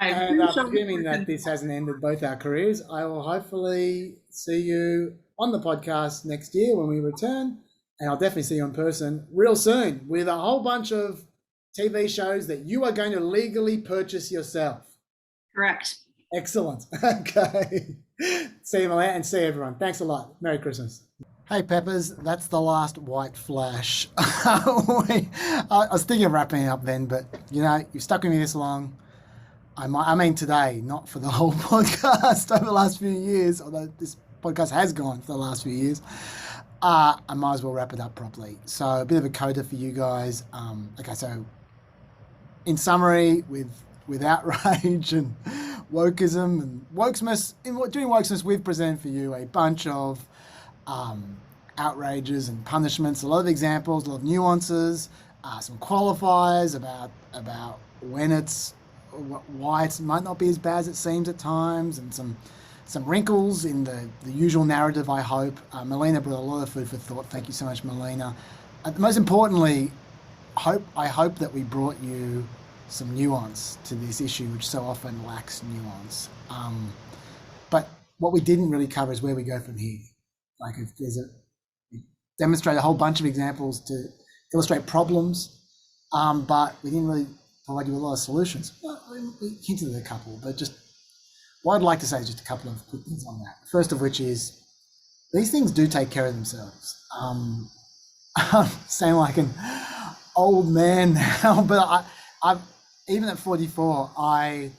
And presuming that this hasn't ended both our careers, I will hopefully see you on the podcast next year when we return, and I'll definitely see you in person real soon with a whole bunch of TV shows that you are going to legally purchase yourself. Correct. Excellent. Okay. See you, Melina, and see everyone. Thanks a lot. Merry Christmas. Hey, Peppers, that's the last white flash. I was thinking of wrapping up then, but you've stuck with me this long. I mean today, not for the whole podcast over the last few years, although this podcast has gone for the last few years. I might as well wrap it up properly. So a bit of a coda for you guys. Okay, so in summary, with outrage and wokeism and Wokesmas, during Wokesmas, we've presented for you a bunch of outrages and punishments, a lot of examples, a lot of nuances, some qualifiers about when why it might not be as bad as it seems at times, and some wrinkles in the usual narrative, I hope. Melina brought a lot of food for thought. Thank you so much, Melina. Most importantly, I hope that we brought you some nuance to this issue, which so often lacks nuance. But what we didn't really cover is where we go from here. Like, if we demonstrate a whole bunch of examples to illustrate problems, but we didn't really provide you with a lot of solutions. Well, we hinted at a couple, but just what I'd like to say is just a couple of quick things on that. First of which is, these things do take care of themselves. I'm saying like an old man now, but I've even at 44, I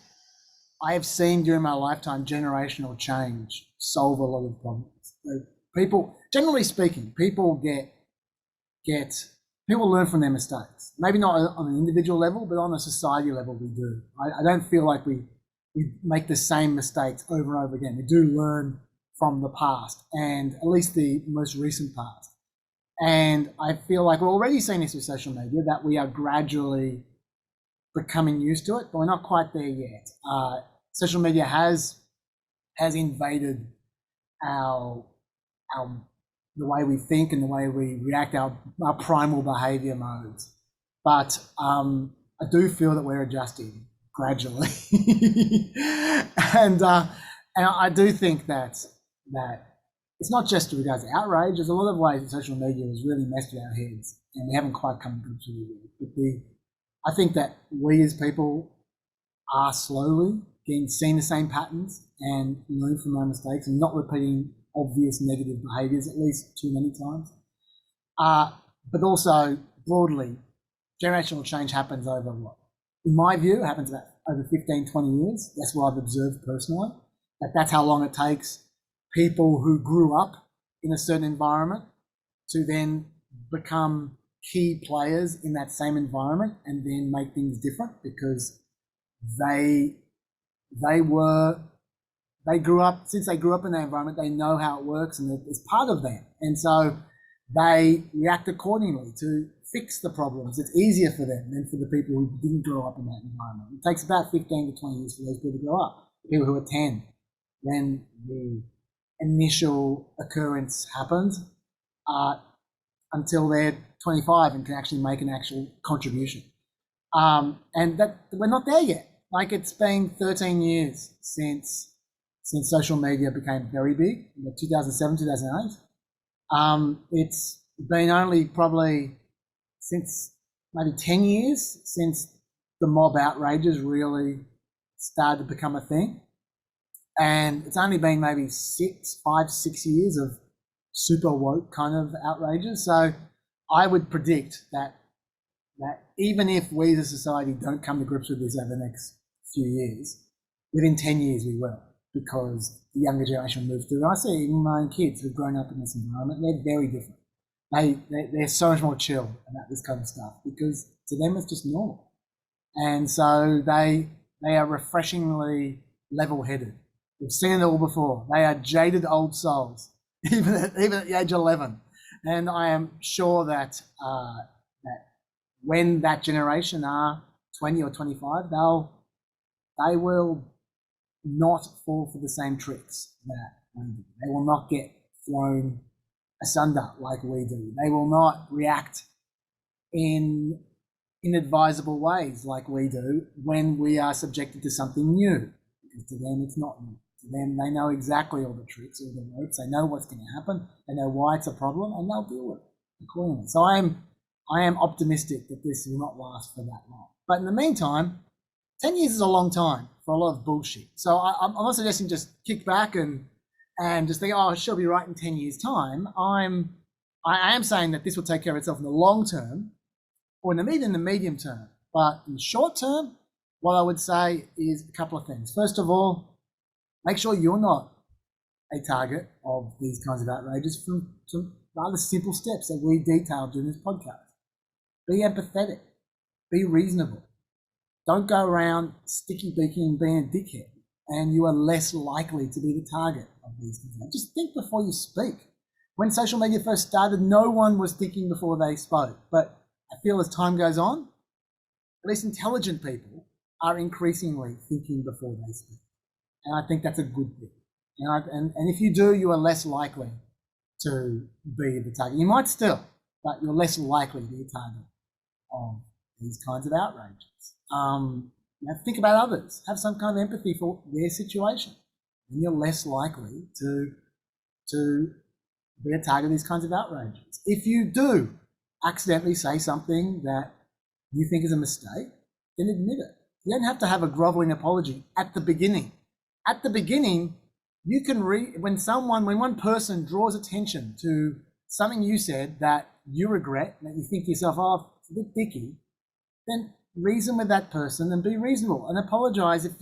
have seen during my lifetime generational change solve a lot of problems. People, generally speaking, people learn from their mistakes. Maybe not on an individual level, but on a society level, we do. I don't feel like we make the same mistakes over and over again. We do learn from the past, and at least the most recent past. And I feel like we're already seeing this with social media, that we are gradually becoming used to it, but we're not quite there yet. Social media has invaded the way we think and the way we react, our primal behavior modes. But I do feel that we're adjusting gradually. and I do think that it's not just with regards to outrage. There's a lot of ways that social media has really messed with our heads, and we haven't quite come to grips with it. But I think that we as people are slowly seeing the same patterns and learn from our mistakes and not repeating obvious negative behaviours at least too many times. But also, broadly, generational change happens over what? In my view, it happens about over 15, 20 years. That's what I've observed personally. That's how long it takes people who grew up in a certain environment to then become key players in that same environment and then make things different because they grew up, since they grew up in that environment, they know how it works and it's part of them. And so they react accordingly to fix the problems. It's easier for them than for the people who didn't grow up in that environment. It takes about 15 to 20 years for those people to grow up. People who are 10, when the initial occurrence happens, until they're 25 and can actually make an actual contribution. And that we're not there yet. Like, it's been 13 years since social media became very big, in 2007, 2008. It's been only probably since maybe 10 years since the mob outrages really started to become a thing. And it's only been maybe 5, 6 years of super woke kind of outrages. So I would predict that even if we as a society don't come to grips with this over the next few years, within 10 years we will, because the younger generation will move through. I see even my own kids who've grown up in this environment, they're very different. They're so much more chill about this kind of stuff because to them it's just normal. And so they are refreshingly level-headed. They've seen it all before. They are jaded old souls, even at the age of 11. And I am sure that when that generation are 20 or 25, they will not fall for the same tricks that we do. They will not get thrown asunder like we do. They will not react in inadvisable ways like we do when we are subjected to something new. Because to them, it's not new. To them, they know exactly all the tricks, all the ropes. They know what's going to happen. They know why it's a problem, and they'll deal with it accordingly. So I am optimistic that this will not last for that long. But in the meantime, 10 years is a long time for a lot of bullshit. So I'm not suggesting just kick back and just think, oh, she'll be right in 10 years' time. I am saying that this will take care of itself in the long term, or in the medium term. But in the short term, what I would say is a couple of things. First of all, make sure you're not a target of these kinds of outrages from some rather simple steps that we detailed during this podcast. Be empathetic. Be reasonable. Don't go around sticky-beaking and being a dickhead, and you are less likely to be the target of these things. Just think before you speak. When social media first started, no one was thinking before they spoke. But I feel as time goes on, at least intelligent people are increasingly thinking before they speak. And I think that's a good thing. And if you do, you are less likely to be the target. You might still, but you're less likely to be a target of these kinds of outrages. Think about others. Have some kind of empathy for their situation. And you're less likely to be a target of these kinds of outrages. If you do accidentally say something that you think is a mistake, then admit it. You don't have to have a groveling apology at the beginning. At the beginning, you can when one person draws attention to something you said that you regret, that you think to yourself, oh, it's a bit dicky, then reason with that person and be reasonable and apologize if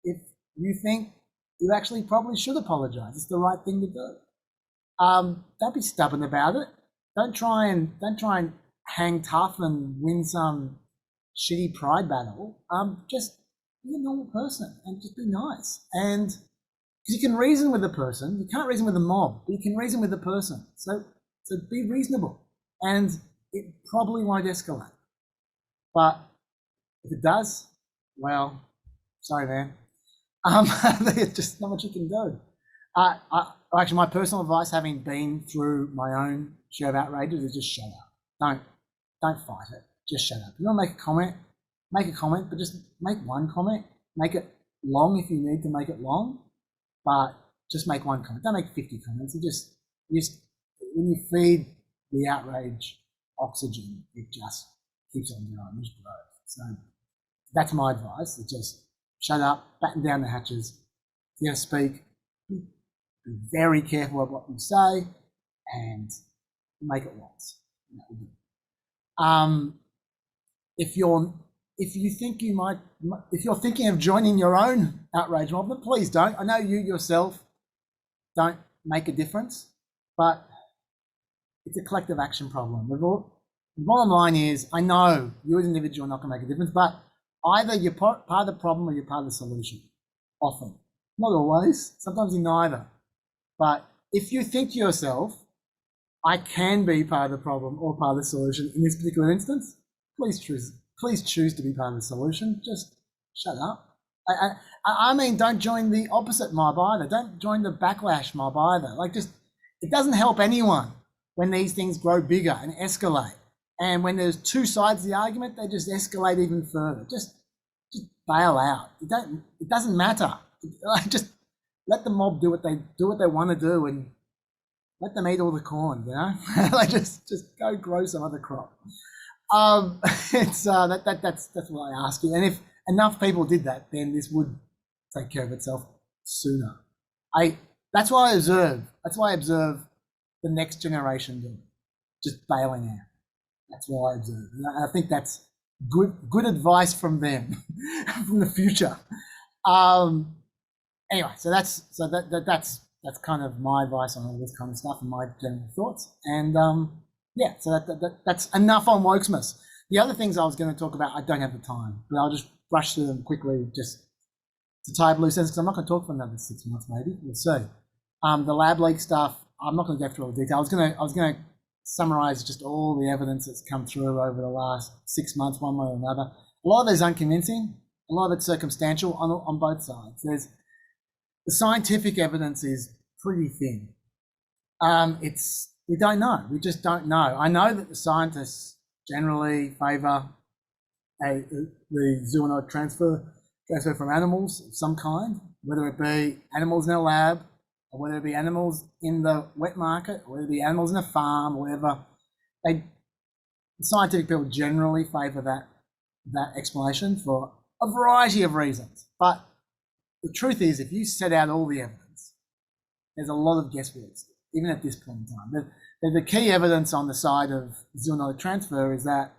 you think you actually probably should apologize. It's the right thing to do. Don't be stubborn about it. Don't try and hang tough and win some shitty pride battle. Just be a normal person and just be nice. And because you can reason with the person, you can't reason with the mob, but you can reason with the person. So be reasonable, and it probably won't escalate. But if it does, well, sorry, man. There's just not much you can do. Actually, my personal advice, having been through my own share of outrages, is just shut up. Don't fight it. Just shut up. If you want to make a comment, but just make one comment. Make it long if you need to make it long, but just make one comment. Don't make 50 comments. When you feed the outrage oxygen, it just keeps on going. It just grows. So that's my advice. It's just shut up, batten down the hatches. If you're going to speak, be very careful of what you say and make it once. And that will do. If you're thinking of joining your own outrage mob, then please don't. I know you yourself don't make a difference, but it's a collective action problem. The bottom line is, I know you as an individual are not going to make a difference, but either you're part of the problem or you're part of the solution. Often. Not always. Sometimes you're neither. But if you think to yourself, I can be part of the problem or part of the solution in this particular instance, please choose to be part of the solution. Just shut up. I mean, don't join the opposite mob either. Don't join the backlash mob either. Like, just, it doesn't help anyone when these things grow bigger and escalate. And when there's two sides of the argument, they just escalate even further. Just bail out. It doesn't matter. Like, just let the mob do what they want to do, and let them eat all the corn, you know? Like, just go grow some other crop. It's that's what I ask you. And if enough people did that, then this would take care of itself sooner. That's why I observe the next generation doing, just bailing out. That's what I observe. And I think that's good advice from them, from the future. Anyway, so that's kind of my advice on all this kind of stuff and my general thoughts. And yeah, so that's enough on Wokesmas. The other things I was going to talk about, I don't have the time, but I'll just brush through them quickly, just to tie up loose ends, because I'm not going to talk for another 6 months, maybe. We'll see. The lab leak stuff, I'm not going to go through all the detail. I was going to summarize just all the evidence that's come through over the last 6 months, one way or another. A lot of it is unconvincing. A lot of it's circumstantial on both sides. The scientific evidence is pretty thin. We don't know. We just don't know. I know that the scientists generally favour the zoonotic transfer from animals of some kind, whether it be animals in a lab, or whether it be animals in the wet market, or whether it be animals in a farm, or whatever. The scientific people generally favour that explanation for a variety of reasons. But the truth is, if you set out all the evidence, there's a lot of guesswork, even at this point in time. The key evidence on the side of zoonotic transfer is that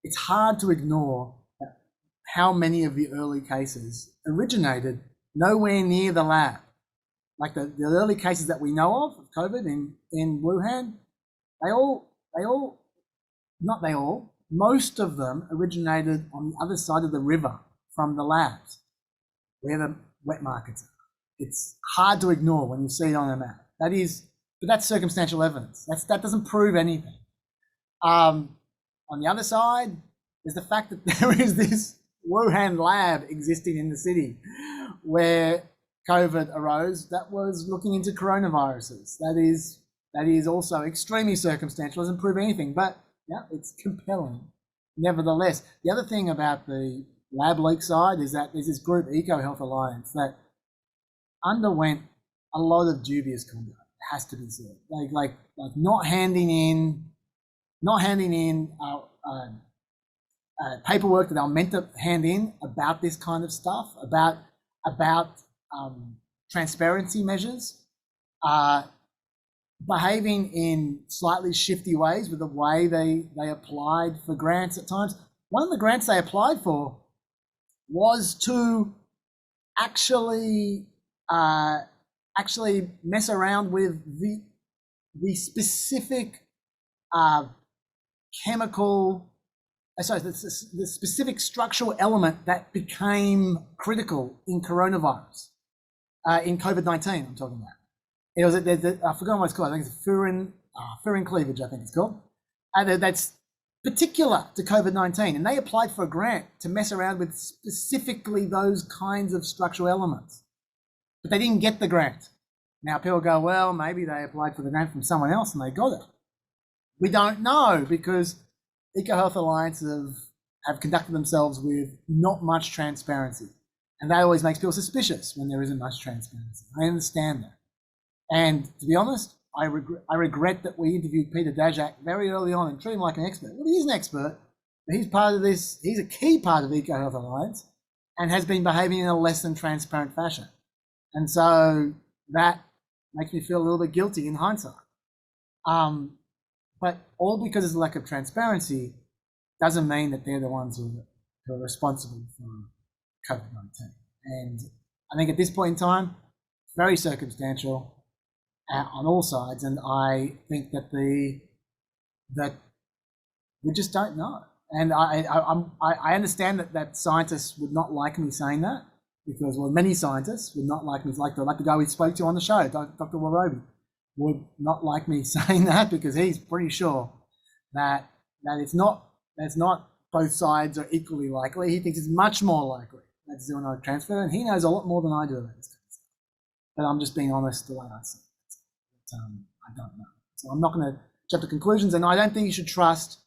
it's hard to ignore how many of the early cases originated nowhere near the lab. Like the early cases that we know of COVID in Wuhan, most of them originated on the other side of the river from the labs, where the wet markets are. It's hard to ignore when you see it on a map. But that's circumstantial evidence. That doesn't prove anything. On the other side, there's the fact that there is this Wuhan lab existing in the city where COVID arose that was looking into coronaviruses. That is also extremely circumstantial, doesn't prove anything, but yeah, it's compelling. Nevertheless, the other thing about the lab leak side is that there's this group, EcoHealth Alliance, that underwent a lot of dubious conduct. It has to be said, like not handing in paperwork that they were meant to hand in about this kind of stuff, about transparency measures, behaving in slightly shifty ways with the way they applied for grants at times. One of the grants they applied for was to actually mess around with the specific the specific structural element that became critical in coronavirus, in COVID-19 I'm talking about. It was, I forgot what it's called, I think it's furin cleavage, I think it's called. That's particular to COVID-19, and they applied for a grant to mess around with specifically those kinds of structural elements. But they didn't get the grant. Now people go, well, maybe they applied for the grant from someone else and they got it. We don't know, because EcoHealth Alliances have conducted themselves with not much transparency. And that always makes people suspicious when there isn't much transparency. I understand that. And to be honest, I regret that we interviewed Peter Daszak very early on and treated him like an expert. Well, he is an expert, but he's part of this, he's a key part of EcoHealth Alliance and has been behaving in a less than transparent fashion. And so that makes me feel a little bit guilty in hindsight. But all because there's a lack of transparency doesn't mean that they're the ones who are responsible for COVID-19. And I think at this point in time, very circumstantial. on all sides, and I think that we just don't know. And I understand that scientists would not like me saying that, because, well, many scientists would not like me, like the guy we spoke to on the show, Dr. Warobi, would not like me saying that, because he's pretty sure that it's not both sides are equally likely. He thinks it's much more likely that zoonotic transfer, and he knows a lot more than I do about this kind of stuff. But I'm just being honest the way I see it. I don't know. So I'm not going to jump to conclusions, and I don't think you should trust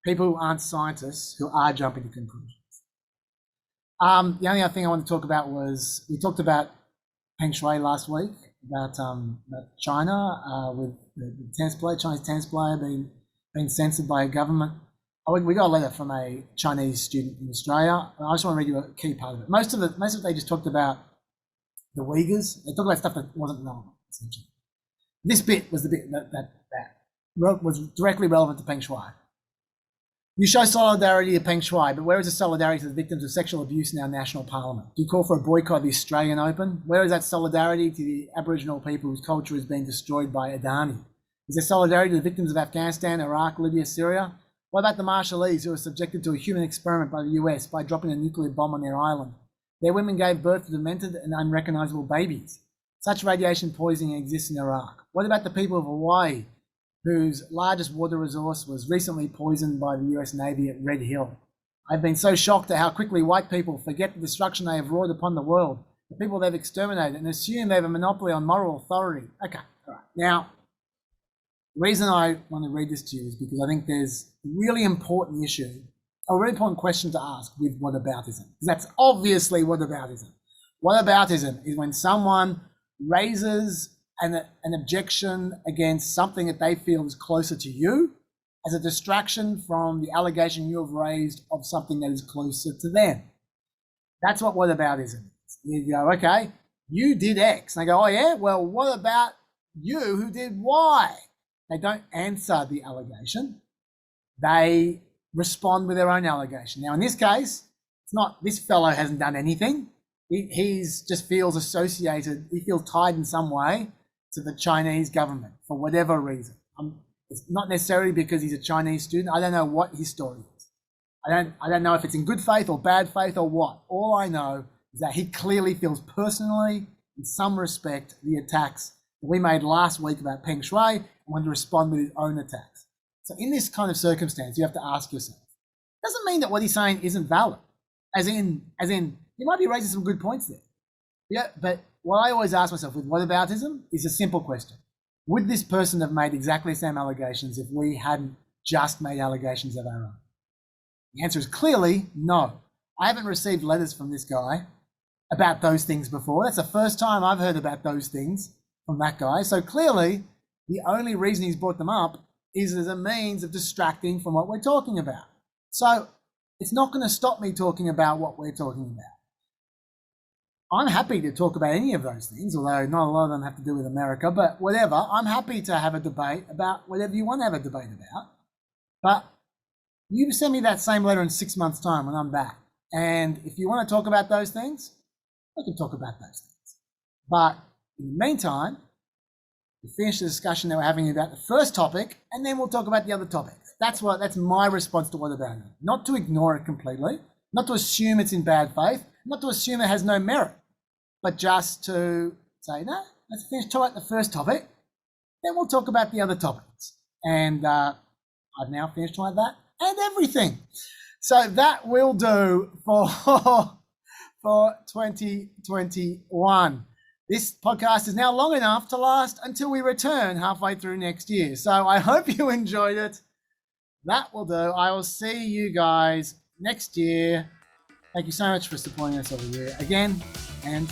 people who aren't scientists who are jumping to conclusions. The only other thing I want to talk about was, we talked about Peng Shuai last week, about China with the tennis player, Chinese tennis player being censored by a government. We got a letter from a Chinese student in Australia. I just want to read you a key part of it. Most of it they just talked about the Uyghurs. They talked about stuff that wasn't relevant, essentially. This bit was the bit that was directly relevant to Peng Shuai. You show solidarity to Peng Shuai, but where is the solidarity to the victims of sexual abuse in our national parliament? Do you call for a boycott of the Australian Open? Where is that solidarity to the Aboriginal people whose culture is being destroyed by Adani? Is there solidarity to the victims of Afghanistan, Iraq, Libya, Syria? What about the Marshallese who were subjected to a human experiment by the US by dropping a nuclear bomb on their island? Their women gave birth to demented and unrecognizable babies. Such radiation poisoning exists in Iraq. What about the people of Hawaii, whose largest water resource was recently poisoned by the US Navy at Red Hill? I've been so shocked at how quickly white people forget the destruction they have wrought upon the world, the people they've exterminated, and assume they have a monopoly on moral authority. Okay, all right. Now, the reason I want to read this to you is because I think there's a really important issue, a really important question to ask with whataboutism. Because that's obviously whataboutism. Whataboutism is when someone raises an objection against something that they feel is closer to you as a distraction from the allegation you have raised of something that is closer to them. That's what whataboutism is. You go, okay, you did X. And they go, oh yeah, well, what about you who did Y? They don't answer the allegation. They respond with their own allegation. Now, in this case, it's not, this fellow hasn't done anything. He's just feels associated, he feels tied in some way to the Chinese government for whatever reason. It's not necessarily because he's a Chinese student. I don't know what his story is. I don't know if it's in good faith or bad faith or what. All I know is that he clearly feels personally, in some respect, the attacks that we made last week about Peng Shuai, and wanted to respond with his own attacks. So in this kind of circumstance, you have to ask yourself, doesn't mean that what he's saying isn't valid. As in, he might be raising some good points there. Yeah, but what I always ask myself with whataboutism is a simple question. Would this person have made exactly the same allegations if we hadn't just made allegations of our own? The answer is clearly no. I haven't received letters from this guy about those things before. That's the first time I've heard about those things from that guy. So clearly, the only reason he's brought them up is as a means of distracting from what we're talking about. So it's not going to stop me talking about what we're talking about. I'm happy to talk about any of those things, although not a lot of them have to do with America, but whatever. I'm happy to have a debate about whatever you want to have a debate about. But you send me that same letter in 6 months' time when I'm back. And if you want to talk about those things, we can talk about those things. But in the meantime, we finish the discussion that we're having about the first topic, and then we'll talk about the other topics. That's my response to whataboutism. Not to ignore it completely, not to assume it's in bad faith, not to assume it has no merit, but just to say, no, let's finish talking about the first topic, then we'll talk about the other topics. And I've now finished talking about that and everything. So that will do for 2021. This podcast is now long enough to last until we return halfway through next year. So I hope you enjoyed it. That will do. I will see you guys next year. Thank you so much for supporting us over here again, and